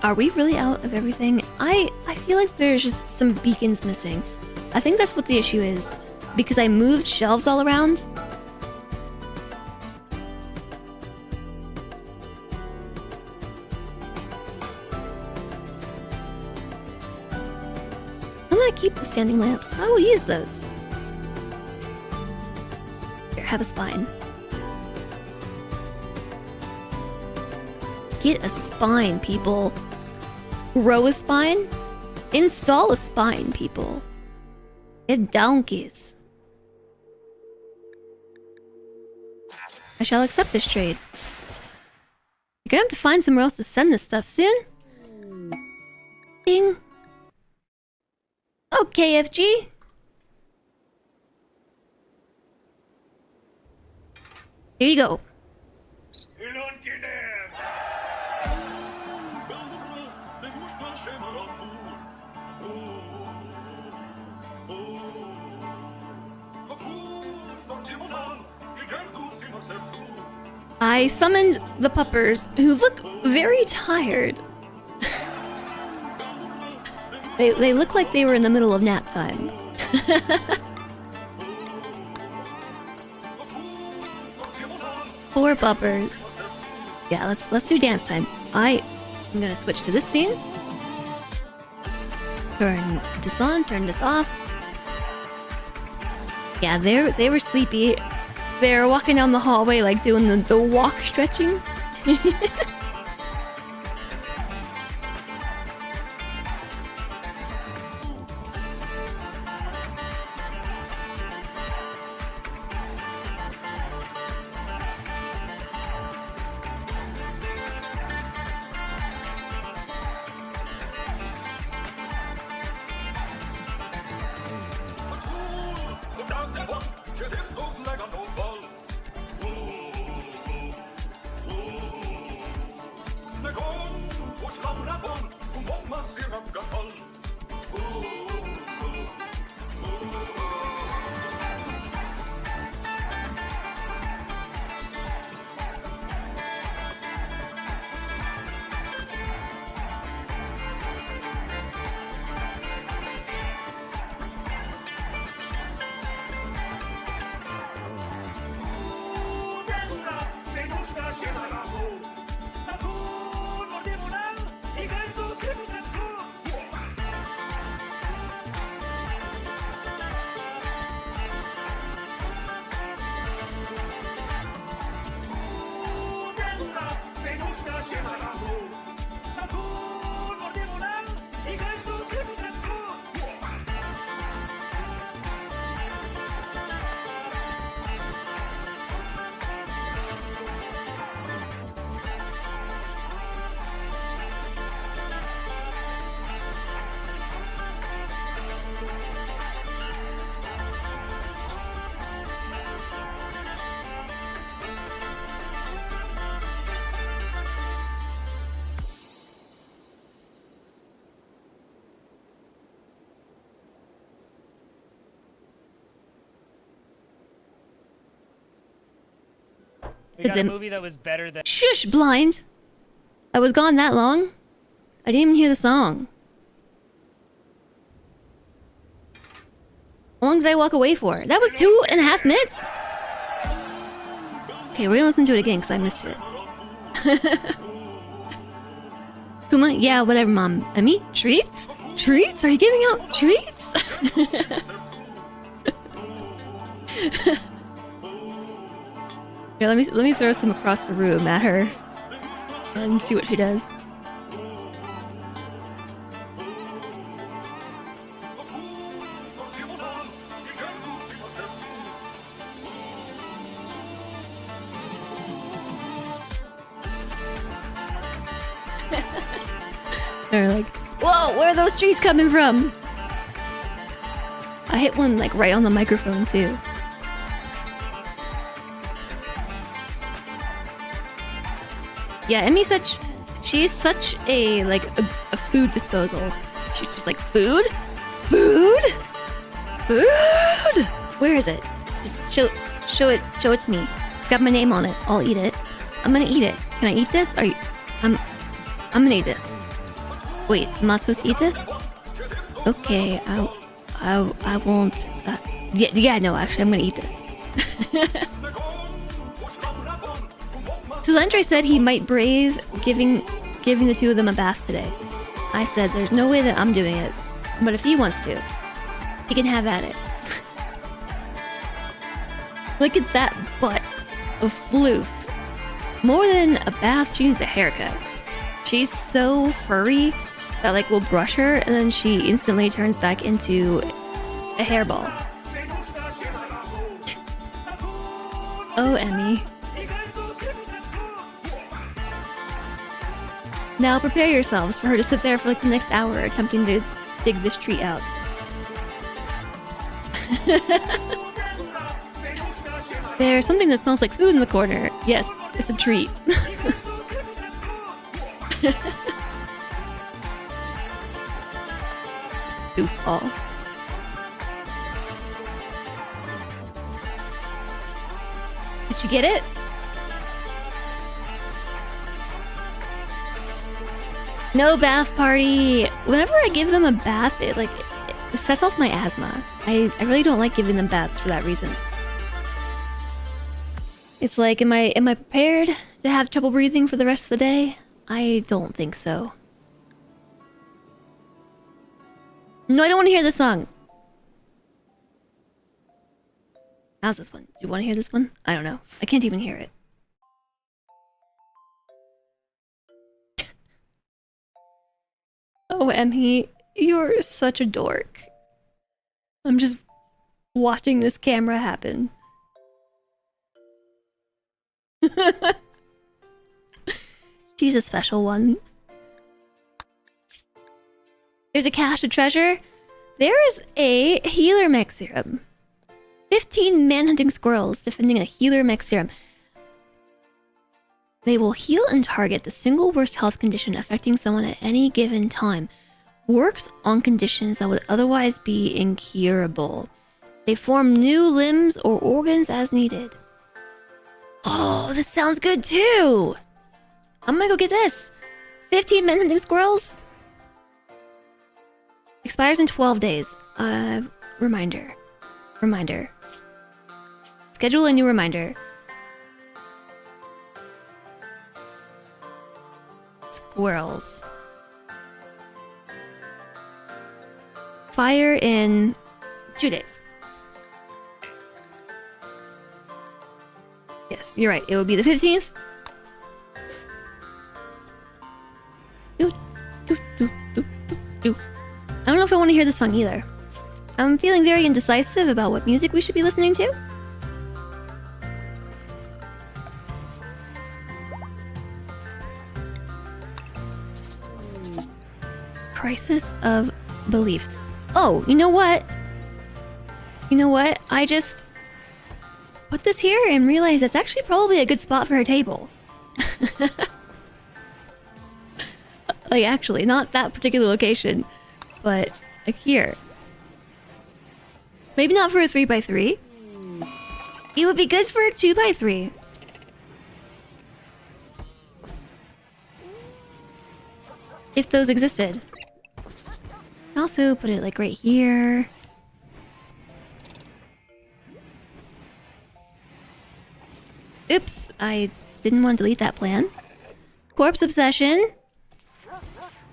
Are we really out of everything? I feel like there's just some beacons missing. I think that's what the issue is. Because I moved shelves all around. I'm gonna keep the standing lamps. I will use those. Here, have a spine. Get a spine, people. Grow a spine? Install a spine, people. Get donkeys. I shall accept this trade. You're gonna have to find somewhere else to send this stuff soon. Ding. Okay, FG. Here you go. I summoned the puppers, who look very tired. They look like they were in the middle of nap time. Poor puppers. Yeah, let's do dance time. I'm gonna switch to this scene. Turn this on, turn this off. Yeah, they were sleepy. They're walking down the hallway like doing the walk stretching. We got a movie that was better than. Shush, blind! I was gone that long? I didn't even hear the song. How long did I walk away for? That was 2.5 minutes? Okay, we're gonna listen to it again because I missed it. Kuma? Yeah, whatever, Mom. Emmy? Treats? Treats? Are you giving out treats? Here, let me throw some across the room at her and see what she does. They're like, whoa, where are those trees coming from? I hit one like right on the microphone too. Yeah, Emmy's she's such a like a food disposal. She's like, food? Food? Food? Where is it? Just show it to me. It's got my name on it. I'll eat it. I'm gonna eat it. Can I eat this? I'm gonna eat this. Wait, I'm not supposed to eat this? Okay, I won't. Yeah, no, actually, I'm gonna eat this. So Andre said he might brave giving the two of them a bath today. I said there's no way that I'm doing it, but if he wants to, he can have at it. Look at that butt of Floof. More than a bath, she needs a haircut. She's so furry that like we'll brush her and then she instantly turns back into a hairball. Oh, Emmy. Now prepare yourselves for her to sit there for like the next hour attempting to dig this tree out. There's something that smells like food in the corner. Yes, it's a treat. Goofball. Did you get it? No bath party. Whenever I give them a bath, it sets off my asthma. I really don't like giving them baths for that reason. It's like, am I prepared to have trouble breathing for the rest of the day? I don't think so. No, I don't want to hear this song. How's this one? Do you want to hear this one? I don't know. I can't even hear it. Oh, Emmy, you're such a dork. I'm just watching this camera happen. She's a special one. There's a cache of treasure. There's a healer mech serum. 15 manhunting squirrels defending a healer mech serum. They will heal and target the single worst health condition affecting someone at any given time. Works on conditions that would otherwise be incurable. They form new limbs or organs as needed. Oh, this sounds good too! I'm gonna go get this. 15 manhunting squirrels. Expires in 12 days. Reminder. Reminder. Schedule a new reminder. Squirrels. Fire in 2 days. Yes, you're right. It will be the 15th. I don't know if I want to hear this song either. I'm feeling very indecisive about what music we should be listening to. Crisis of belief. Oh, you know what? You know what? I just put this here and realized it's actually probably a good spot for her table. Like, actually, not that particular location, but like here. Maybe not for a 3x3. It would be good for a 2x3. If those existed. I also put it like right here. Oops, I didn't want to delete that plan. Corpse obsession.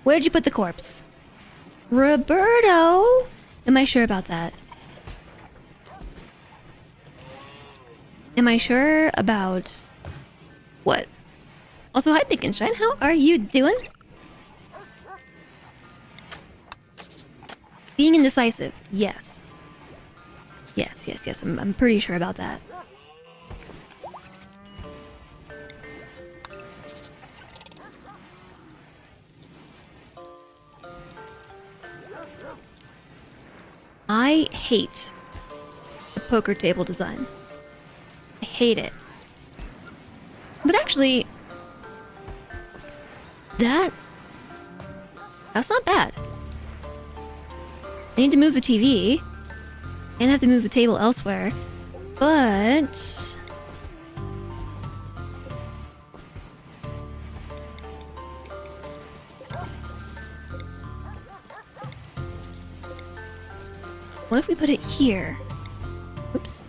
Where'd you put the corpse? Roberto! Am I sure about that? Am I sure about what? Also, hi Dickenstein, how are you doing? Being indecisive, yes. Yes, I'm pretty sure about that. I hate the poker table design. I hate it. But actually, that's not bad. I need to move the TV, and I have to move the table elsewhere, but... what if we put it here? Oops.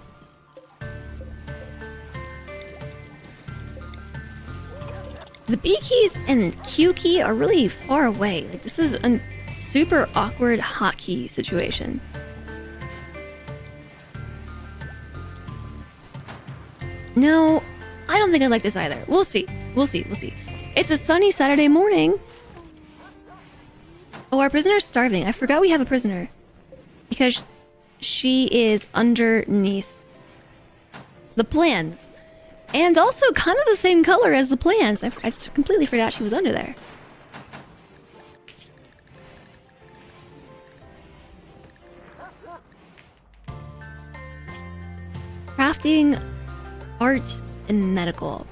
The B keys and Q key are really far away. Like, this is a super awkward hotkey situation. No, I don't think I like this either. We'll see. We'll see. It's a sunny Saturday morning. Oh, our prisoner's starving. I forgot we have a prisoner. Because she is underneath the plans. And also kind of the same color as the plans. I just completely forgot she was under there. Crafting, art, and medical.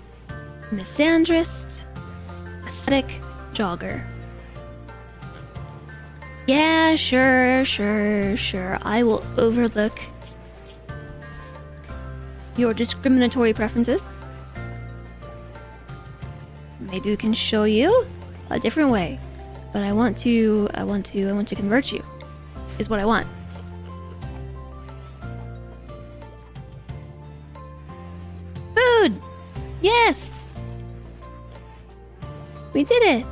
Misandrist, aesthetic, jogger. Yeah, sure. I will overlook your discriminatory preferences. Maybe we can show you a different way. But I want to convert you. Is what I want. Food! Yes! We did it!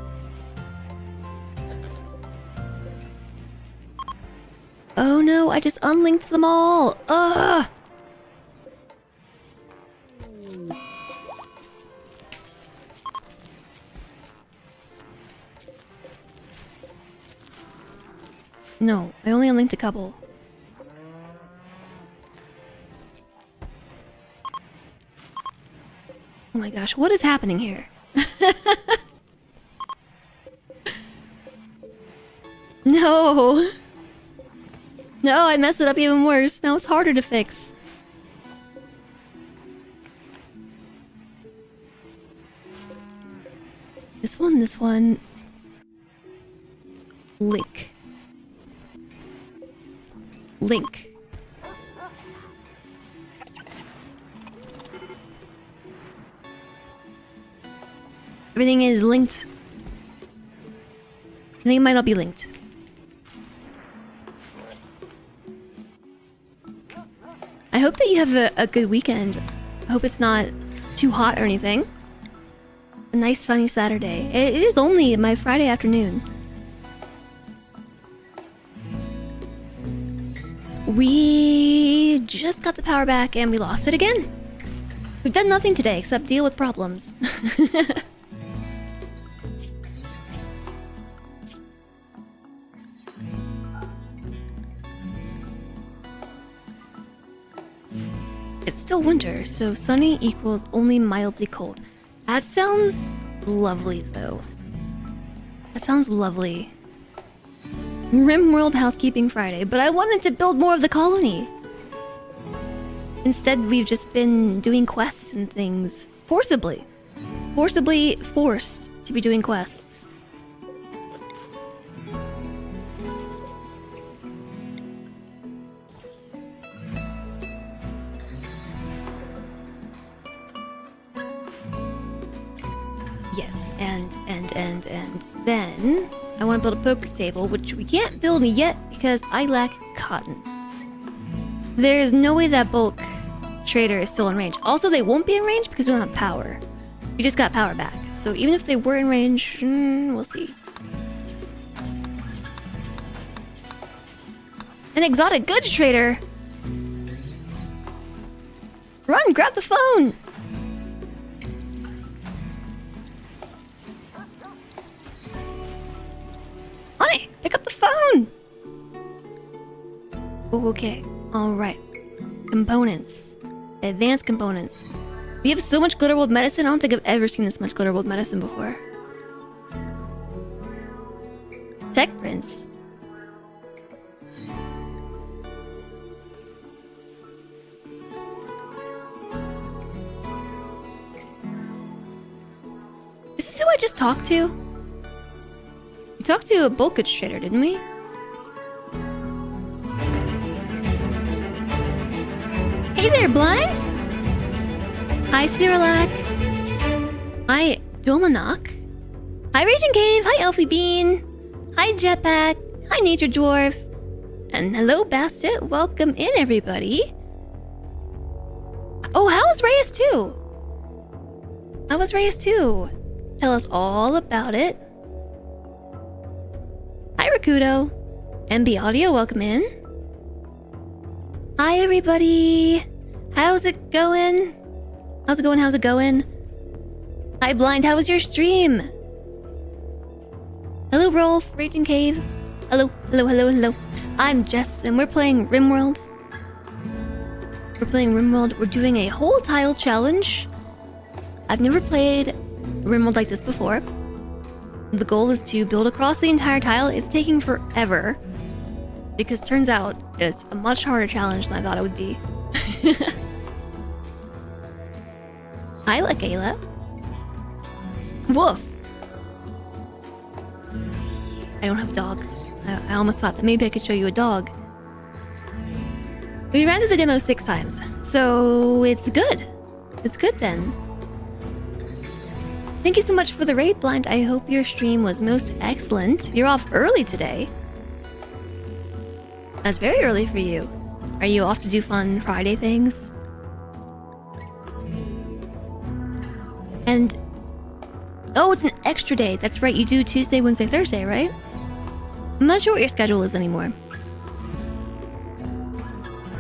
Oh no, I just unlinked them all! Ugh! No, I only unlinked a couple. Oh my gosh, what is happening here? No! No, I messed it up even worse. Now it's harder to fix. This one. Link. Link. Everything is linked. I think it might not be linked. I hope that you have a good weekend. I hope it's not too hot or anything. A nice sunny Saturday. It is only my Friday afternoon. We just got the power back and we lost it again. We've done nothing today except deal with problems. It's still winter, so sunny equals only mildly cold. That sounds lovely, though. That sounds lovely. Rimworld Housekeeping Friday, but I wanted to build more of the colony. Instead, we've just been doing quests and things. Forcibly. Forcibly forced to be doing quests. Yes, and then I want to build a poker table, which we can't build yet because I lack cotton. There is no way that bulk trader is still in range. Also, they won't be in range because we don't have power. We just got power back. So even if they were in range, we'll see. An exotic goods trader! Run, grab the phone! Honey, pick up the phone! Oh, okay. Alright. Components. Advanced components. We have so much Glitterworld medicine. I don't think I've ever seen this much Glitterworld medicine before. Tech prints. Is this who I just talked to? We talked to a bulk goods trader, didn't we? Hey there, Blind! Hi, Cyrillac. Hi, Dominok. Hi, Raging Cave. Hi, Elfie Bean. Hi, Jetpack. Hi, Nature Dwarf. And hello, Bastet. Welcome in, everybody. Oh, how was Reyes 2? How was Reyes 2? Tell us all about it. Hi, Rakudo. MB Audio, welcome in. Hi, everybody. How's it going? How's it going? How's it going? Hi, Blind. How was your stream? Hello, Rolf. Raging Cave. Hello, hello, hello, hello. I'm Jess, and we're playing Rimworld. We're playing Rimworld. We're doing a whole tile challenge. I've never played Rimworld like this before. The goal is to build across the entire tile. It's taking forever. Because turns out it's a much harder challenge than I thought it would be. Hi, Lakayla. Woof. I don't have a dog. I almost thought that maybe I could show you a dog. We ran through the demo 6 times, so it's good. It's good then. Thank you so much for the raid, Blind. I hope your stream was most excellent. You're off early today. That's very early for you. Are you off to do fun Friday things? And... oh, it's an extra day. That's right, you do Tuesday, Wednesday, Thursday, right? I'm not sure what your schedule is anymore.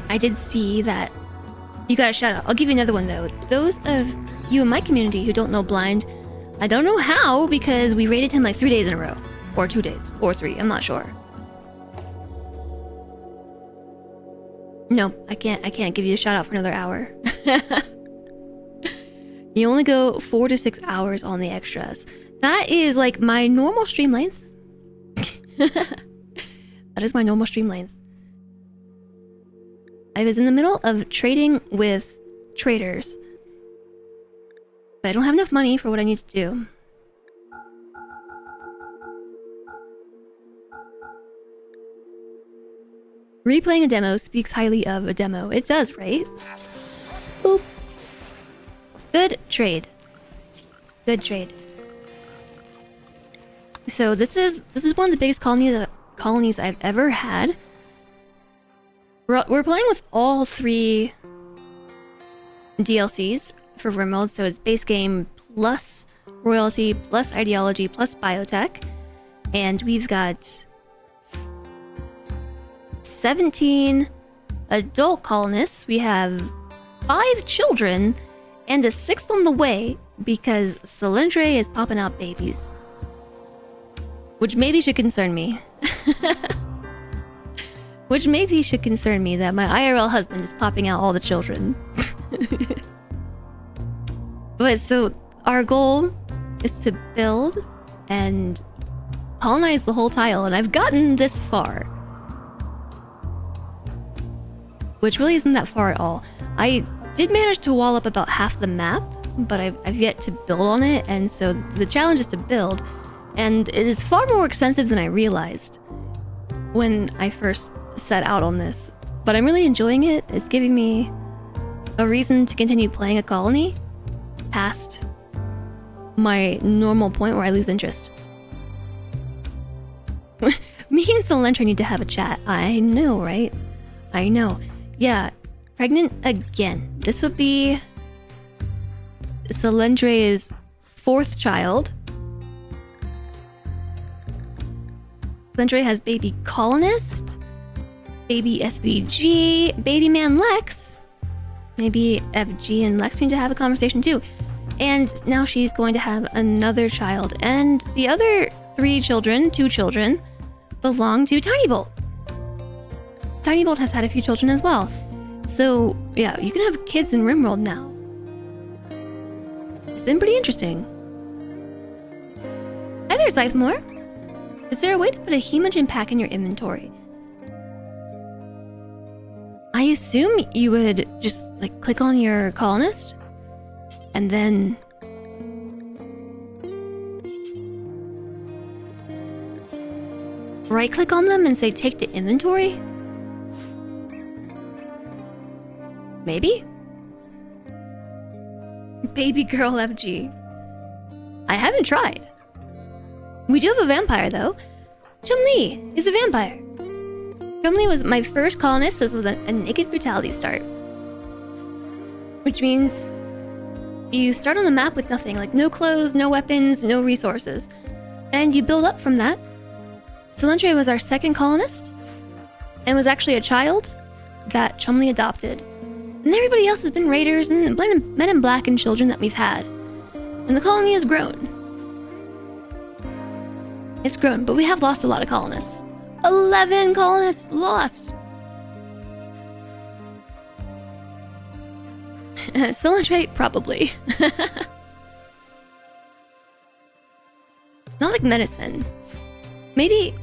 I did see that you got a shout out. I'll give you another one though. Those of you in my community who don't know Blind, I don't know how because we raided him like 3 days in a row. Or 2 days. Or 3, I'm not sure. No, I can't give you a shout out for another hour. You only go 4 to 6 hours on the extras. That is like my normal stream length. That is my normal stream length. I was in the middle of trading with traders, but I don't have enough money for what I need to do. Replaying a demo speaks highly of a demo. It does, right? Boop. Good trade. Good trade. So this is one of the biggest colonies I've ever had. We're playing with all 3 DLCs for rimworld, so it's base game plus royalty plus ideology plus biotech, and we've got 17 adult colonists. We have 5 children and a 6th on the way because Cylindre is popping out babies, which maybe should concern me. Which maybe should concern me that my IRL husband is popping out all the children. But so our goal is to build and colonize the whole tile, and I've gotten this far, which really isn't that far at all. I did manage to wall up about half the map, but I've yet to build on it, and so the challenge is to build, and it is far more extensive than I realized when I first set out on this. But I'm really enjoying it. It's giving me a reason to continue playing a colony past my normal point where I lose interest. Me and Solentra need to have a chat. I know, right? I know. Yeah, pregnant again. This would be Solendre's 4th child. Solendre has baby colonist, baby SBG, baby man Lex. Maybe FG and Lex need to have a conversation too. And now she's going to have another child. And the other 2 children, belong to Tiny Bolt. Tiny Bolt has had a few children as well. So, yeah, you can have kids in rimworld now. It's been pretty interesting. Hi there, Scythemore. Is there a way to put a hemogen pack in your inventory? I assume you would just, like, click on your colonist and then right-click on them and say take to inventory? Maybe? Baby girl FG. I haven't tried. We do have a vampire, though. Chun-Li is a vampire. Chun-Li was my first colonist. This was a naked brutality start. Which means you start on the map with nothing, like no clothes, no weapons, no resources. And you build up from that. Cylindre was our 2nd colonist, and was actually a child that Chun-Li adopted. And everybody else has been raiders and men in black and children that we've had. And the colony has grown. It's grown, but we have lost a lot of colonists. 11 colonists lost! Cylindre, probably. Not like medicine. Maybe...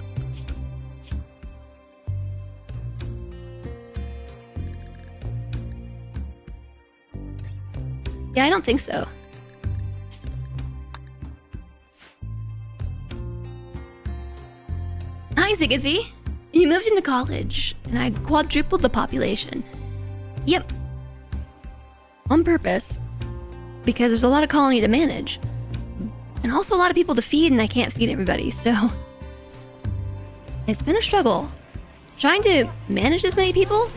Yeah, I don't think so. Hi, Zigathy. You moved into college, and I quadrupled the population. Yep. On purpose. Because there's a lot of colony to manage. And also a lot of people to feed, and I can't feed everybody, so... It's been a struggle. Trying to manage this many people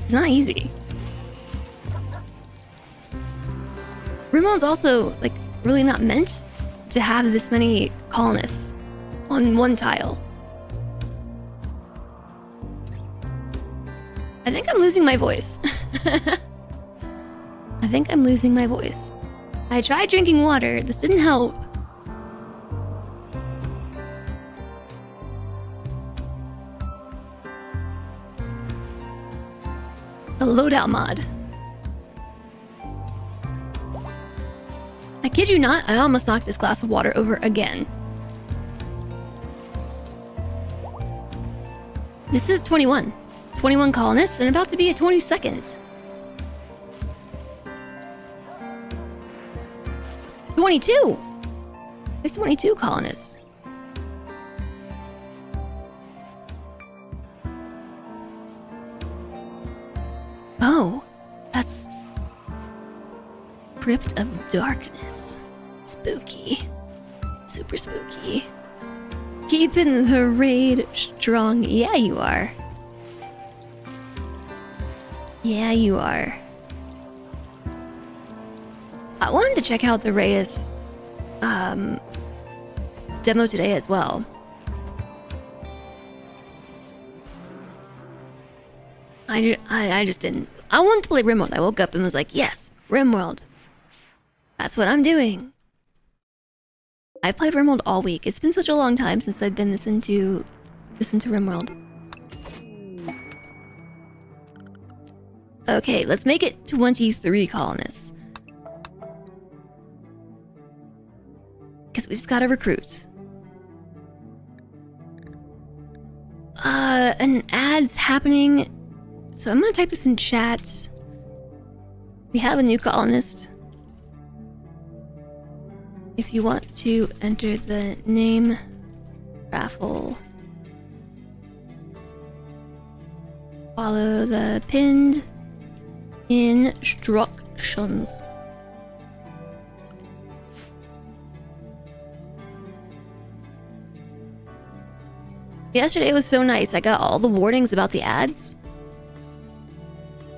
is not easy. Rimworld's also, like, really not meant to have this many colonists on one tile. I think I'm losing my voice. I think I'm losing my voice. I tried drinking water. This didn't help. A loadout mod. I kid you not, I almost knocked this glass of water over again. This is 21. 21 colonists and about to be a 22nd. 22! It's 22 colonists. Oh, that's... Crypt of Darkness. Spooky. Super spooky. Keeping the raid strong. Yeah, you are. Yeah, you are. I wanted to check out the Reyes demo today as well. I just didn't. I wanted to play rimworld. I woke up and was like, yes, rimworld. That's what I'm doing. I played rimworld all week. It's been such a long time since I've been listened to rimworld. Okay, let's make it 23 colonists. Because we just gotta recruit. An ad's happening. So I'm gonna type this in chat. We have a new colonist. If you want to enter the name raffle, follow the pinned instructions. Yesterday was so nice. I got all the warnings about the ads.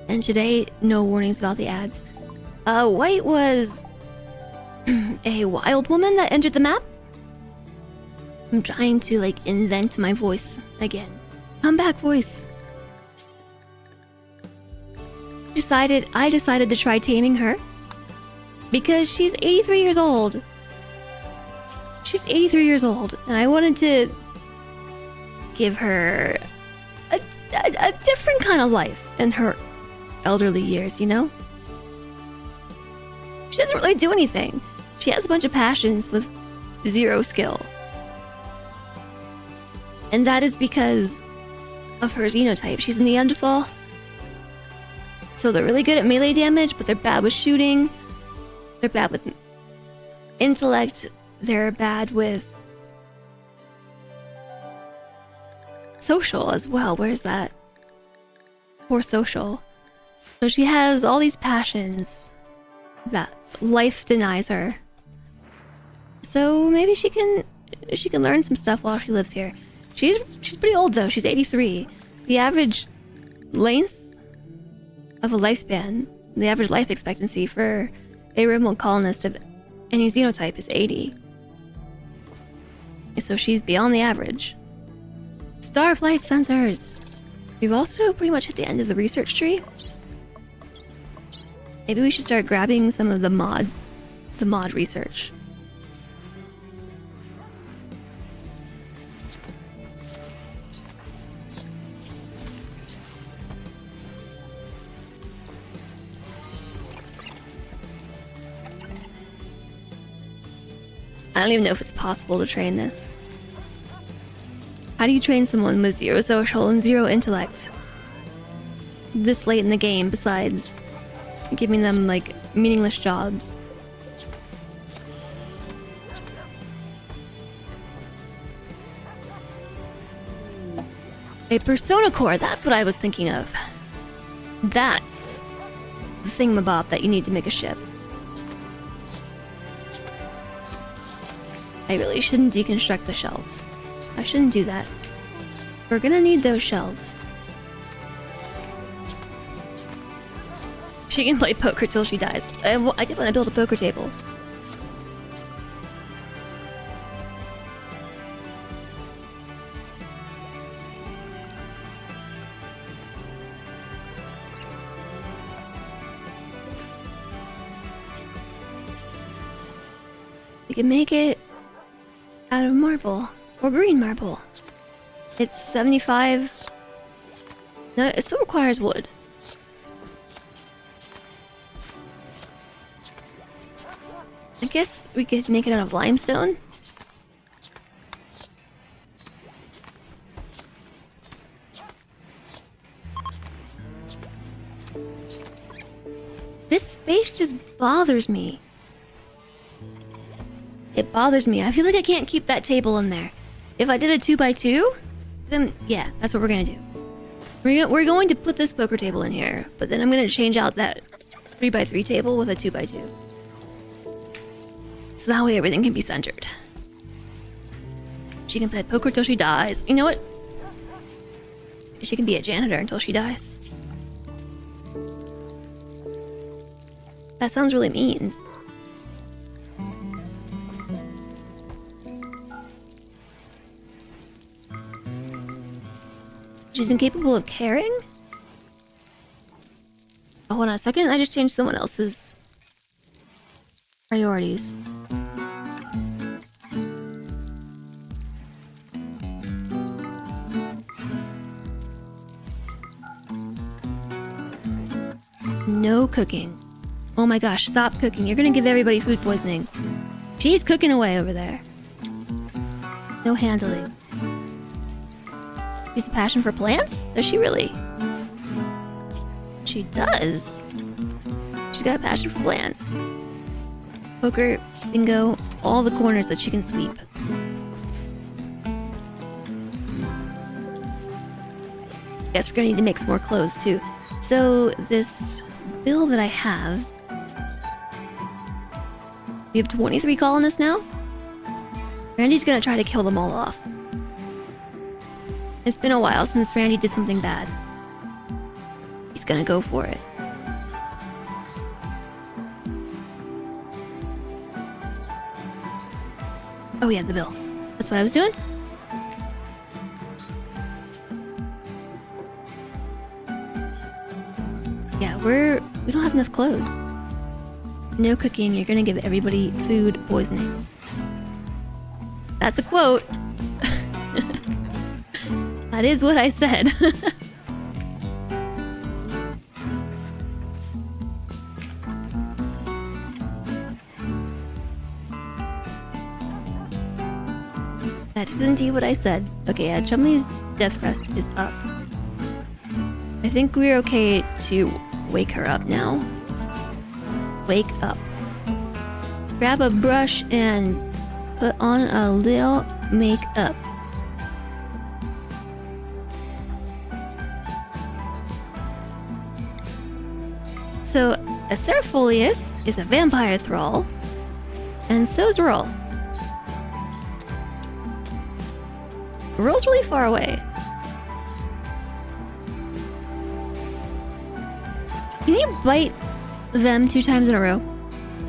And today, no warnings about the ads. White was a wild woman that entered the map. I'm trying to, like, invent my voice again. Comeback voice. I decided to try taming her. Because she's 83 years old. She's 83 years old. And I wanted to give her a different kind of life in her elderly years, you know? She doesn't really do anything. She has a bunch of passions with zero skill. And that is because of her xenotype. She's a Neanderthal. So they're really good at melee damage, but they're bad with shooting. They're bad with intellect. They're bad with social as well. Where's that? Poor social. So she has all these passions that life denies her. So maybe she can learn some stuff while she lives here. She's pretty old though. She's 83. The average length of a lifespan, the average life expectancy for a rimworld colonist of any xenotype is 80. So she's beyond the average. Starflight sensors. We've also pretty much hit the end of the research tree. Maybe we should start grabbing some of the mod research. I don't even know if it's possible to train this. How do you train someone with zero social and zero intellect this late in the game, besides giving them, like, meaningless jobs? A persona core, that's what I was thinking of. That's the thingamabob that you need to make a ship. I really shouldn't deconstruct the shelves. I shouldn't do that. We're gonna need those shelves. She can play poker till she dies. I did want to build a poker table. We can make it out of marble or green marble. It's 75. No, it still requires wood. I guess we could make it out of limestone. This space just bothers me. It bothers me. I feel like I can't keep that table in there. If I did a 2x2, then yeah, that's what we're gonna do. We're going to put this poker table in here, but then I'm gonna change out that 3x3 table with a 2x2. So that way everything can be centered. She can play poker till she dies. You know what? She can be a janitor until she dies. That sounds really mean. She's incapable of caring? Oh, hold on a second. I just changed someone else's priorities. No cooking. Oh my gosh, stop cooking. You're gonna give everybody food poisoning. She's cooking away over there. No handling. She's a passion for plants? Does she really? She does. She's got a passion for plants. Poker, bingo, all the corners that she can sweep. Guess we're gonna need to make some more clothes too. So this bill that I have, we have 23 colonists now. Randy's gonna try to kill them all off. It's been a while since Randy did something bad. He's gonna go for it. Oh yeah, the bill. That's what I was doing? Yeah, we don't have enough clothes. No cooking, you're gonna give everybody food poisoning. That's a quote. That is what I said. That is indeed what I said. Okay, yeah, Chumley's death rest is up. I think we're okay to wake her up now. Wake up. Grab a brush and put on a little makeup. So, Acerfolius is a vampire thrall, and so is Rural. Rural's really far away. Can you bite them 2 times in a row?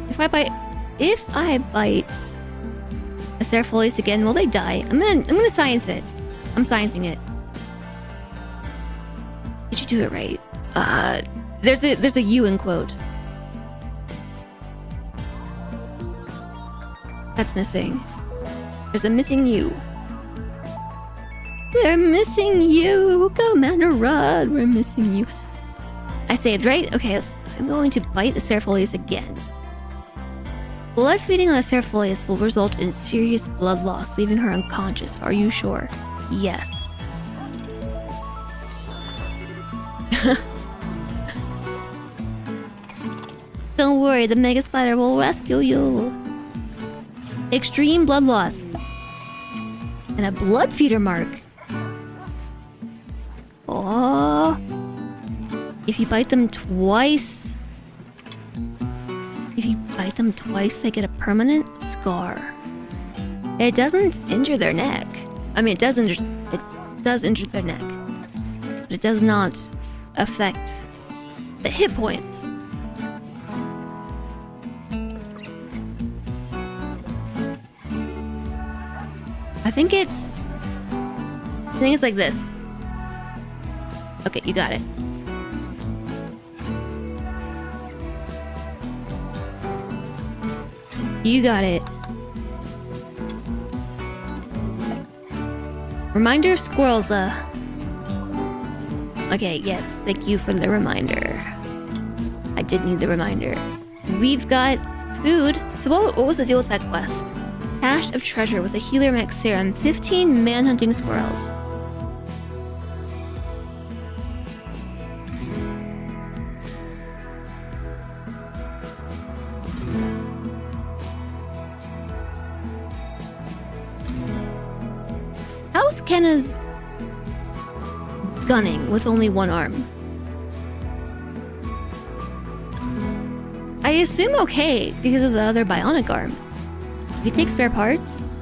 If I bite Acerfolius again, will they die? I'm gonna science it. I'm sciencing it. Did you do it right? There's a U in quote. That's missing. There's a missing U. We're missing you, Commander Rudd. We're missing you. I saved, right? Okay, I'm going to bite the Acerfolius again. Blood feeding on the Acerfolius will result in serious blood loss, leaving her unconscious. Are you sure? Yes. Don't worry, the Mega Spider will rescue you. Extreme blood loss. And a blood feeder mark. Oh. If you bite them twice... they get a permanent scar. It doesn't injure their neck. I mean, it does injure their neck. But it does not affect the hit points. I think it's like this. Okay, you got it. You got it. Reminder squirrels, Okay, yes, thank you for the reminder. I did need the reminder. We've got food. So what was the deal with that quest? Cache of treasure with a healer max serum. 15 manhunting squirrels. How's Kenna's gunning with only one arm? I assume okay because of the other bionic arm. We take spare parts.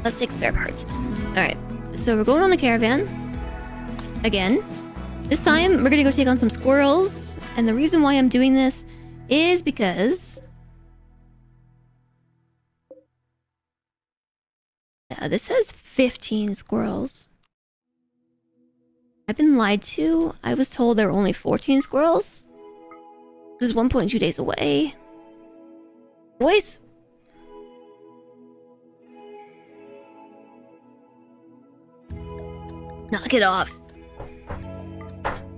Let's take spare parts. Alright, so we're going on a caravan. Again. This time, we're gonna go take on some squirrels. And the reason why I'm doing this is because... this says 15 squirrels. I've been lied to. I was told there were only 14 squirrels. This is 1.2 days away. Boys! Knock it off.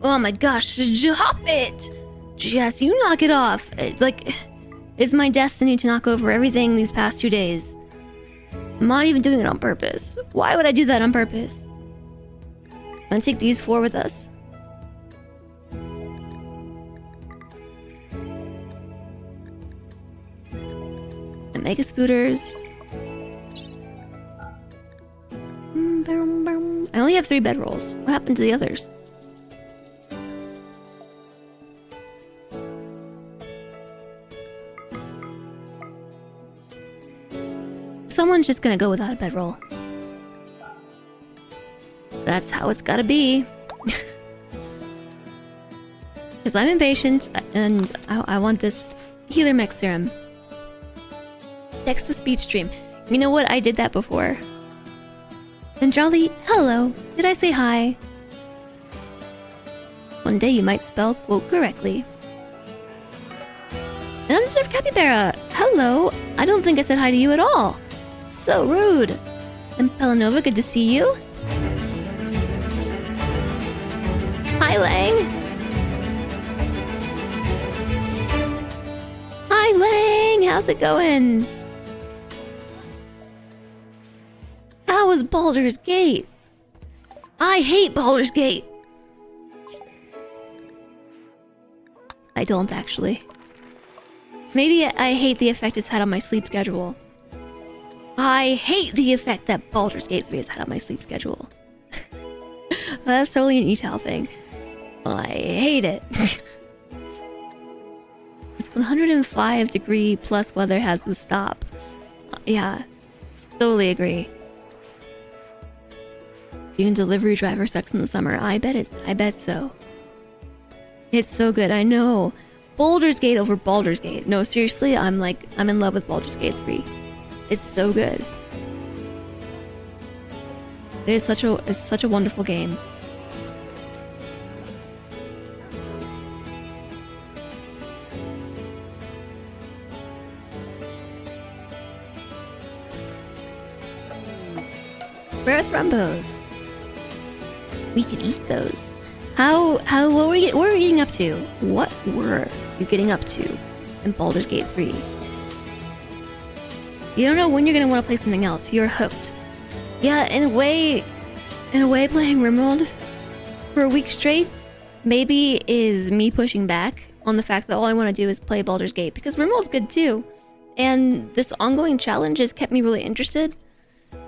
Oh my gosh, drop it! Jess, you knock it off. Like, it's my destiny to knock over everything these past 2 days. I'm not even doing it on purpose. Why would I do that on purpose? Wanna take these 4 with us? The mega scooters. I only have 3 bedrolls. What happened to the others? Someone's just gonna go without a bedroll. That's how it's gotta be. Because I'm impatient and I want this healer mech serum. Text to speech stream. You know what? I did that before. And Jolly, hello. Did I say hi? One day you might spell quote correctly. An undeserved capybara. Hello. I don't think I said hi to you at all. So rude. And Pelanova, good to see you. Hi, Lang. Hi, Lang. How's it going? How was Baldur's Gate? I hate Baldur's Gate. I don't actually. Maybe I hate the effect it's had on my sleep schedule. I hate the effect that Baldur's Gate 3 has had on my sleep schedule. That's totally an ETAL thing. I hate it. This 105 degree plus weather has to stop. Yeah, totally agree. Even delivery driver sucks in the summer. I bet so. It's so good, I know. Baldur's Gate over Baldur's Gate. No, seriously, I'm in love with Baldur's Gate 3. It's so good. It's such a wonderful game. Rare Thrumbos. We could eat those. What were you getting up to? What were you getting up to in Baldur's Gate 3? You don't know when you're gonna want to play something else. You're hooked. Yeah, in a way, playing rimworld for a week straight maybe is me pushing back on the fact that all I want to do is play Baldur's Gate, because rimworld's good too, and this ongoing challenge has kept me really interested.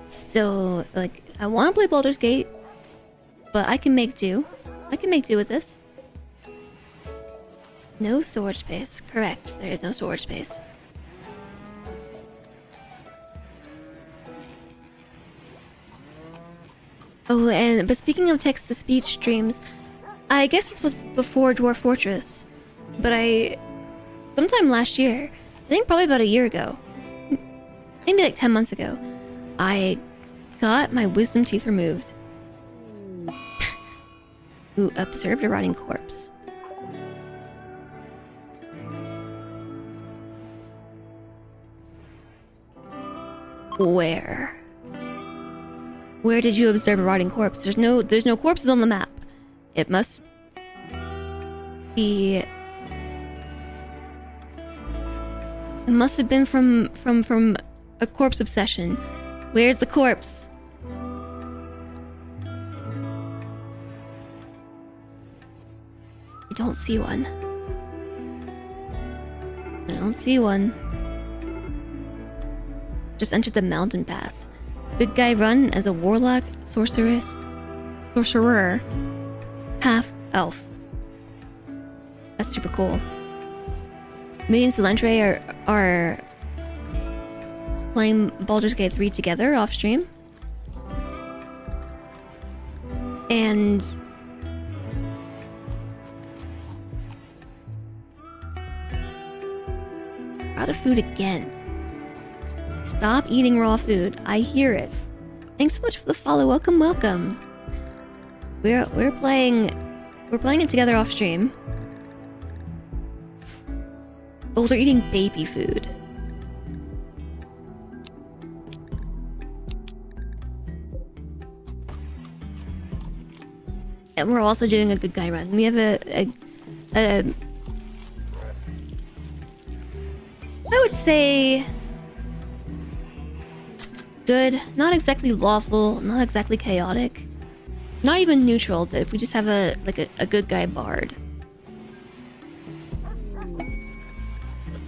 So, like, I want to play Baldur's Gate, but I can make do. I can make do with this. No storage space. Correct. There is no storage space. Oh, but speaking of text-to-speech streams, I guess this was before Dwarf Fortress, but sometime last year, I think probably about a year ago, maybe like 10 months ago, I got my wisdom teeth removed. Who observed a rotting corpse. Where? Where did you observe a rotting corpse? There's no corpses on the map. It must be Must have been from a corpse obsession. Where's the corpse? I don't see one. I don't see one. Just entered the mountain pass. Good guy run as a warlock, sorcerer, half elf. That's super cool. Me and Celentre are playing Baldur's Gate 3 together off stream. And out of food again. Stop eating raw food. I hear it. Thanks so much for the follow. Welcome, welcome. We're playing it together off stream. Oh, they're eating baby food. And we're also doing a good guy run. We have a I would say good, not exactly lawful, not exactly chaotic, not even neutral. But we just have a good guy bard,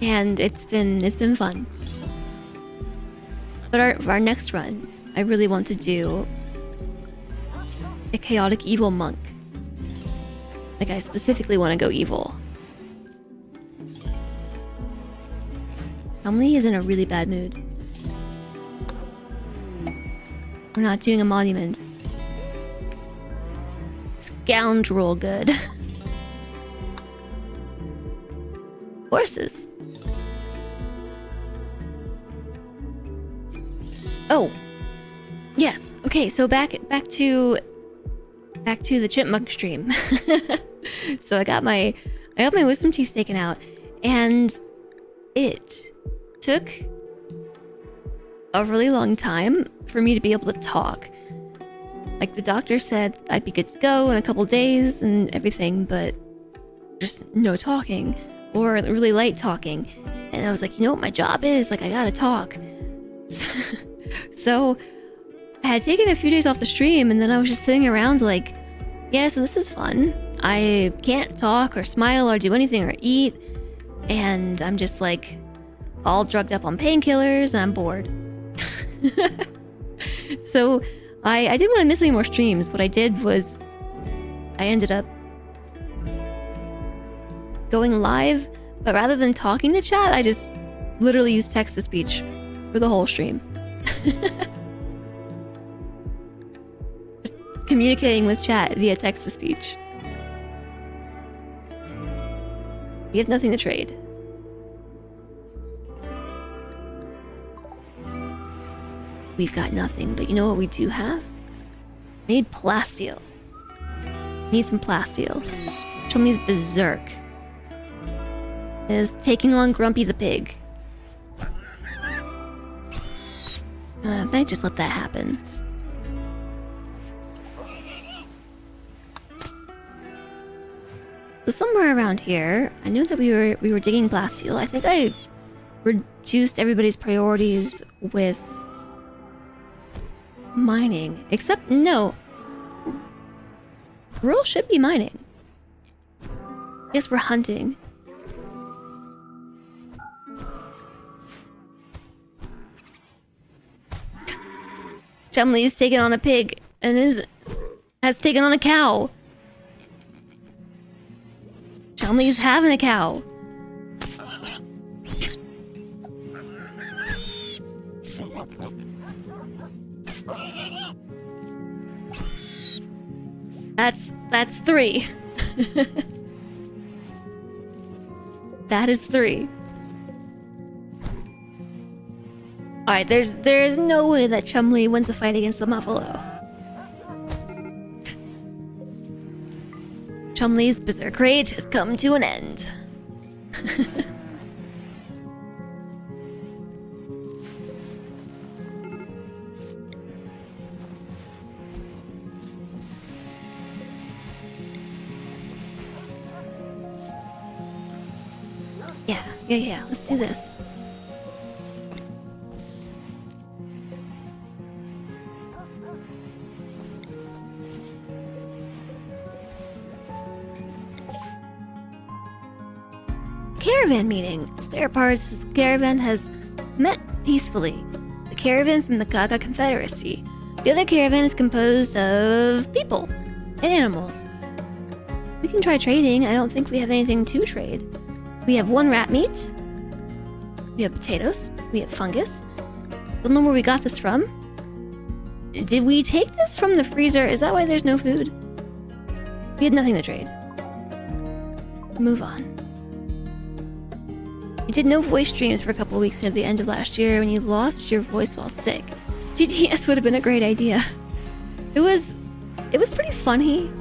and it's been fun. But our next run, I really want to do a chaotic evil monk. Like, I specifically want to go evil. Emily is in a really bad mood. We're not doing a monument. Scoundrel good. Horses. Oh. Yes. Okay, so back to the chipmunk stream. So I got my wisdom teeth taken out, and it took a really long time for me to be able to talk. Like, the doctor said I'd be good to go in a couple days and everything, but just no talking, or really light talking. And I was like, you know what my job is? Like, I gotta talk. So I had taken a few days off the stream, and then I was just sitting around like, yeah, so this is fun. I can't talk or smile or do anything or eat, and I'm just like all drugged up on painkillers, and I'm bored. So I didn't want to miss any more streams. What I did was I ended up going live, but rather than talking to chat, I just literally used text-to-speech for the whole stream. Just communicating with chat via text-to-speech. We have nothing to trade. We've got nothing, but you know what we do have? We need plasteel. Need some plasteel. Chumley's berserk. Is taking on Grumpy the pig. Might just let that happen. So somewhere around here, I knew that we were digging plasteel. I think I reduced everybody's priorities with mining. Except, no. Rural should be mining. I guess we're hunting. Chumley's taken on a pig and has taken on a cow. Chumley's having a cow. That's 3. That is 3. Alright, there is no way that Chumley wins a fight against the Muffalo. Chumley's berserk rage has come to an end. Yeah, let's do this. caravan meeting. Spare parts. This caravan has met peacefully. The caravan from the Gaga Confederacy. The other caravan is composed of people and animals. We can try trading. I don't think we have anything to trade. We have 1 rat meat. We have potatoes. We have fungus. Don't know where we got this from. Did we take this from the freezer? Is that why there's no food? We had nothing to trade. Move on. You did no voice streams for a couple of weeks near the end of last year when you lost your voice while sick. GTS would have been a great idea. It was pretty funny.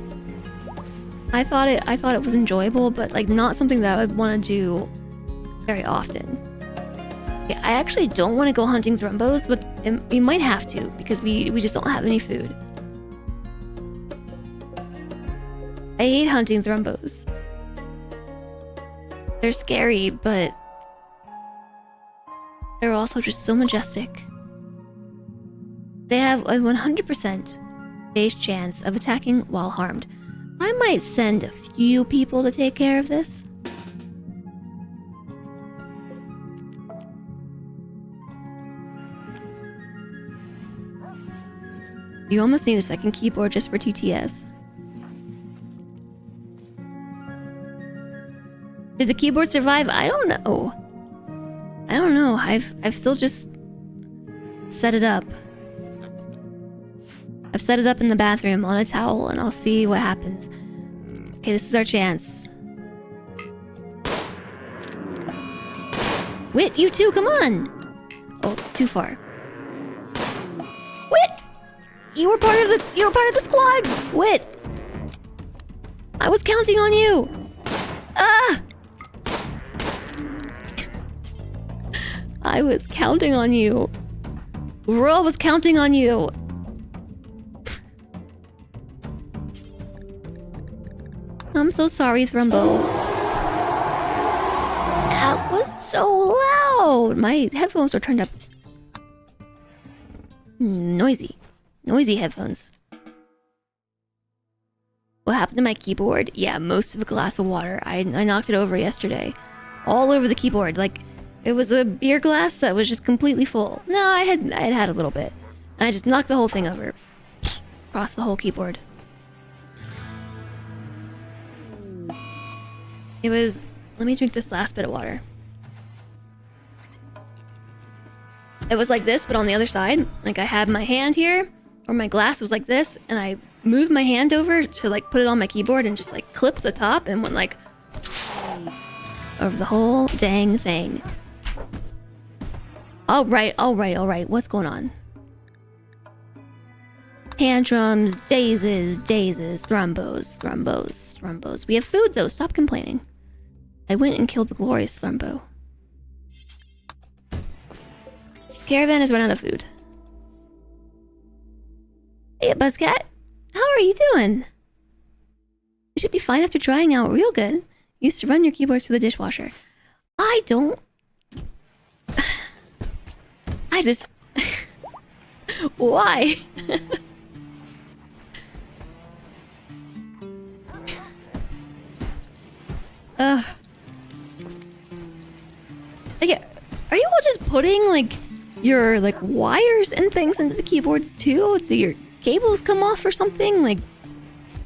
I thought it was enjoyable, but like not something that I would want to do very often. Yeah, I actually don't want to go hunting thrumbos, but we might have to because we just don't have any food. I hate hunting thrumbos. They're scary, but they're also just so majestic. They have a 100% base chance of attacking while harmed. I might send a few people to take care of this. You almost need a second keyboard just for TTS. Did the keyboard survive? I don't know. I don't know. I've still just set it up. I've set it up in the bathroom on a towel and I'll see what happens. Okay, this is our chance. Wit, you too, come on! Oh, too far. Wit! You were part of the squad! Wit! I was counting on you! Ah! I was counting on you. Rural was counting on you. I'm so sorry, Thrumbo. That was so loud. My headphones are turned up. Noisy. Noisy headphones. What happened to my keyboard? Yeah, most of a glass of water. I knocked it over yesterday. All over the keyboard. Like, it was a beer glass that was just completely full. No, I had a little bit. I just knocked the whole thing over. Across the whole keyboard. It was... Let me drink this last bit of water. It was like this, but on the other side. Like, I had my hand here, or my glass was like this, and I moved my hand over to, like, put it on my keyboard and just, like, clip the top and went, like... over the whole dang thing. Alright. What's going on? Tantrums, dazes, thrumbos. We have food, though. Stop complaining. I went and killed the glorious Thrumbo. Caravan has run out of food. Hey, Buzzcat. How are you doing? You should be fine after trying out real good. You used to run your keyboards through the dishwasher. I don't... I just... Why? Like, are you all just putting, like, your, like, wires and things into the keyboard, too? Do your cables come off or something? Like,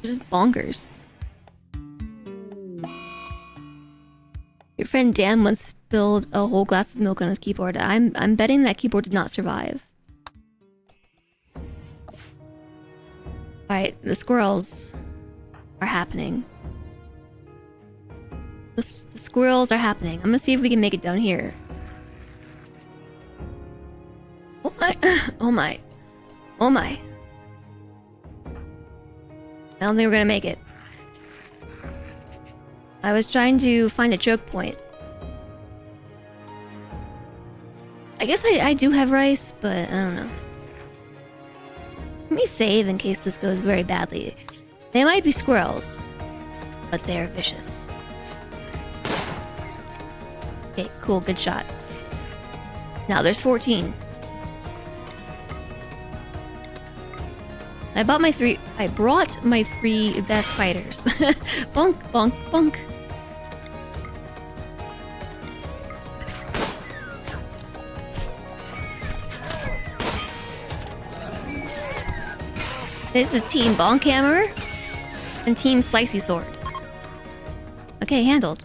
just bonkers. Your friend Dan once spilled a whole glass of milk on his keyboard. I'm betting that keyboard did not survive. Alright, the squirrels are happening. The squirrels are happening. I'm gonna see if we can make it down here. Oh my. Oh my. Oh my. I don't think we're gonna make it. I was trying to find a choke point. I guess I do have rice, but I don't know. Let me save in case this goes very badly. They might be squirrels, but they're vicious. Okay, cool, good shot. Now there's 14. I brought my three best fighters. Bonk, bonk, bonk. This is Team Bonkhammer and Team Slicey Sword. Okay, handled.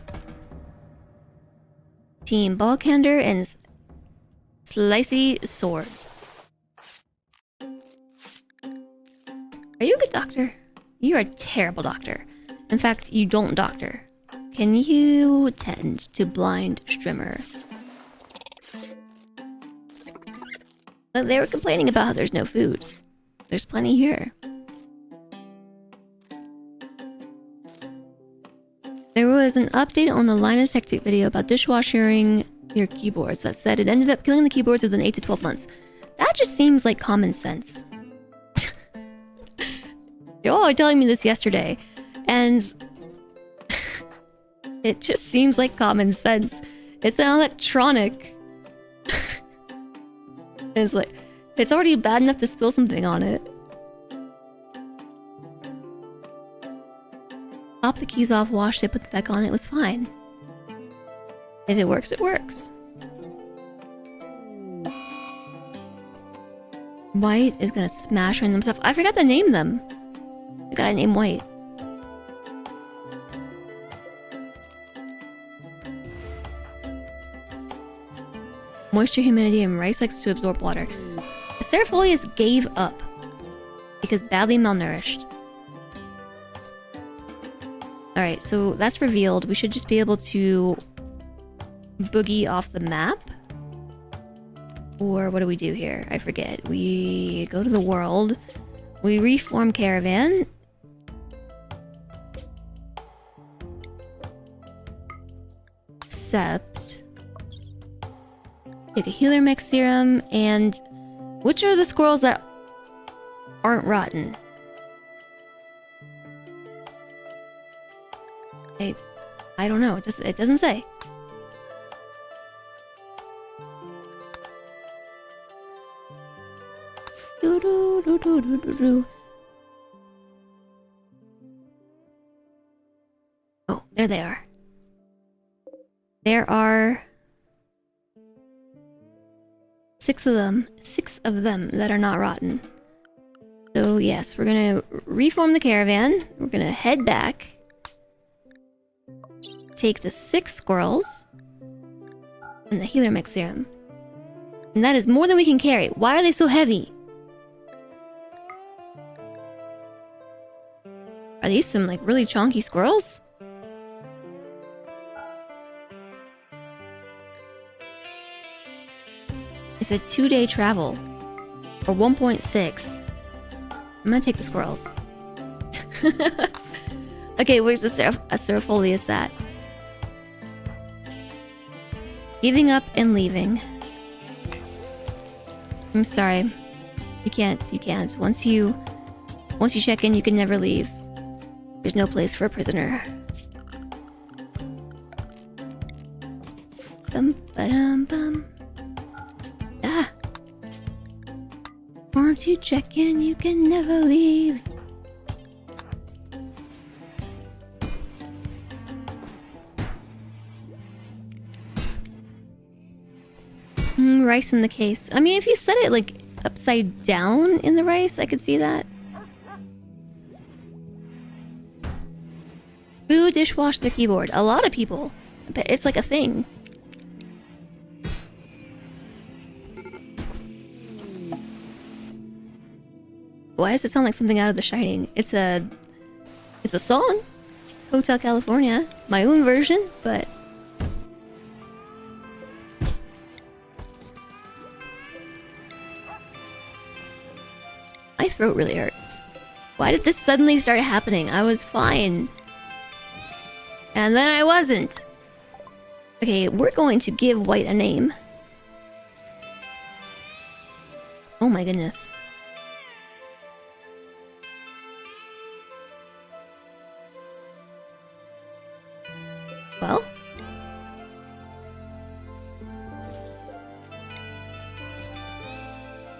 Team Ballcander and Slicey Swords. Are you a good doctor? You're a terrible doctor. In fact, you don't doctor. Can you tend to blind Strimmer? But they were complaining about how there's no food. There's plenty here. There was an update on the Linus Tech Tips video about dishwashing your keyboards that said it ended up killing the keyboards within 8 to 12 months. That just seems like common sense. Y'all were telling me this yesterday, and it just seems like common sense. It's an electronic. It's like, it's already bad enough to spill something on it. Pop the keys off, washed it, put it back on, it was fine. If it works, it works. White is gonna smash random stuff. I forgot to name them. I gotta name White. Moisture, humidity, and rice likes to absorb water. Cerefolius gave up because badly malnourished. Alright, so that's revealed. We should just be able to boogie off the map. Or what do we do here? I forget. We go to the world. We reform caravan. Except... take a healer mix serum, and... which are the squirrels that aren't rotten? I don't know. It doesn't say. Do do do do do do do. Oh, there they are. There are 6 of them. 6 of them that are not rotten. So yes, we're gonna reform the caravan. We're gonna head back. Take the 6 squirrels and the healer mix serum. And that is more than we can carry. Why are they so heavy? Are these some like really chonky squirrels? It's a 2-day travel for 1.6. I'm gonna take the squirrels. Okay, where's the Cerefolius at? Giving up and leaving. I'm sorry. You can't. Once you check in, you can never leave. There's no place for a prisoner. Bum ba-dum bum. Ah. Once you check in, you can never leave. Rice in the case. I mean, if you set it like upside down in the rice, I could see that. Who dishwashed their keyboard? A lot of people. But it's like a thing. Why does it sound like something out of The Shining? It's a song. Hotel California. My own version, but... my throat really hurts. Why did this suddenly start happening? I was fine. And then I wasn't. Okay, we're going to give White a name. Oh my goodness. Well?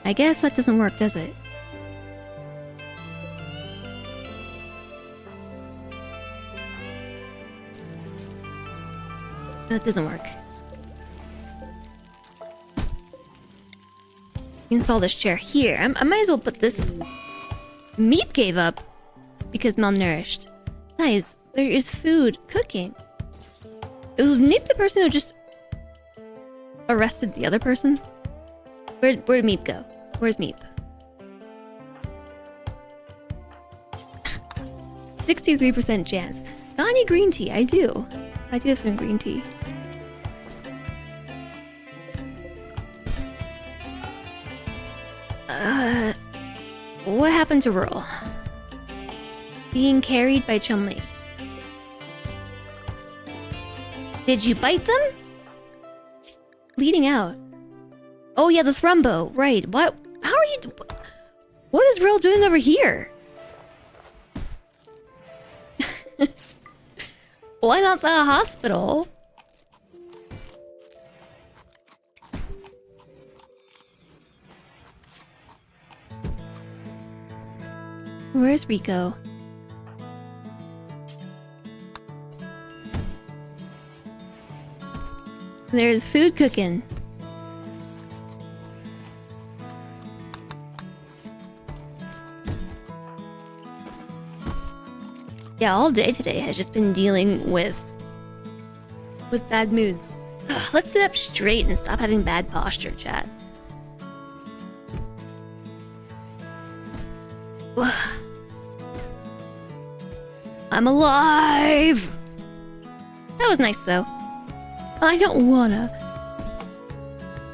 I guess that doesn't work, does it? That doesn't work. Install this chair here. I might as well put this Meep gave up because malnourished. Guys, there is food cooking. Was Meep the person who just arrested the other person? Where'd Meep go? Where's Meep? 63% chance. Got any green tea? I do. I do have some green tea. What happened to Rural? Being carried by Chumley. Did you bite them? Bleeding out. Oh yeah, the thrombo. Right. What? How are you? What is Rural doing over here? Why not the hospital? Where's Rico? There's food cooking. Yeah, all day today has just been dealing with bad moods. Let's sit up straight and stop having bad posture, chat. I'm alive! That was nice, though. I don't wanna.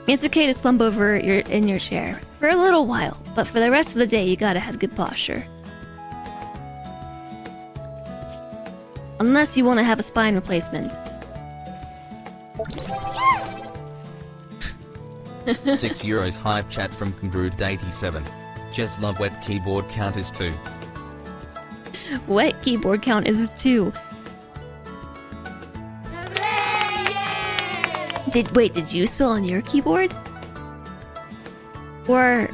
It's okay to slump over in your chair for a little while, but for the rest of the day, you gotta have good posture. Unless you want to have a spine replacement. 6 euros hype chat from Congrued87. Just love wet keyboard count is 2. Wet keyboard count is 2. Did you spill on your keyboard? Or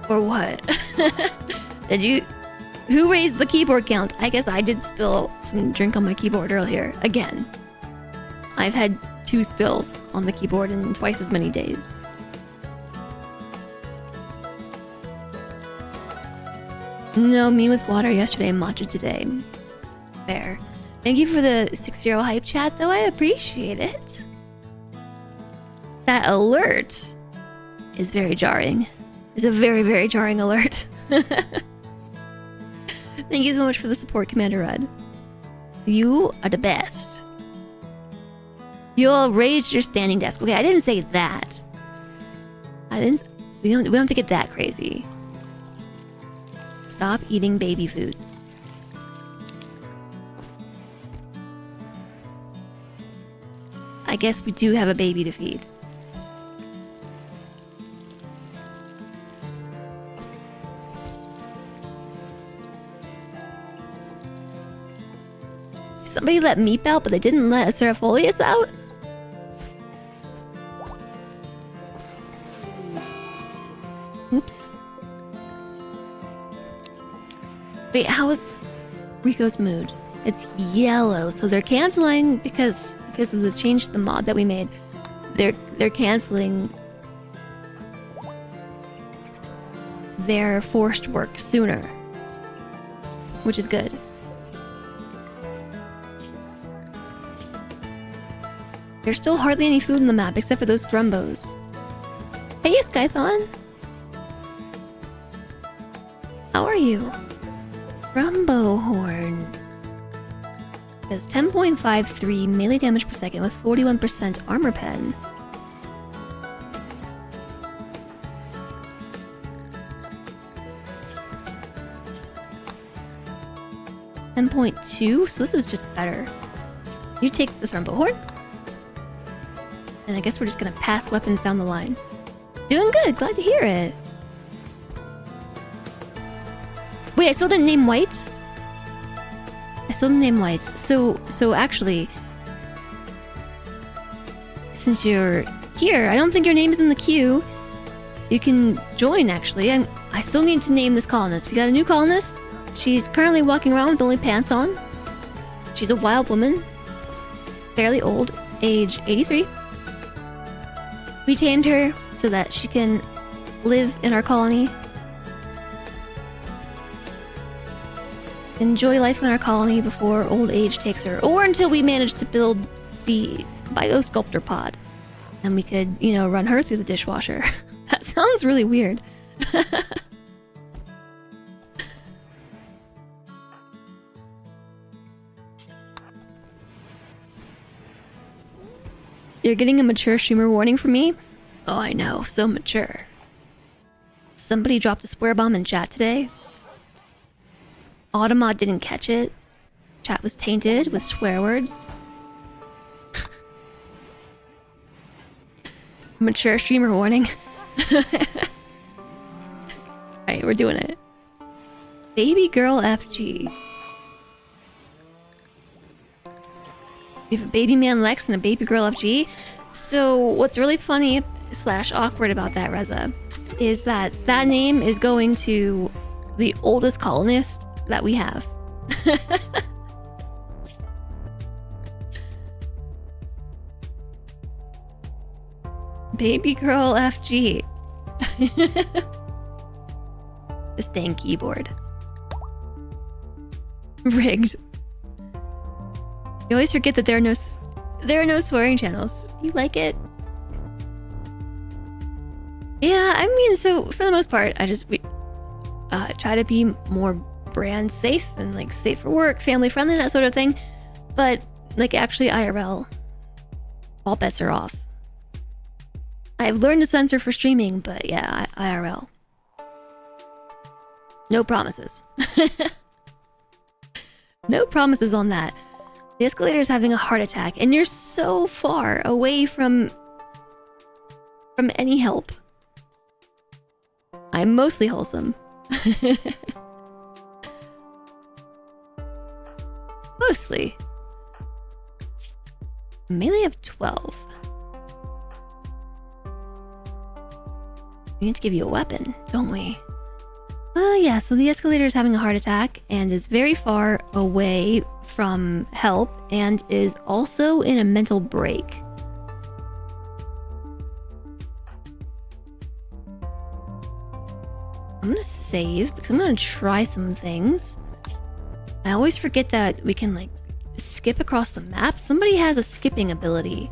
what? Did you? Who raised the keyboard count? I guess I did spill some drink on my keyboard earlier. Again. I've had 2 spills on the keyboard in twice as many days. No, me with water yesterday, matcha today. Fair. Thank you for the 6-0 hype chat, though. I appreciate it. That alert is very jarring. It's a very, very jarring alert. Thank you so much for the support, Commander Red. You are the best. You'll raise your standing desk. Okay, I didn't say that. We don't have to get that crazy. Stop eating baby food. I guess we do have a baby to feed. Somebody let Meep out, but they didn't let Serafolius out? Oops. Wait, how is Rico's mood? It's yellow, so they're canceling because of the change to the mod that we made. They're canceling their forced work sooner, which is good. There's still hardly any food on the map except for those thrombos. Hey, Skython! How are you? Thrombo Horn. Does 10.53 melee damage per second with 41% armor pen. .2, so this is just better. You take the Thrombo Horn. And I guess we're just gonna pass weapons down the line. Doing good, glad to hear it. Wait, I still didn't name White? I still didn't name White. So actually, since you're here, I don't think your name is in the queue. You can join, actually. I still need to name this colonist. We got a new colonist. She's currently walking around with only pants on. She's a wild woman. Fairly old, age 83. We tamed her so that she can live in our colony. enjoy life in our colony before old age takes her, or until we manage to build the biosculptor pod, and we could, you know, run her through the dishwasher. That sounds really weird. You're getting a mature streamer warning from me? Oh, I know, so mature. Somebody dropped a swear bomb in chat today. Automod didn't catch it. Chat was tainted with swear words. Mature streamer warning. Alright, we're doing it. Baby girl FG. We have a baby man Lex and a baby girl FG. So what's really funny / awkward about that, Reza, is that that name is going to the oldest colonist that we have. Baby girl FG. This dang keyboard. Rigged. You always forget that there are no swearing channels. You like it? Yeah, I mean, so for the most part, we try to be more brand safe and like safe for work, family friendly, that sort of thing. But like actually IRL, all bets are off. I've learned to censor for streaming, but yeah, IRL. No promises. No promises on that. The escalator is having a heart attack, and you're so far away from any help. I'm mostly wholesome. Mostly. Melee of 12. We need to give you a weapon, don't we? Yeah, so the escalator is having a heart attack and is very far away from help and is also in a mental break. I'm gonna save because I'm gonna try some things. I always forget that we can like skip across the map. Somebody has a skipping ability.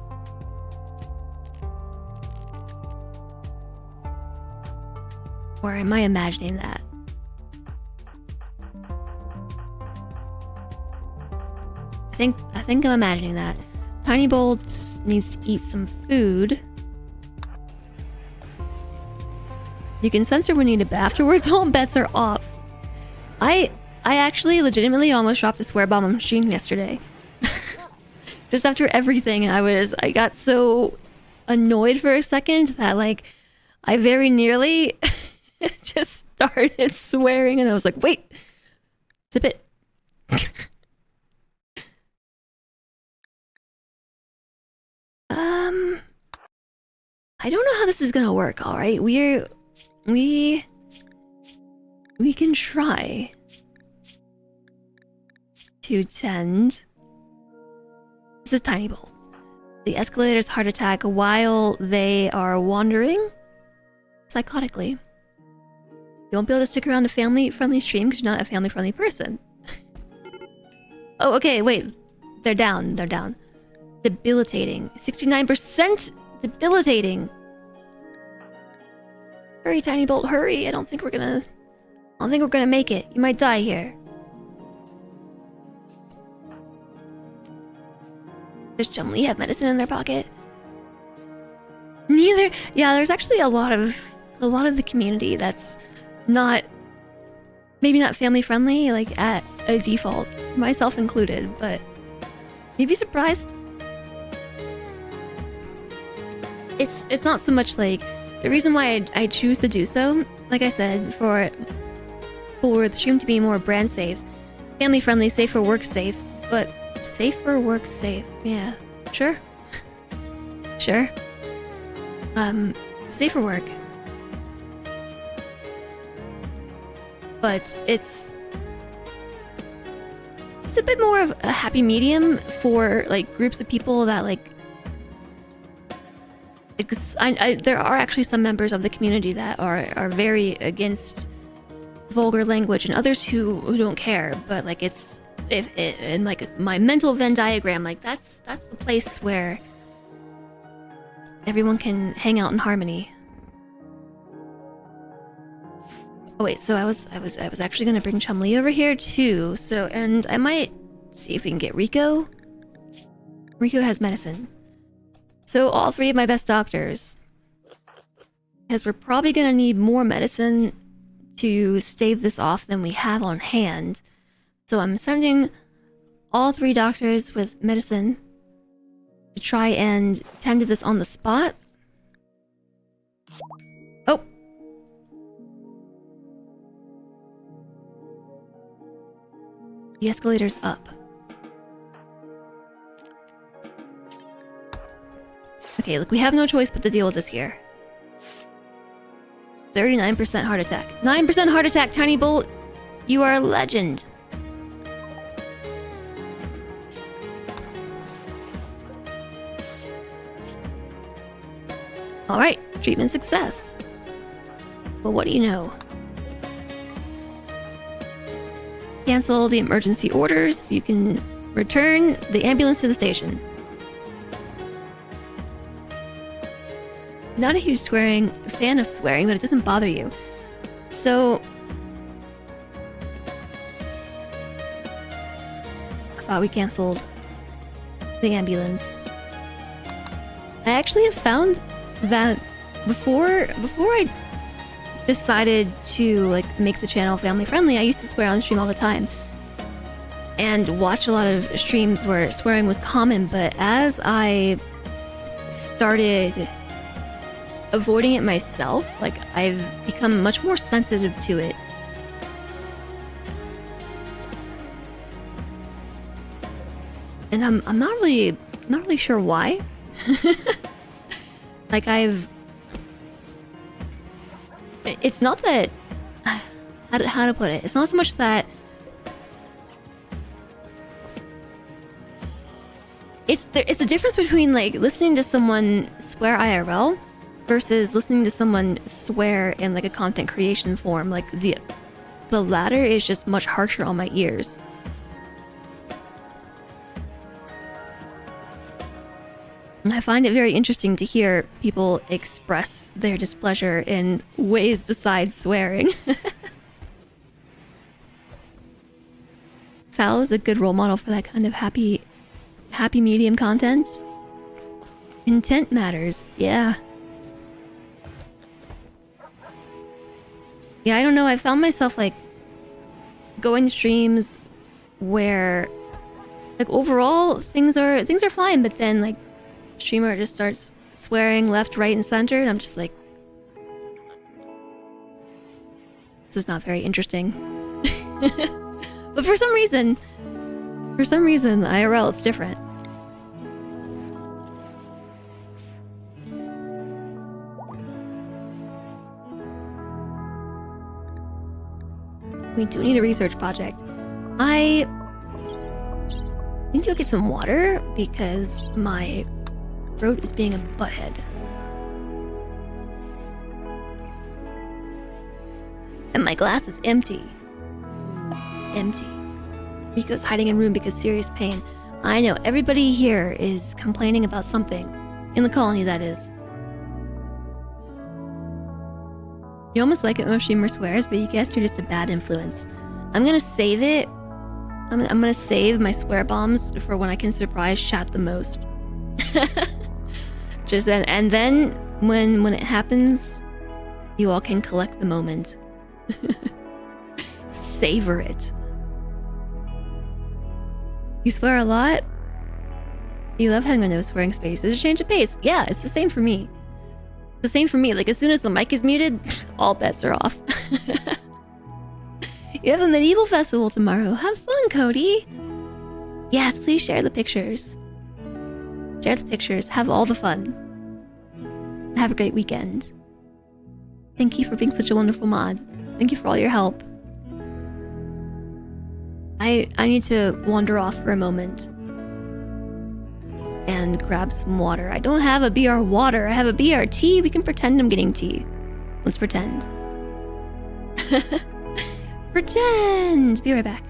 Or am I imagining that? I think I'm imagining that. Tiny Bolt needs to eat some food. You can censor when needed, but afterwards all bets are off. I actually legitimately almost dropped a swear bomb on stream yesterday. Just after everything, I got so annoyed for a second that like I very nearly just started swearing, and I was like, wait, zip it. I don't know how this is gonna work, alright? We can try to tend. This is Tiny Bolt. The escalator's heart attack while they are wandering psychotically. You won't be able to stick around a family-friendly stream because you're not a family-friendly person. Oh, okay, wait. They're down. Debilitating. 69% debilitating. Hurry, Tiny Bolt, hurry. I don't think we're gonna make it. You might die here. Does Chumley have medicine in their pocket? Neither. Yeah, there's actually a lot of the community that's maybe not family friendly, like at a default, myself included, but you'd be surprised. It's not so much like the reason why I choose to do so, like I said, for the stream to be more brand safe, family friendly, safe for work safe, but safe for work safe, yeah, sure. Sure. Safe for work. But it's a bit more of a happy medium for like groups of people that like there are actually some members of the community that are very against vulgar language and others who don't care. But like it's in like my mental Venn diagram, like that's the place where everyone can hang out in harmony. Oh wait, so I was actually gonna bring Chumlee over here too. So, and I might see if we can get Rico. Rico has medicine. So all three of my best doctors, because we're probably gonna need more medicine to stave this off than we have on hand. So I'm sending all three doctors with medicine to try and tend to this on the spot. Oh. The escalator's up. Okay, look, we have no choice but to deal with this here. 39% heart attack. 9% heart attack, Tiny Bolt! You are a legend! Alright, treatment success. Well, what do you know? Cancel the emergency orders. You can return the ambulance to the station. Not a huge fan of swearing, but it doesn't bother you. So... I thought we canceled the ambulance. I actually have found that before I decided to like make the channel family friendly, I used to swear on stream all the time and watch a lot of streams where swearing was common, but as I started avoiding it myself, like I've become much more sensitive to it. And I'm not really sure why. Like it's not that, how to put it? It's not so much that it's a difference between like listening to someone swear IRL versus listening to someone swear in like a content creation form. Like the latter is just much harsher on my ears. I find it very interesting to hear people express their displeasure in ways besides swearing. Sal is a good role model for that kind of happy medium content. Intent matters, yeah. Yeah, I don't know, I found myself like going to streams where like overall things are fine, but then like streamer just starts swearing left, right, and center, and I'm just like, this is not very interesting. But for some reason, IRL it's different. We do need a research project. I need to go get some water because my throat is being a butthead. And my glass is empty. It's empty. Rico's hiding in room because serious pain. I know, everybody here is complaining about something. In the colony, that is. You almost like it when a streamer swears, but you guess you're just a bad influence. I'm gonna save it. I'm gonna save my swear bombs for when I can surprise chat the most. Just then, and then when it happens, you all can collect the moment. Savor it. You swear a lot? You love having no swearing space. There's a change of pace. Yeah, it's the same for me. The same for me. Like as soon as the mic is muted, all bets are off. You have a medieval festival tomorrow. Have fun, Cody. Yes, please share the pictures. Share the pictures. Have all the fun. Have a great weekend. Thank you for being such a wonderful mod. Thank you for all your help. I need to wander off for a moment and grab some water. I don't have a BR water. I have a BR tea. We can pretend I'm getting tea. Let's pretend. Pretend! Be right back.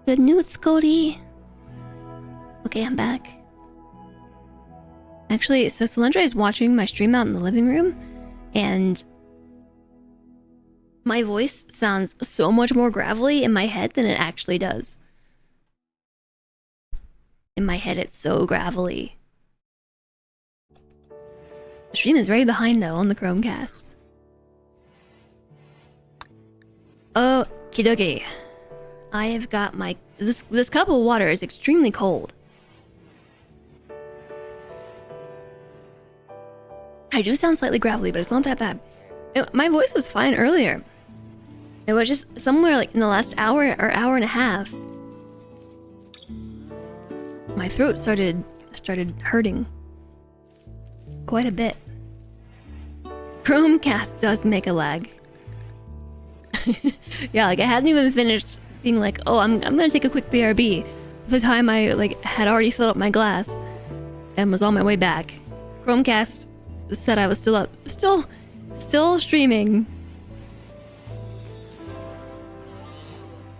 Good news, Cody. Okay, I'm back. Actually, so Solandra is watching my stream out in the living room, and my voice sounds so much more gravelly in my head than it actually does. In my head, it's so gravelly. The stream is very behind, though, on the Chromecast. Okie dokie. I have got my... This cup of water is extremely cold. I do sound slightly gravelly, but it's not that bad. My voice was fine earlier. It was just somewhere like in the last hour or hour and a half. My throat started hurting. Quite a bit. Chromecast does make a lag. Yeah, like I hadn't even finished being like, oh, I'm gonna take a quick BRB. By the time I had already filled up my glass and was on my way back. Chromecast said I was still up, still streaming.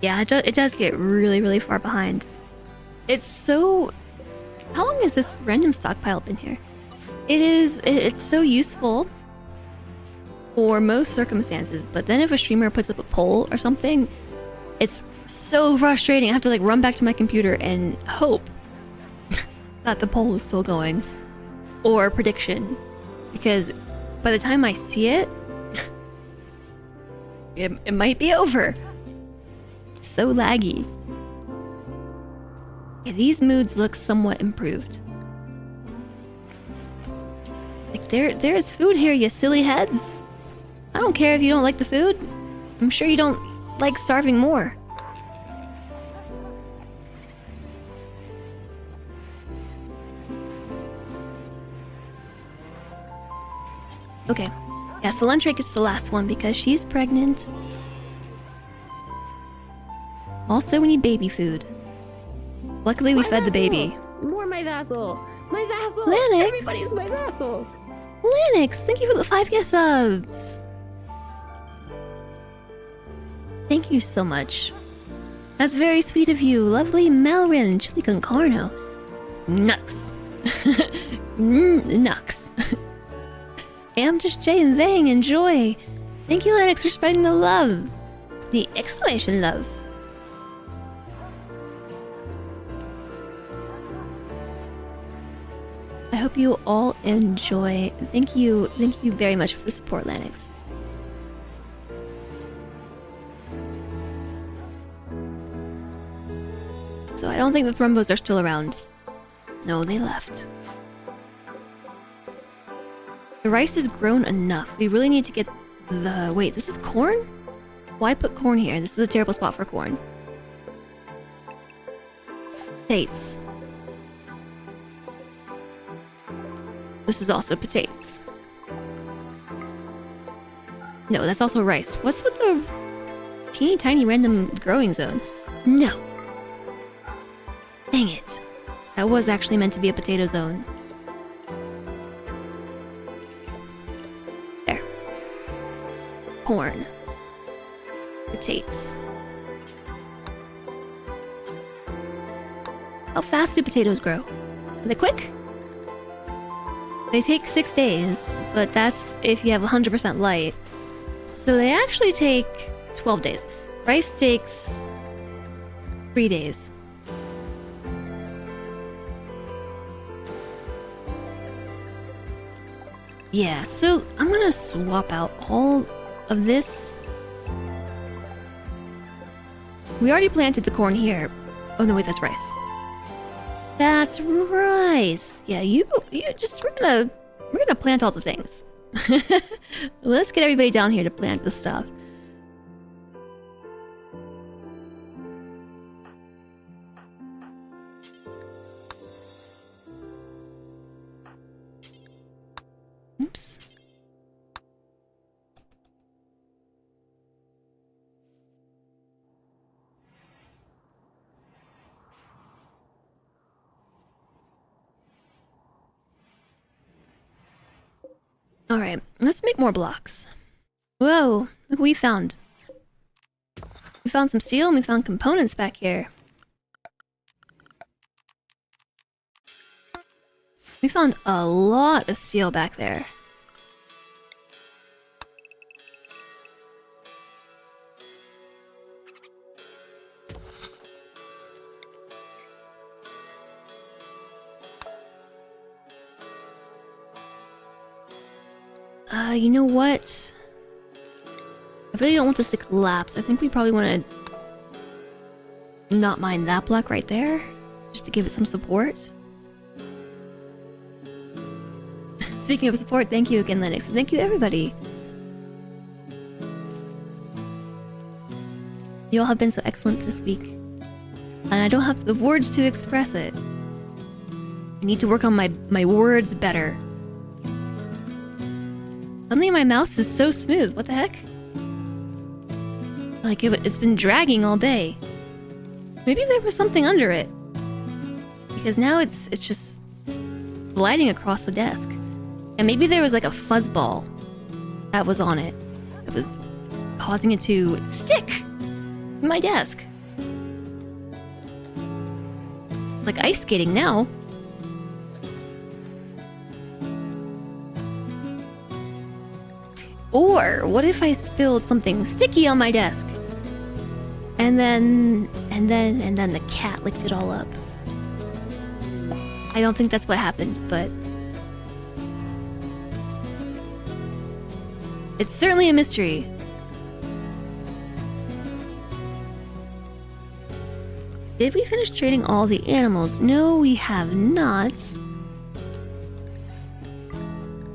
Yeah, it does get really, really far behind. It's so... How long has this random stockpile been here? It's so useful for most circumstances, but then if a streamer puts up a poll or something, it's so frustrating. I have to like run back to my computer and hope that the poll is still going. Or prediction. Because by the time I see it, it might be over. It's so laggy. Yeah, these moods look somewhat improved. Like there's food here, you silly heads. I don't care if you don't like the food. I'm sure you don't like starving more. Okay. Yeah, Solantra gets the last one because she's pregnant. Also, we need baby food. Luckily, we fed the baby. More my vassal. My vassal. Lanix. Everybody's my vassal. Lanix, thank you for the 5 subs. Thank you so much. That's very sweet of you. Lovely Melrin, Chili con Carno. Nux. Nux. I'm just Jay and Zang. Enjoy. Thank you, Lanix, for spreading the love. The exclamation love. I hope you all enjoy. Thank you very much for the support, Lanix. So I don't think the Thrumbos are still around. No, they left. The rice is grown enough. We really need to get the... Wait, this is corn? Why put corn here? This is a terrible spot for corn. Dates. This is also potatoes. No, that's also rice. What's with the teeny tiny random growing zone? No. Dang it. That was actually meant to be a potato zone. There. Corn. Potatoes. How fast do potatoes grow? Are they quick? They take 6 days, but that's if you have 100% light. So they actually take 12 days. Rice takes 3 days. Yeah, so I'm gonna swap out all of this. We already planted the corn here. Oh no, wait, that's rice. That's rice. Yeah, you just we're gonna plant all the things. Let's get everybody down here to plant the stuff. Oops. Alright, let's make more blocks. Whoa, look what we found. We found some steel and we found components back here. We found a lot of steel back there. You know what? I really don't want this to collapse. I think we probably want to not mine that block right there, just to give it some support. Speaking of support, thank you again, Linux. Thank you, everybody. You all have been so excellent this week. And I don't have the words to express it. I need to work on my words better. Suddenly my mouse is so smooth. What the heck? Like it's been dragging all day. Maybe there was something under it. Because now it's just gliding across the desk. And maybe there was like a fuzzball that was on it. That was causing it to stick to my desk. Like ice skating now. Or what if I spilled something sticky on my desk? And then the cat licked it all up. I don't think that's what happened, but it's certainly a mystery. Did we finish trading all the animals? No, we have not.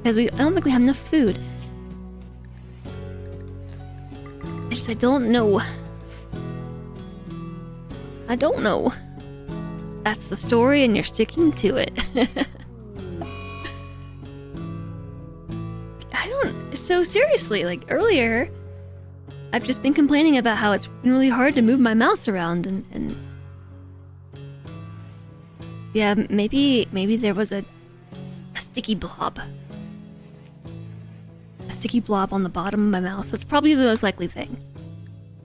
Because I don't think we have enough food. I don't know. I don't know. That's the story and you're sticking to it. I don't... So seriously, like earlier, I've just been complaining about how it's been really hard to move my mouse around and... Yeah, maybe there was a sticky blob. A sticky blob on the bottom of my mouse. That's probably the most likely thing.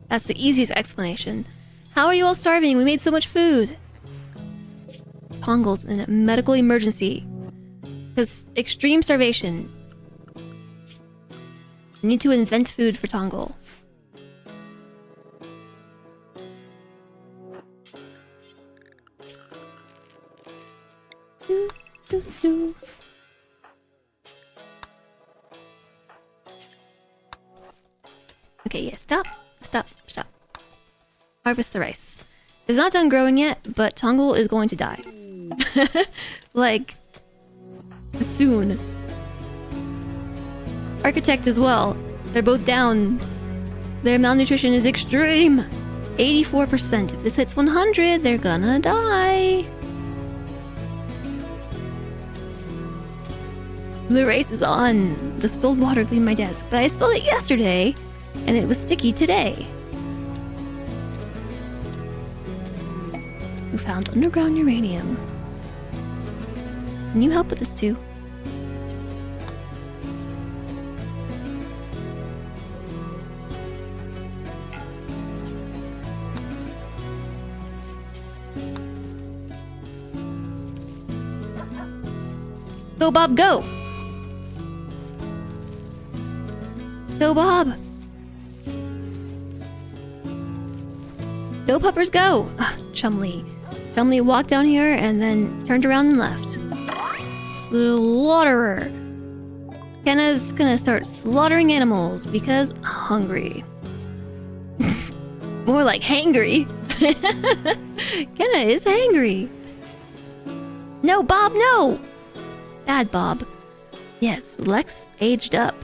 That's the easiest explanation. How are you all starving? We made so much food. Tongle's in a medical emergency. Because extreme starvation. I need to invent food for Tongle. Okay, yeah, stop. Stop. Harvest the rice. It's not done growing yet, but Tongle is going to die. Like, soon. Architect as well. They're both down. Their malnutrition is extreme. 84%. If this hits 100, they're gonna die. The race is on. The spilled water cleaned my desk, but I spilled it yesterday, and it was sticky today. We found underground uranium. Can you help with this too? Go, Bob, go! Go, Bob! Go, puppers, go! Chumley. Chumley walked down here and then turned around and left. Slaughterer. Kenna's gonna start slaughtering animals because hungry. More like hangry. Kenna is hangry. No, Bob, no! Bad Bob. Yes, Lex aged up.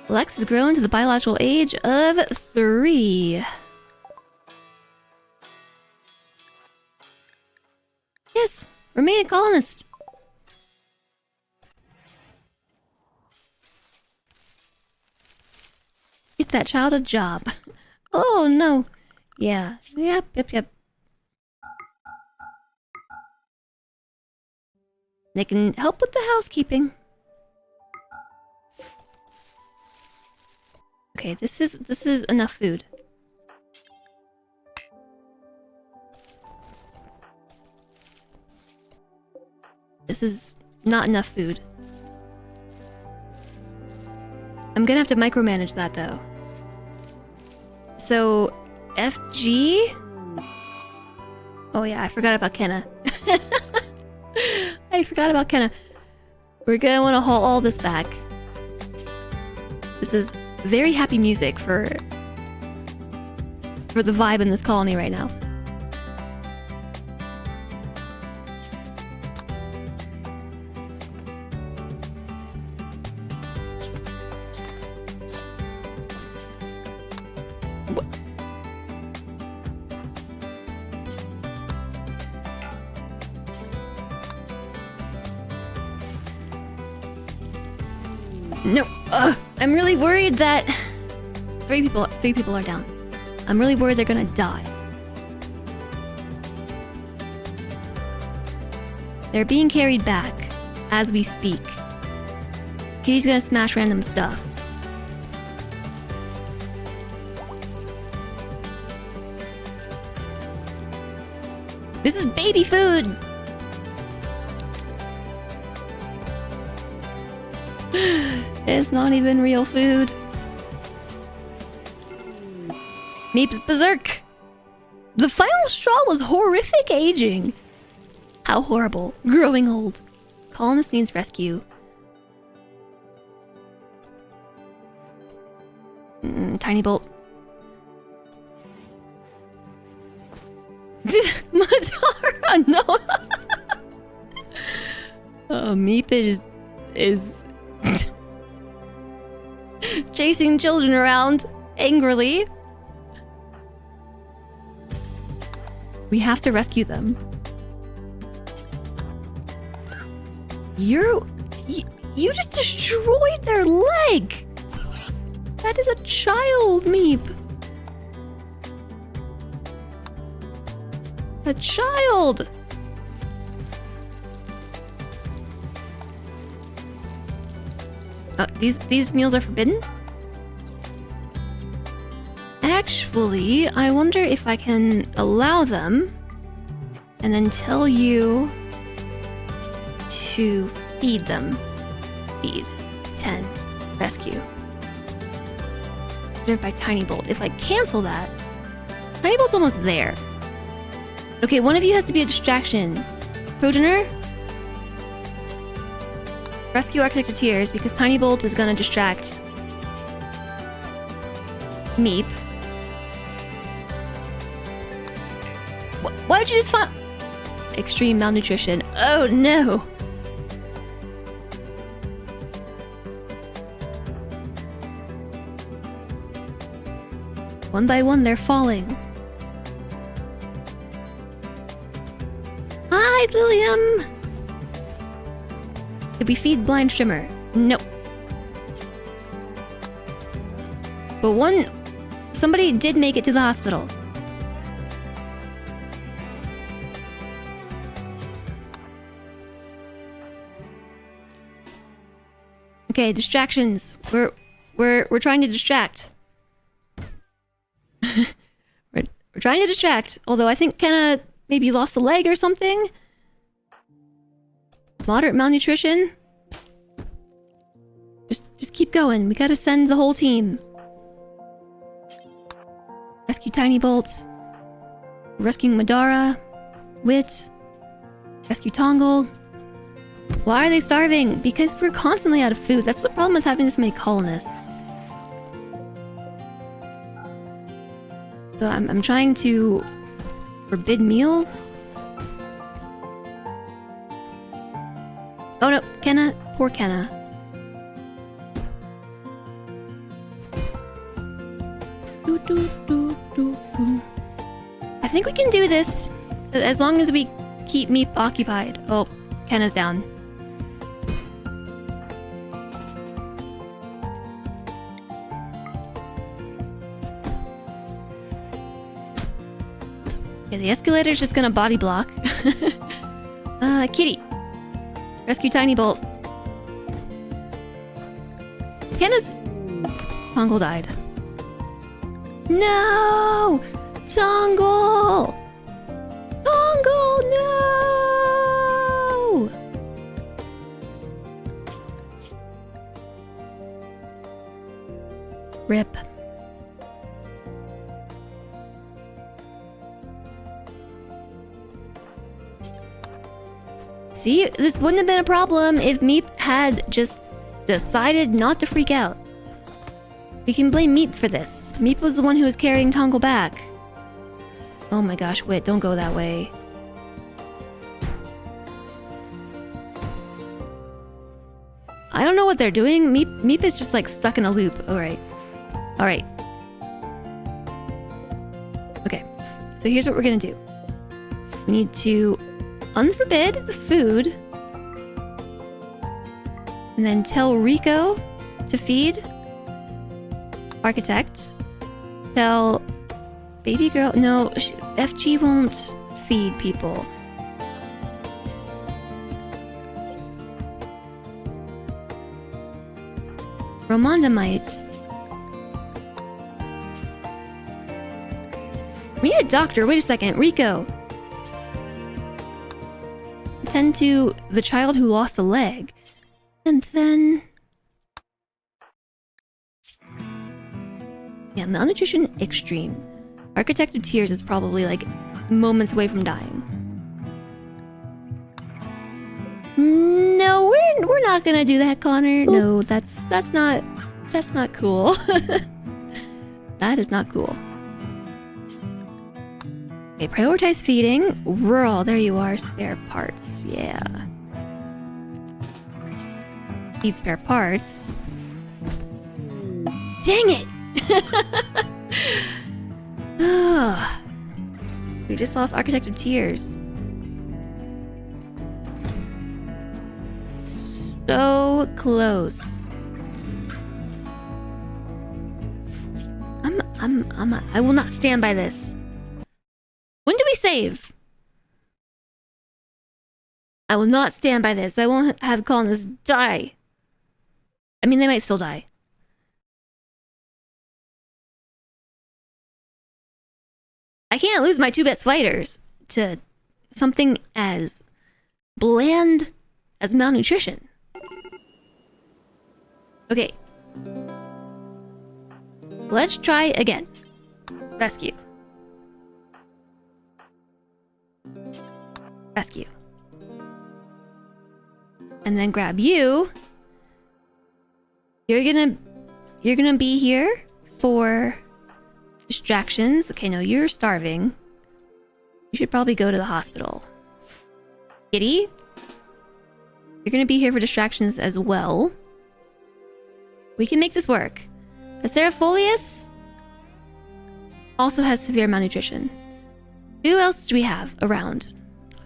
Lex has grown to the biological age of 3. Yes, remain a colonist. Get that child a job. Oh no. Yeah. Yep. They can help with the housekeeping. Okay, this is enough food. This is not enough food. I'm gonna have to micromanage that though. So, FG? Oh yeah, I forgot about Kenna. I forgot about Kenna. We're gonna want to haul all this back. This is very happy music for the vibe in this colony right now. No, I'm really worried that three people are down. I'm really worried they're gonna die. They're being carried back as we speak. Kitty's gonna smash random stuff. This is baby food! It's not even real food. Meep's berserk! The final straw was horrific aging! How horrible. Growing old. Colonist needs rescue. Tiny Bolt. Madara, no! Meep is chasing children around angrily. We have to rescue them. You just destroyed their leg! That is a child, Meep! A child! These meals are forbidden? Actually, I wonder if I can allow them and then tell you to feed them. Feed. 10. Rescue. Served by Tiny Bolt. If I cancel that, Tiny Bolt's almost there. Okay, one of you has to be a distraction. Progenitor? Rescue Architect of Tears, because Tiny Bolt is gonna distract Meep. Why did you just find... Extreme malnutrition. Oh no! One by one, they're falling. Hi, Lilium! Did we feed Blind Shimmer? Nope. But somebody did make it to the hospital. Okay, distractions. We're trying to distract. we're trying to distract. Although I think Kenna maybe lost a leg or something. Moderate malnutrition. Just keep going. We gotta send the whole team. Rescue Tiny Bolt. Rescuing Madara. Wit. Rescue Tongle. Why are they starving? Because we're constantly out of food. That's the problem with having this many colonists. So I'm trying to forbid meals. Oh no, Kenna. Poor Kenna. I think we can do this as long as we keep Meep occupied. Oh, Kenna's down. Yeah, the escalator's just gonna body block. Kitty. Rescue Tiny Bolt. Kenna's... Tongle died. No! Tongle! Tongle, no! Rip. See, this wouldn't have been a problem if Meep had just decided not to freak out. We can blame Meep for this. Meep was the one who was carrying Tongle back. Oh my gosh, wait, don't go that way. I don't know what they're doing. Meep is just like stuck in a loop. Alright. Alright. Okay, so here's what we're gonna do. We need to unforbid the food. And then tell Rico to feed. Architect. Tell baby girl. No, FG won't feed people. Ramonda might. We need a doctor. Wait a second. Rico. Tend to the child who lost a leg. And then... yeah, malnutrition extreme. Architect of Tears is probably like moments away from dying. No, we're not gonna do that, Connor. No, that's not cool. That is not cool. Okay, prioritize feeding. Rural, there you are. Spare parts, yeah. Feed spare parts. Dang it! Ugh. We just lost Architect of Tears. So close. I will not stand by this. When do we save? I will not stand by this. I won't have colonists die. I mean, they might still die. I can't lose my 2 best fighters to something as bland as malnutrition. Okay. Let's try again. Rescue. Rescue. And then grab you. You're gonna be here for distractions. Okay, no, you're starving. You should probably go to the hospital. Kitty, you're gonna be here for distractions as well. We can make this work. Acerifolius also has severe malnutrition. Who else do we have around?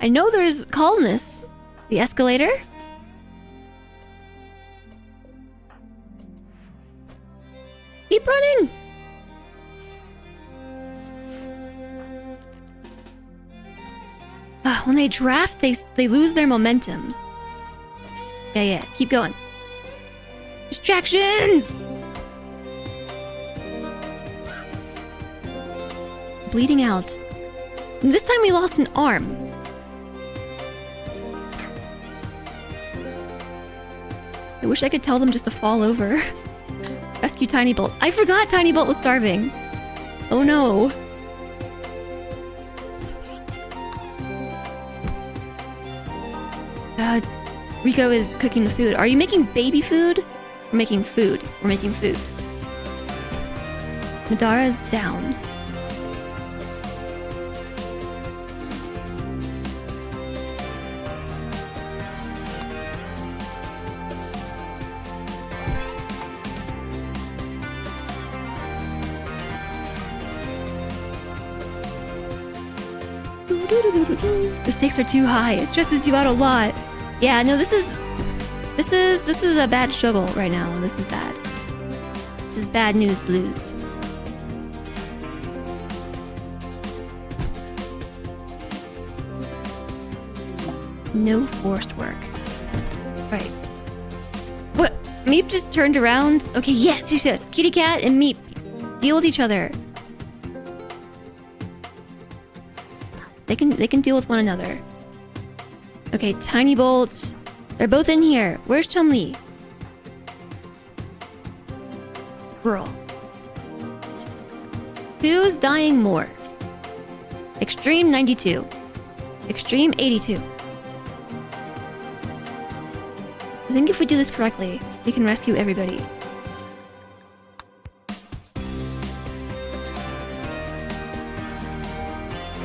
I know there's colonists. The escalator? Keep running! When they draft, they lose their momentum. Yeah, keep going. Distractions! Bleeding out. And this time we lost an arm. I wish I could tell them just to fall over. Rescue Tiny Bolt. I forgot Tiny Bolt was starving. Oh no. Rico is cooking the food. Are you making baby food? We're making food. We're making food. Madara's down. The stakes are too high. It stresses you out a lot. Yeah, no, this is a bad struggle right now. This is bad. This is bad news blues. No forced work. Right. What? Meep just turned around? Okay, yes, yes, yes. Kitty Cat and Meep deal with each other. They can deal with one another. Okay, Tiny Bolt. They're both in here. Where's Chun-Li? Girl. Who's dying more? Extreme 92. Extreme 82. I think if we do this correctly, we can rescue everybody.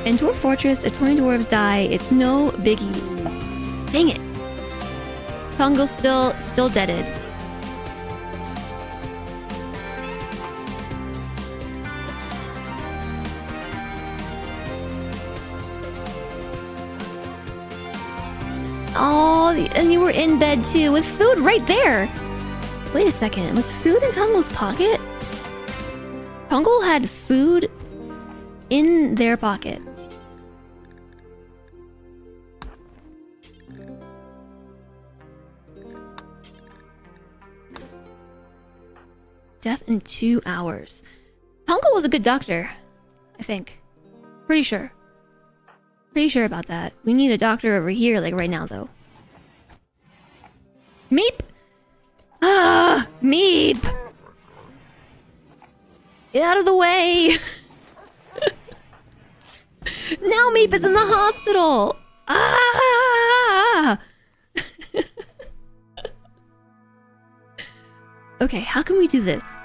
In Dwarf Fortress, if 20 dwarves die, it's no biggie. Dang it. Tongle's still deaded. Oh, and you were in bed too, with food right there. Wait a second, was food in Tongle's pocket? Tongle had food in their pocket. Death in 2 hours. Tongle was a good doctor, I think. Pretty sure. Pretty sure about that. We need a doctor over here, like right now, though. Meep! Ah! Meep! Get out of the way! Now Meep is in the hospital! Ah! Okay, how can we do this?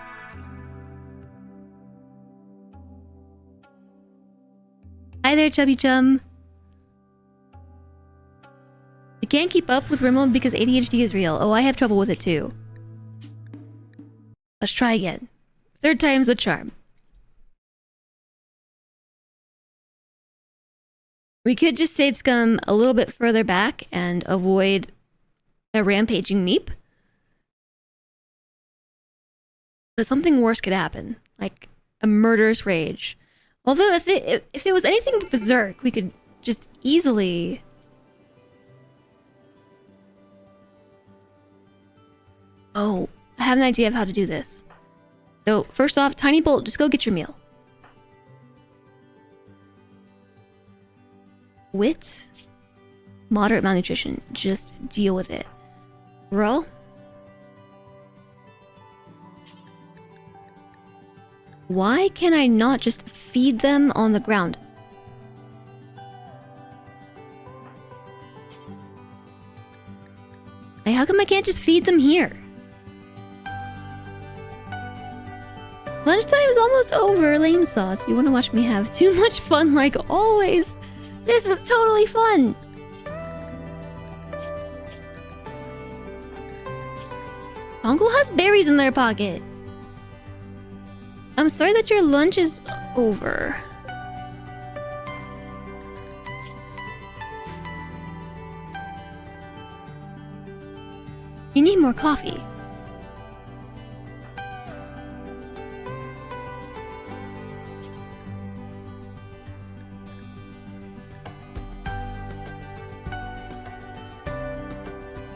Hi there, Chubby Chum. I can't keep up with rimworld because ADHD is real. Oh, I have trouble with it too. Let's try again. Third time's the charm. We could just save Scum a little bit further back and avoid a rampaging Meep. But something worse could happen, like a murderous rage. Although if it was anything berserk, we could just easily... Oh, I have an idea of how to do this. So, first off, Tiny Bolt, just go get your meal. Wit? Moderate malnutrition. Just deal with it. Roll? Why can I not just feed them on the ground? Hey, how come I can't just feed them here? Lunchtime is almost over, lame sauce. You want to watch me have too much fun like always? This is totally fun! Uncle has berries in their pocket. I'm sorry that your lunch is over. You need more coffee.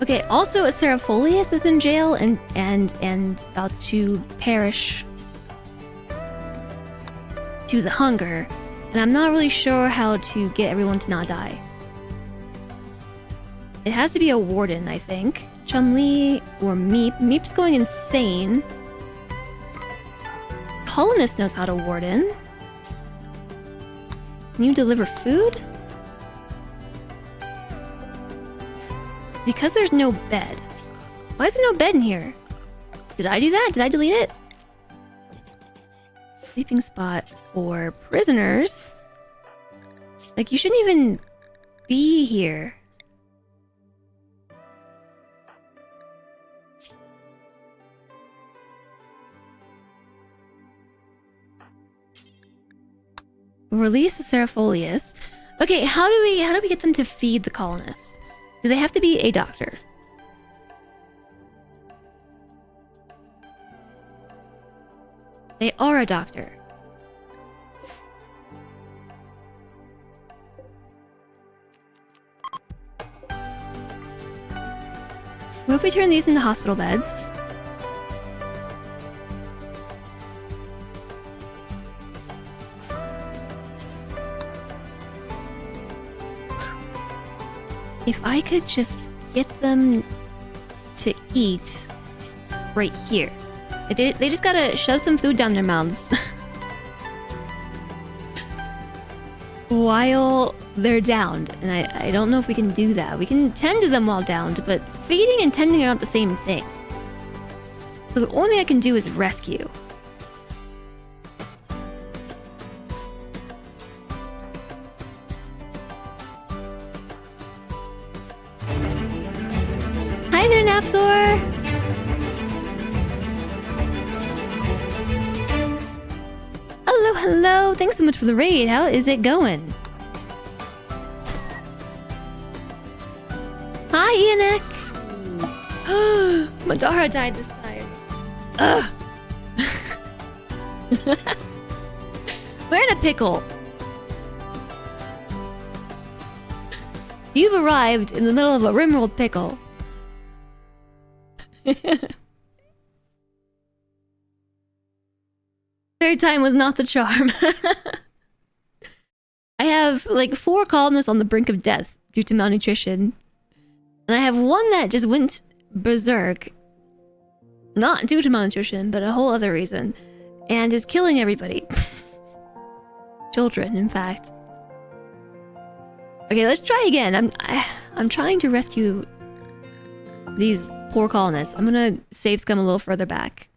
Okay, also Serapholius is in jail and about to perish to the hunger, and I'm not really sure how to get everyone to not die. It has to be a warden, I think. Chun-Li or Meep. Meep's going insane. Colonist knows how to warden. Can you deliver food? because there's no bed. Why is there no bed in here? Did I do that? Did I delete it? Sleeping spot for prisoners? Like, you shouldn't even be here. Release the Serapholius. Okay, how do we get them to feed the colonists? Do they have to be a doctor? They are a doctor. What if we turn these into hospital beds? If I could just get them to eat right here. They just gotta shove some food down their mouths. While they're downed. And I don't know if we can do that. We can tend to them while downed, but feeding and tending are not the same thing. So the only thing I can do is rescue. Hi there, Napsor! Hello, hello! Thanks so much for the raid. How is it going? Hi, Ianek! Madara died this time. Ugh! We're in a pickle. You've arrived in the middle of a rimworld pickle. Third time was not the charm. I have like 4 colonists on the brink of death due to malnutrition. And I have one that just went berserk. Not due to malnutrition, but a whole other reason. And is killing everybody. Children, in fact. Okay, let's try again. I'm trying to rescue these poor colonists. I'm gonna save scum a little further back.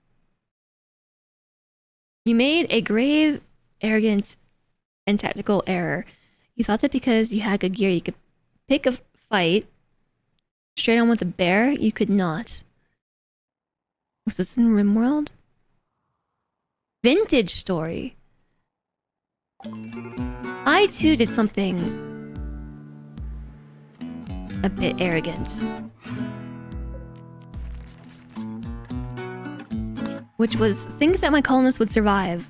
You made a grave, arrogant, and tactical error. You thought that because you had good gear, you could pick a fight straight on with a bear. You could not. Was this in Rimworld? Vintage story. I too did something a bit arrogant. Which was think that my colonists would survive.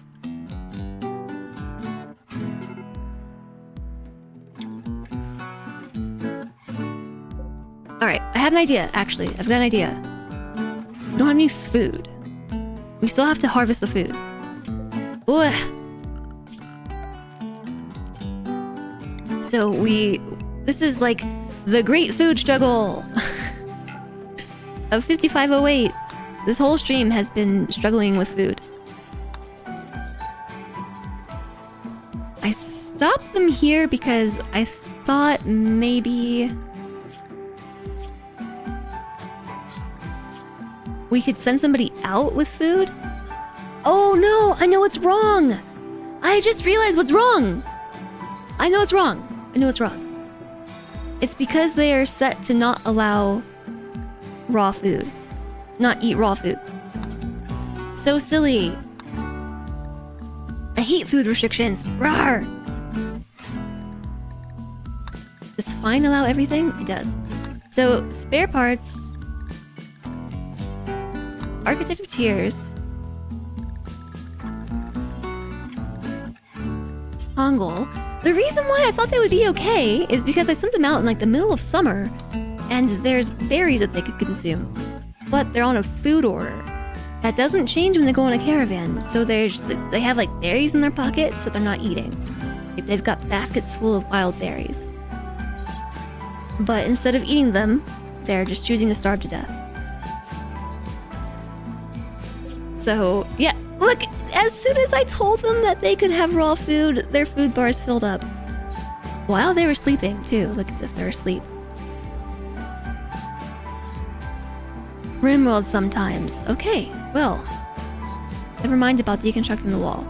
Alright, I have an idea, actually. I've got an idea. We don't have any food. We still have to harvest the food. Ugh. So this is like the great food struggle of 5508. This whole stream has been struggling with food. I stopped them here because I thought maybe we could send somebody out with food. Oh no, I know what's wrong. I just realized what's wrong. I know it's wrong. I know it's wrong. It's because they are set to not allow raw food. Not eat raw food. So silly. I hate food restrictions. Rawr! Does fine allow everything? It does. So, spare parts. Architect of Tears. Pongal. The reason why I thought they would be okay is because I sent them out in like the middle of summer and there's berries that they could consume. But they're on a food order. That doesn't change when they go on a caravan. So they have like berries in their pockets that they're not eating. Like, they've got baskets full of wild berries. But instead of eating them, they're just choosing to starve to death. So, yeah. Look, as soon as I told them that they could have raw food, their food bars filled up. While they were sleeping, too. Look at this, they're asleep. Rimworld sometimes. Okay, well. Never mind about deconstructing the wall.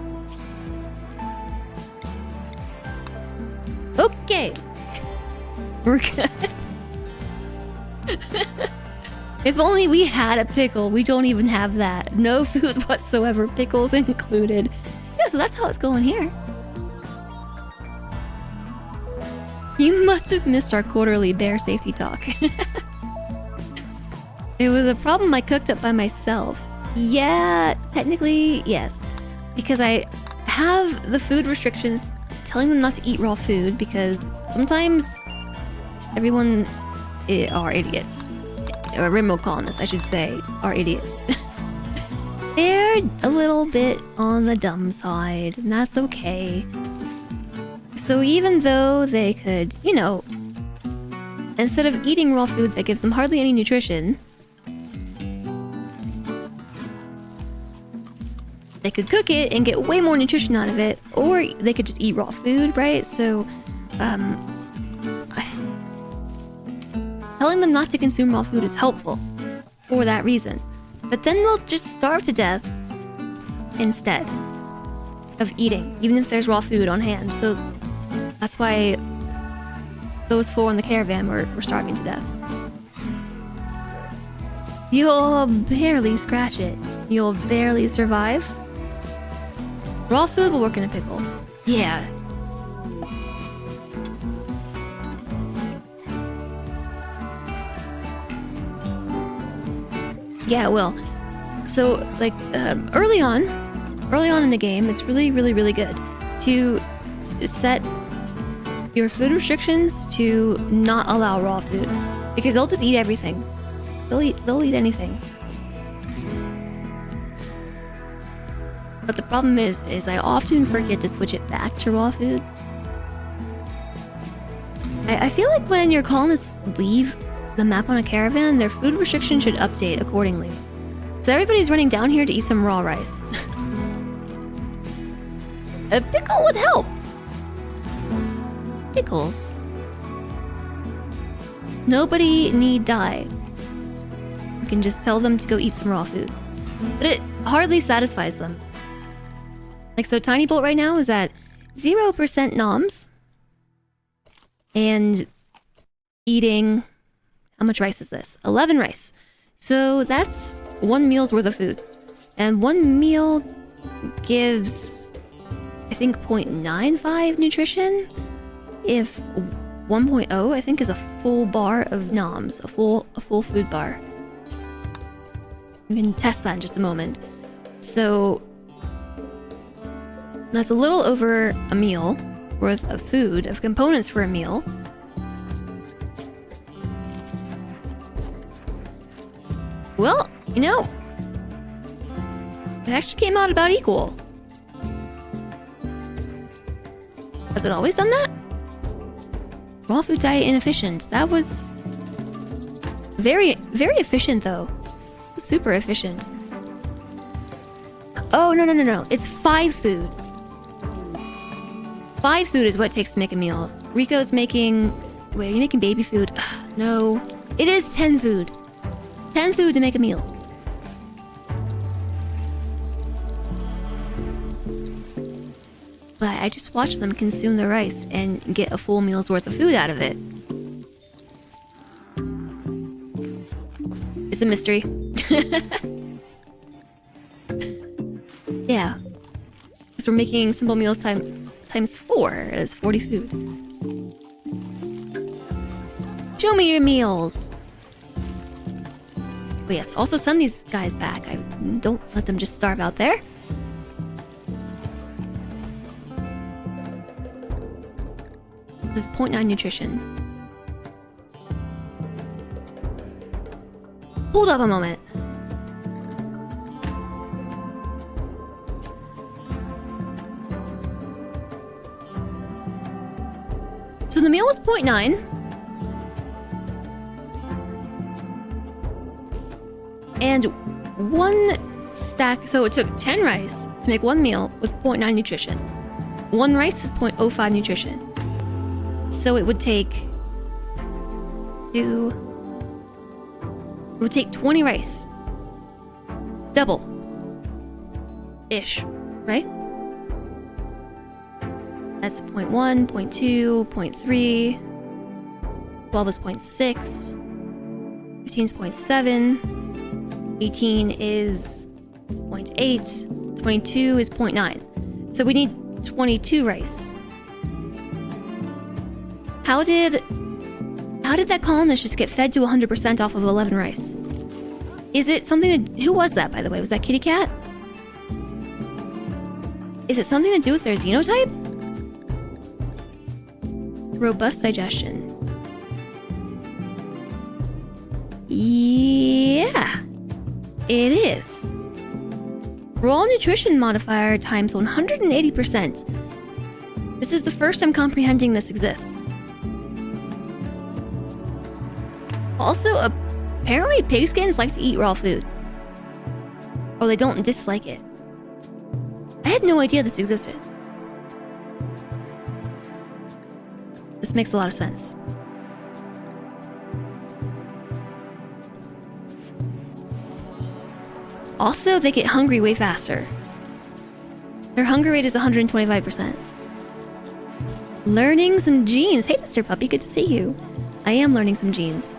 Okay. We're good. If only we had a pickle. We don't even have that. No food whatsoever. Pickles included. Yeah, so that's how it's going here. You must have missed our quarterly bear safety talk. It was a problem I cooked up by myself. Yeah, technically, yes. Because I have the food restrictions telling them not to eat raw food because sometimes everyone are idiots. Or remote colonists, I should say, are idiots. They're a little bit on the dumb side, and that's okay. So even though they could, you know, instead of eating raw food that gives them hardly any nutrition, they could cook it and get way more nutrition out of it, or they could just eat raw food, right? So, telling them not to consume raw food is helpful for that reason. But then they'll just starve to death instead of eating, even if there's raw food on hand. So that's why those 4 in the caravan were starving to death. You'll barely scratch it. You'll barely survive. Raw food will work in a pickle. Yeah. Yeah, it will. So, like, early on in the game, it's really, really, really good to set your food restrictions to not allow raw food, because they'll just eat everything. They'll eat anything. But the problem is I often forget to switch it back to raw food. I feel like when your colonists leave the map on a caravan, their food restriction should update accordingly. So everybody's running down here to eat some raw rice. A pickle would help. Pickles. Nobody need die. You can just tell them to go eat some raw food. But it hardly satisfies them. Like, so Tiny Bolt right now is at 0% noms. And eating... How much rice is this? 11 rice. So that's 1 meal's worth of food. And 1 meal gives, I think, 0.95 nutrition. If 1.0, I think, is a full bar of noms. A full food bar. We can test that in just a moment. So that's a little over a meal worth of food, of components for a meal. Well, you know, it actually came out about equal. Has it always done that? Raw food diet inefficient. That was very, very efficient though. Super efficient. Oh, no. It's 5 food. 5 food is what it takes to make a meal. Rico's making... Wait, are you making baby food? No. It is 10 food. 10 food to make a meal. But I just watch them consume the rice and get a full meal's worth of food out of it. It's a mystery. Yeah. Because we're making simple meals times 4 is 40 food. Show me your meals! But yes, also send these guys back. Don't let them just starve out there. This is 0.9 nutrition. Hold up a moment. So the meal was 0.9. And 1 stack, so it took 10 rice to make 1 meal with 0.9 nutrition. 1 rice is 0.05 nutrition. So it would take 2, It would take 20 rice. Double. Ish, right? That's 0.1, 0.2, 0.3. 12 is 0.6. 15 is 0.7. 18 is 0.8. 22 is 0.9. So we need 22 rice. How did that colonist just get fed to 100% off of 11 rice? Is it something to... Who was that, by the way? Was that Kitty Cat? Is it something to do with their xenotype? Robust digestion. Yeah, it is. Raw nutrition modifier times 180%. This is the first I'm comprehending this exists. Also, apparently pigskins like to eat raw food. Or they don't dislike it. I had no idea this existed. This makes a lot of sense. Also, they get hungry way faster. Their hunger rate is 125%. Learning some genes. Hey, Mr. Puppy, good to see you. I am learning some genes.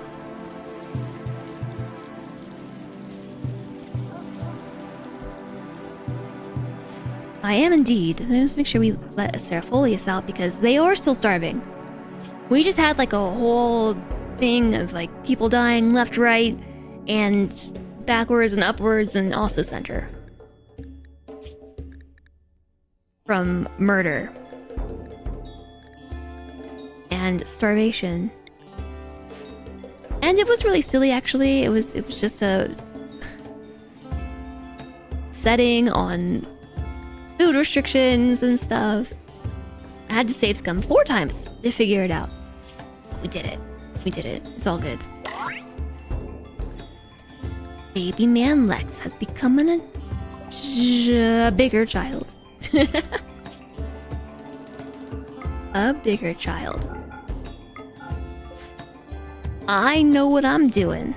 I am indeed. Let's make sure we let Serapholius out because they are still starving. We just had like a whole thing of like people dying left, right, and backwards and upwards and also center. From murder. And starvation. And it was really silly actually. It was just a setting on food restrictions and stuff. I had to save scum 4 times to figure it out. We did it. We did it. It's all good. Baby man Lex has become a bigger child. A bigger child. I know what I'm doing.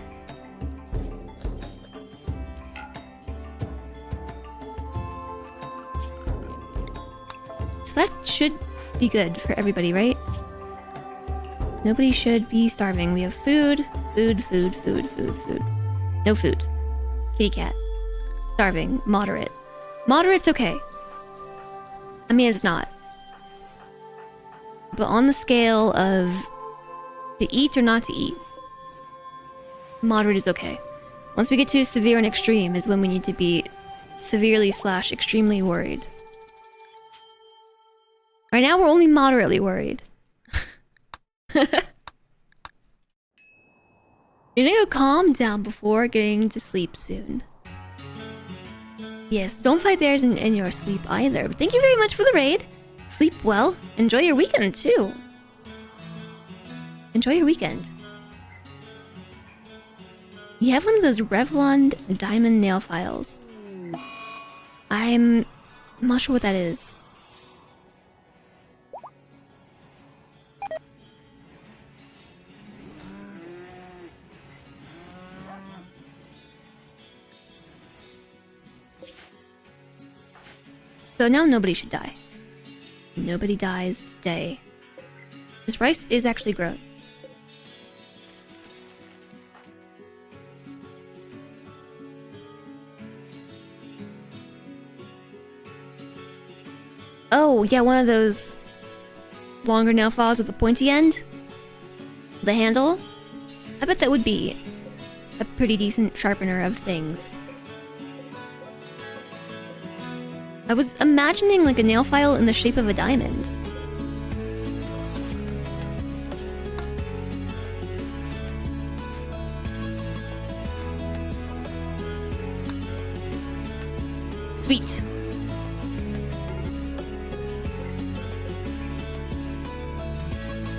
So that should be good for everybody, right? Nobody should be starving. We have food, food, food, food, food, food. No food. Kitty cat. Starving. Moderate. Moderate's okay. I mean, it's not. But on the scale of to eat or not to eat, moderate is okay. Once we get to severe and extreme is when we need to be severely / extremely worried. Right now, we're only moderately worried. You need to calm down before getting to sleep soon. Yes, don't fight bears in your sleep either. But thank you very much for the raid. Sleep well. Enjoy your weekend too. Enjoy your weekend. You have one of those Revlon diamond nail files. I'm not sure what that is. So now nobody should die. Nobody dies today. This rice is actually grown. Oh, yeah, one of those longer nail files with a pointy end. The handle. I bet that would be a pretty decent sharpener of things. I was imagining like a nail file in the shape of a diamond. Sweet.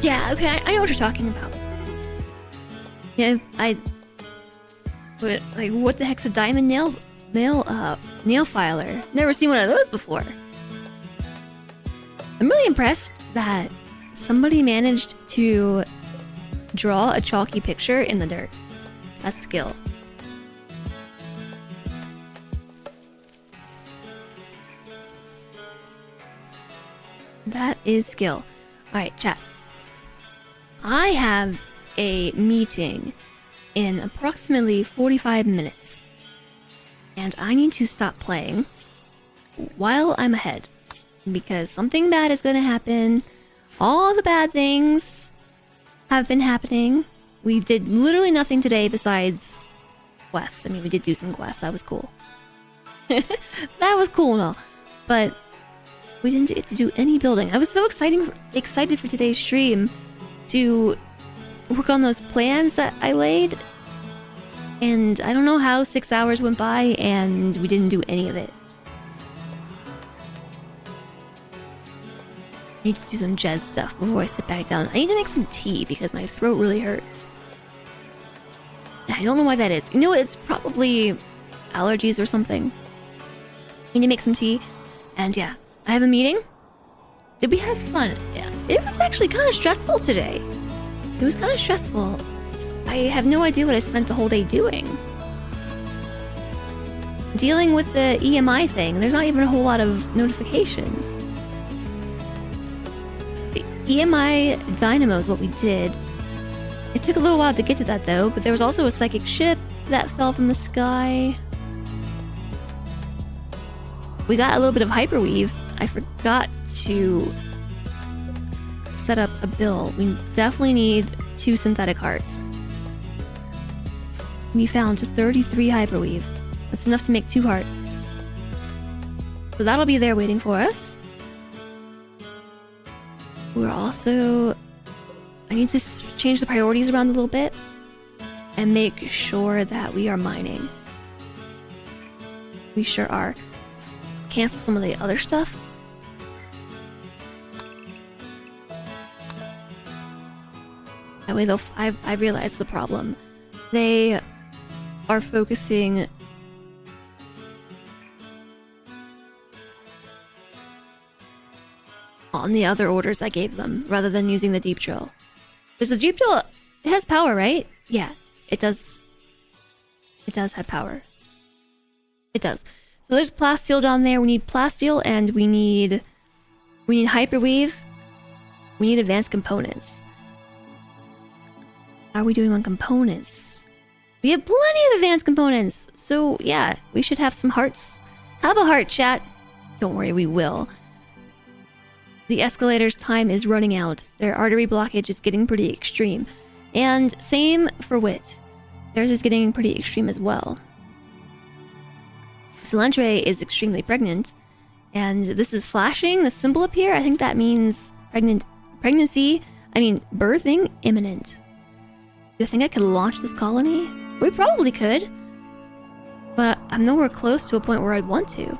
Yeah, okay, I know what you're talking about. Yeah, like, what the heck's a diamond nail filer? Never seen one of those before. I'm really impressed that somebody managed to draw a chalky picture in the dirt. That's skill. That is skill. Alright, chat. I have a meeting in approximately 45 minutes. And I need to stop playing while I'm ahead. Because something bad is going to happen. All the bad things have been happening. We did literally nothing today besides quests. I mean, we did do some quests. That was cool. That was cool and all. But we didn't get to do any building. I was so excited for today's stream to work on those plans that I laid. And I don't know how 6 hours went by and we didn't do any of it. I need to do some jazz stuff before I sit back down. I need to make some tea because my throat really hurts. I don't know why that is. You know what? It's probably allergies or something. I need to make some tea. And yeah, I have a meeting. Did we have fun? Yeah. It was actually kind of stressful today. It was kind of stressful. I have no idea what I spent the whole day doing. Dealing with the EMI thing. There's not even a whole lot of notifications. The EMI Dynamo is what we did. It took a little while to get to that though, but there was also a psychic ship that fell from the sky. We got a little bit of hyperweave. I forgot to set up a bill. We definitely need 2 synthetic hearts. We found 33 hyperweave. That's enough to make 2 hearts. So that'll be there waiting for us. We're also... I need to change the priorities around a little bit and make sure that we are mining. We sure are. Cancel some of the other stuff. That way, though, I realized the problem. They are focusing on the other orders I gave them, rather than using the deep drill. Does the deep drill... It has power, right? Yeah, it does. It does have power. It does. So there's plasteel down there. We need plasteel and we need hyperweave. We need advanced components. How are we doing on components? We have plenty of advanced components. So yeah, we should have some hearts. Have a heart, chat. Don't worry, we will. The escalator's time is running out. Their artery blockage is getting pretty extreme. And same for wit. Theirs is getting pretty extreme as well. Cilantro is extremely pregnant. And this is flashing, the symbol up here. I think that means pregnancy. I mean, birthing imminent. Do you think I could launch this colony? We probably could. But I'm nowhere close to a point where I'd want to.